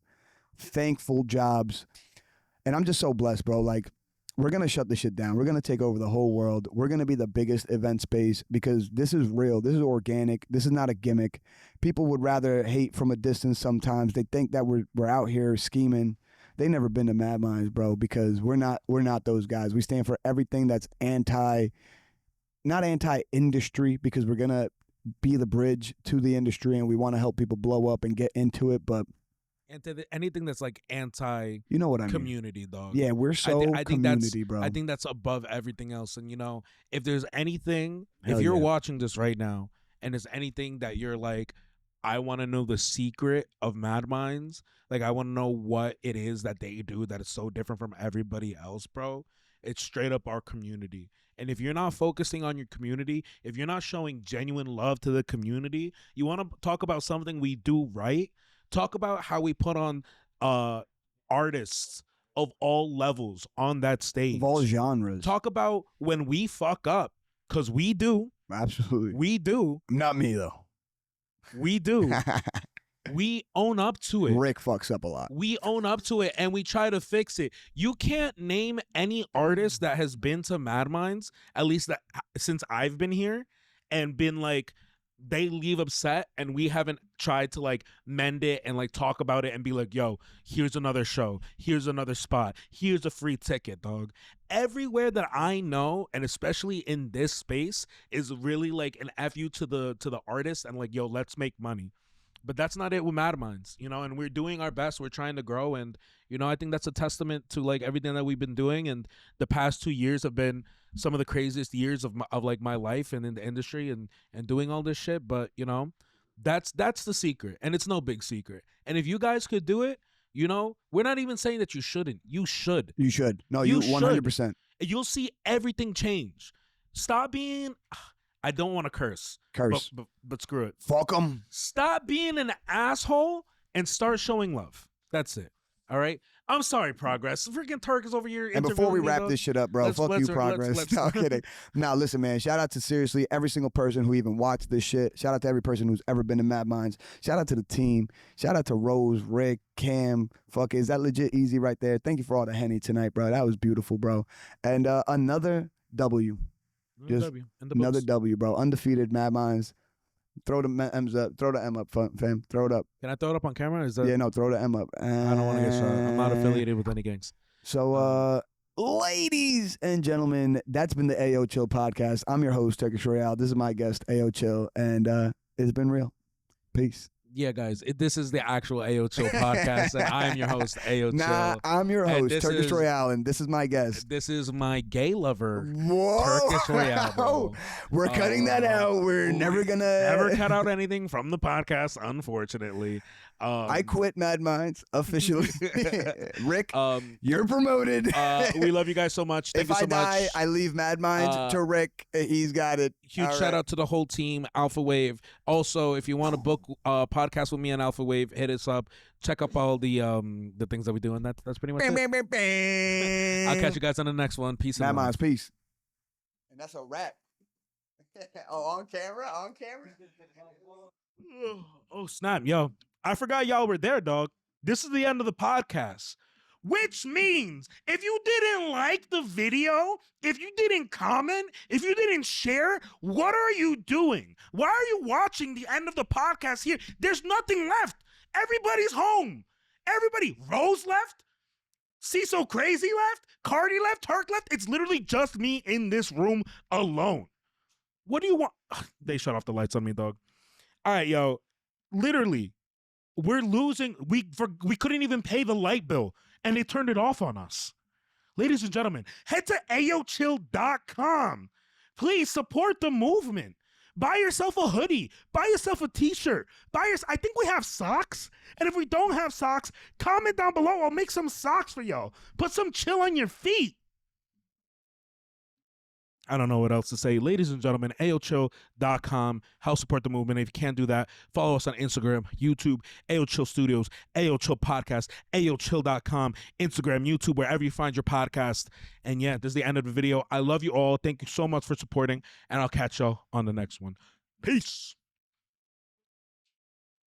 thankful jobs. And I'm just so blessed, bro. Like, we're going to shut this shit down. We're going to take over the whole world. We're going to be the biggest event space because this is real. This is organic. This is not a gimmick. People would rather hate from a distance sometimes. They think that we're out here scheming. They never been to Madminds, bro, because we're not those guys. We stand for everything that's not anti-industry, because we're going to be the bridge to the industry, and we want to help people blow up and get into it. But anything that's like anti, you know what I mean? Community, dog. Yeah, we're so I think community, bro. I think that's above everything else. And if there's anything, Hell if you're yeah. watching this right now, and there's anything that you're like, I want to know the secret of Madminds. Like, I want to know what it is that they do that is so different from everybody else, bro. It's straight up our community. And if you're not focusing on your community, if you're not showing genuine love to the community, you want to talk about something we do right. Talk about how we put on artists of all levels on that stage. Of all genres. Talk about when we fuck up, because we do. Absolutely. We do. Not me, though. We do. We own up to it. Rick fucks up a lot. We own up to it, and we try to fix it. You can't name any artist that has been to Madminds, at least that since I've been here, and been like, they leave upset, and we haven't tried to like mend it and like talk about it and be like, yo, here's another show, here's another spot, here's a free ticket, dog. Everywhere that I know, and especially in this space, is really like an FU to the artist and like, yo, let's make money. But that's not it with Madminds, and we're doing our best. We're trying to grow, and I think that's a testament to like everything that we've been doing. And the past 2 years have been some of the craziest years of my life and in the industry and doing all this shit. But that's the secret, and it's no big secret. And if you guys could do it, we're not even saying that you shouldn't. You should. You should. No, you 100%. You'll see everything change. Stop being. I don't want to curse. But screw it. Fuck them. Stop being an asshole and start showing love. That's it. All right? I'm sorry, Progress. Freaking Turk is over here. And before we wrap this shit up, bro, fuck you, Progress. No, I'm kidding. Now, listen, man. Shout out to seriously every single person who even watched this shit. Shout out to every person who's ever been to Madminds. Shout out to the team. Shout out to Rose, Rick, Cam. Fuck, is that legit easy right there? Thank you for all the Henny tonight, bro. That was beautiful, bro. And another W. Just another W, bro. Undefeated Madminds. Throw the M's up. Throw the M up, fam. Throw it up. Can I throw it up on camera? Is that... Yeah, no, throw the M up. I don't want to get shot. I'm not affiliated with any gangs. So, ladies and gentlemen, that's been the Ayoo Chill podcast. I'm your host, Turkish Royale. This is my guest, Ayoo Chill, and it's been real. Peace. Yeah, guys, this is the actual Ayoo Chill podcast, and I'm your host, Ayoo Chill. Nah, I'm your host, Turkish Royale, and this is my guest. This is my gay lover, Whoa. Turkish Royale, bro. We're cutting that out. We're never gonna never cut out anything from the podcast, unfortunately. I quit Madminds officially. Rick, you're promoted. We love you guys so much. Thank if you so I die, much. I leave Madminds to Rick. He's got it. Huge shout out to the whole team, Alphawave. Also, if you want to book a podcast with me on Alphawave, hit us up. Check up all the things that we do, and that's pretty much it. I'll catch you guys on the next one. Peace. Madminds, peace. And that's a wrap. On camera. Oh snap, yo! I forgot y'all were there, dog. This is the end of the podcast. Which means if you didn't like the video, if you didn't comment, if you didn't share, what are you doing? Why are you watching the end of the podcast here? There's nothing left. Everybody's home. Everybody. Rose left. CeezSoCrazy left. Cardi left. Turk left. It's literally just me in this room alone. What do you want? They shut off the lights on me, dog. All right, yo. Literally, we're losing. We couldn't even pay the light bill, and they turned it off on us. Ladies and gentlemen, head to ayoochill.com. Please support the movement. Buy yourself a hoodie. Buy yourself a t-shirt. I think we have socks. And if we don't have socks, comment down below. I'll make some socks for y'all. Put some chill on your feet. I don't know what else to say. Ladies and gentlemen, ayoochill.com. Help support the movement. If you can't do that, follow us on Instagram, YouTube, Ayoo Chill Studios, Ayoo Chill Podcast, ayoochill.com, Instagram, YouTube, wherever you find your podcast. And yeah, this is the end of the video. I love you all. Thank you so much for supporting, and I'll catch y'all on the next one. Peace.